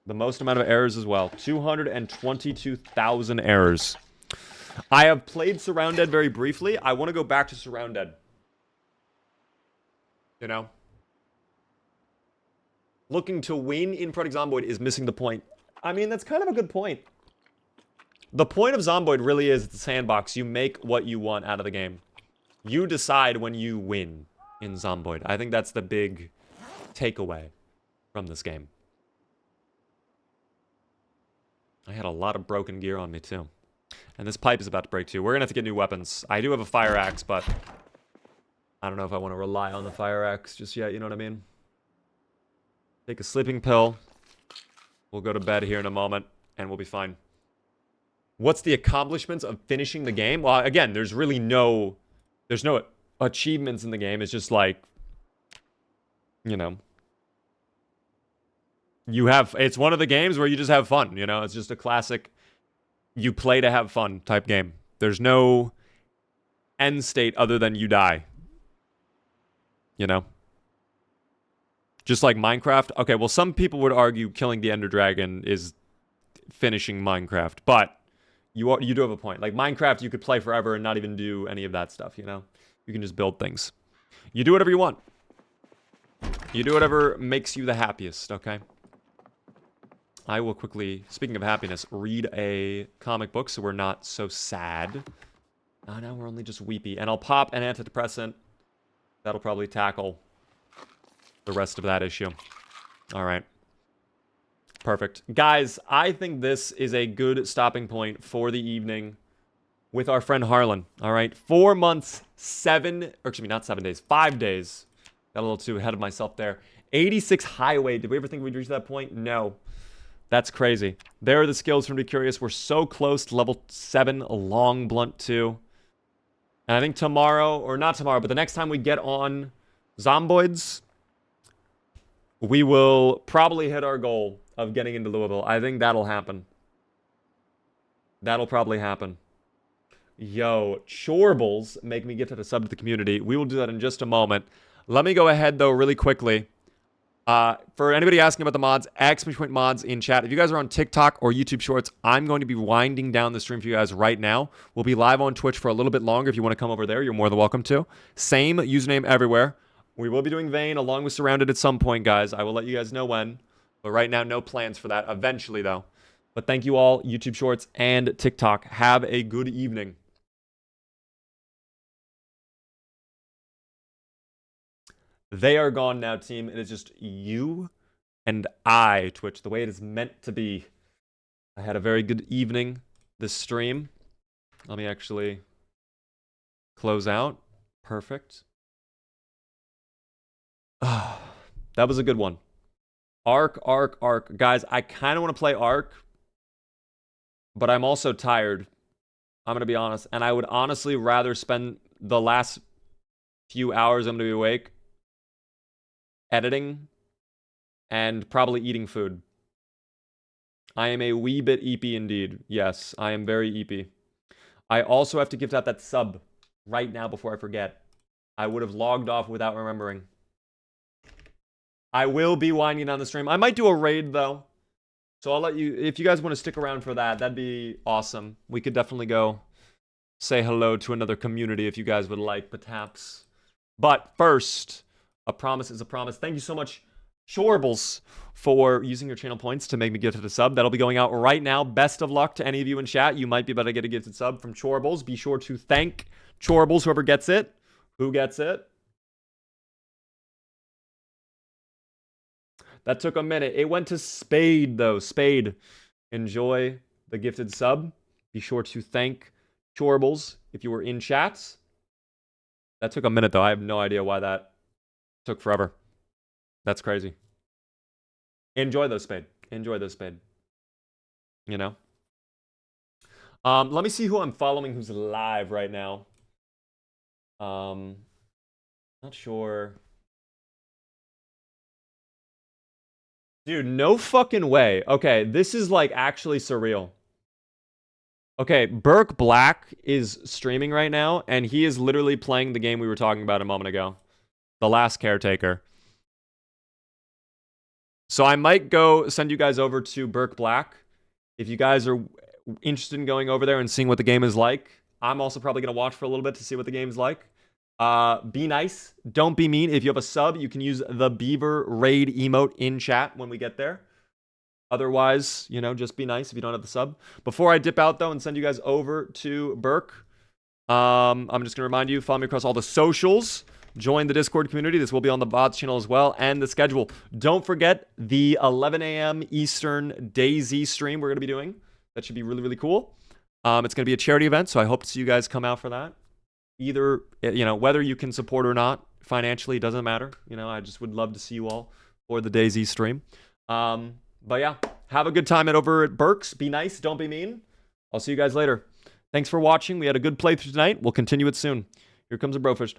Speaker 1: The most amount of errors as well. 222,000 errors. I have played Surrounded very briefly. I want to go back to Surrounded. You know? Looking to win in Project Zomboid is missing the point. I mean, that's kind of a good point. The point of Zomboid really is the sandbox. You make what you want out of the game. You decide when you win in Zomboid. I think that's the big takeaway from this game. I had a lot of broken gear on me, too. And this pipe is about to break, too. We're going to have to get new weapons. I do have a fire axe, but I don't know if I want to rely on the fire axe just yet, you know what I mean? Take a sleeping pill. We'll go to bed here in a moment, and we'll be fine. What's the accomplishments of finishing the game? Well, again, there's really no... There's no achievements in the game. It's just like... You know... You have... It's one of the games where you just have fun, you know? It's just a classic... You play to have fun type game. There's no end state other than you die. You know? Just like Minecraft. Okay, well, some people would argue killing the Ender Dragon is finishing Minecraft. But you do have a point. Like Minecraft, you could play forever and not even do any of that stuff, you know? You can just build things. You do whatever you want. You do whatever makes you the happiest, okay? I will quickly, speaking of happiness, read a comic book so we're not so sad. Oh, now we're only just weepy. And I'll pop an antidepressant. That'll probably tackle the rest of that issue. All right. Perfect. Guys, I think this is a good stopping point for the evening with our friend Harland. All right. 4 months, 5 days. Got a little too ahead of myself there. 86 high weight. Did we ever think we'd reach that point? No. That's crazy. There are the skills from Be Curious. We're so close to level 7 long blunt 2. And I think tomorrow, or not tomorrow, but the next time we get on Zomboids, we will probably hit our goal of getting into Louisville. I think that'll happen. That'll probably happen. Yo, Chorbles make me gift a sub to the community. We will do that in just a moment. Let me go ahead, though, really quickly. For anybody asking about the mods, !mods in chat. If you guys are on TikTok or YouTube Shorts, I'm going to be winding down the stream for you guys right now. We'll be live on Twitch for a little bit longer. If you want to come over there, you're more than welcome to. Same username everywhere. We will be doing Vayne along with Surrounded at some point, guys. I will let you guys know when. But right now, no plans for that. Eventually, though. But thank you all, YouTube Shorts and TikTok. Have a good evening. They are gone now, team. It is just you and I, Twitch, the way it is meant to be. I had a very good evening this stream. Let me actually close out. Perfect. That was a good one. Arc. Guys, I kind of want to play Arc, but I'm also tired. I'm going to be honest. And I would honestly rather spend the last few hours I'm going to be awake editing and probably eating food. I am a wee bit eepy indeed. Yes, I am very eepy. I also have to gift out that sub right now before I forget. I would have logged off without remembering. I will be winding down the stream. I might do a raid, though. So I'll let you... If you guys want to stick around for that, that'd be awesome. We could definitely go say hello to another community if you guys would like, perhaps. But first, a promise is a promise. Thank you so much, Shorbles, for using your channel points to make me gifted a sub. That'll be going out right now. Best of luck to any of you in chat. You might be about to get a gifted sub from Chorbles. Be sure to thank Chorbles, whoever gets it. Who gets it? That took a minute. It went to Spade, though. Spade, enjoy the gifted sub. Be sure to thank Chorbles if you were in chats. That took a minute, though. I have no idea why that took forever. That's crazy. Enjoy those, Spade. Enjoy those, Spade. You know? Let me see who I'm following who's live right now. Not sure. Dude, no fucking way. Okay, this is like actually surreal. Okay, Burke Black is streaming right now, and he is literally playing the game we were talking about a moment ago. The Last Caretaker. So I might go send you guys over to Burke Black. If you guys are interested in going over there and seeing what the game is like, I'm also probably going to watch for a little bit to see what the game's like. Be nice. Don't be mean. If you have a sub, you can use the Beaver Raid emote in chat when we get there. Otherwise, you know, just be nice if you don't have the sub. Before I dip out, though, and send you guys over to Burke, I'm just going to remind you, follow me across all the socials. Join the Discord community. This will be on the bots channel as well, and the schedule. Don't forget the 11 a.m. Eastern DayZ stream we're going to be doing. That should be really, really cool. It's going to be a charity event, so I hope to see you guys come out for that. Either, you know, whether you can support or not, financially, doesn't matter. You know, I just would love to see you all for the DayZ stream. But yeah, have a good time over at Burke's. Be nice, don't be mean. I'll see you guys later. Thanks for watching. We had a good playthrough tonight. We'll continue it soon. Here comes a Brofish.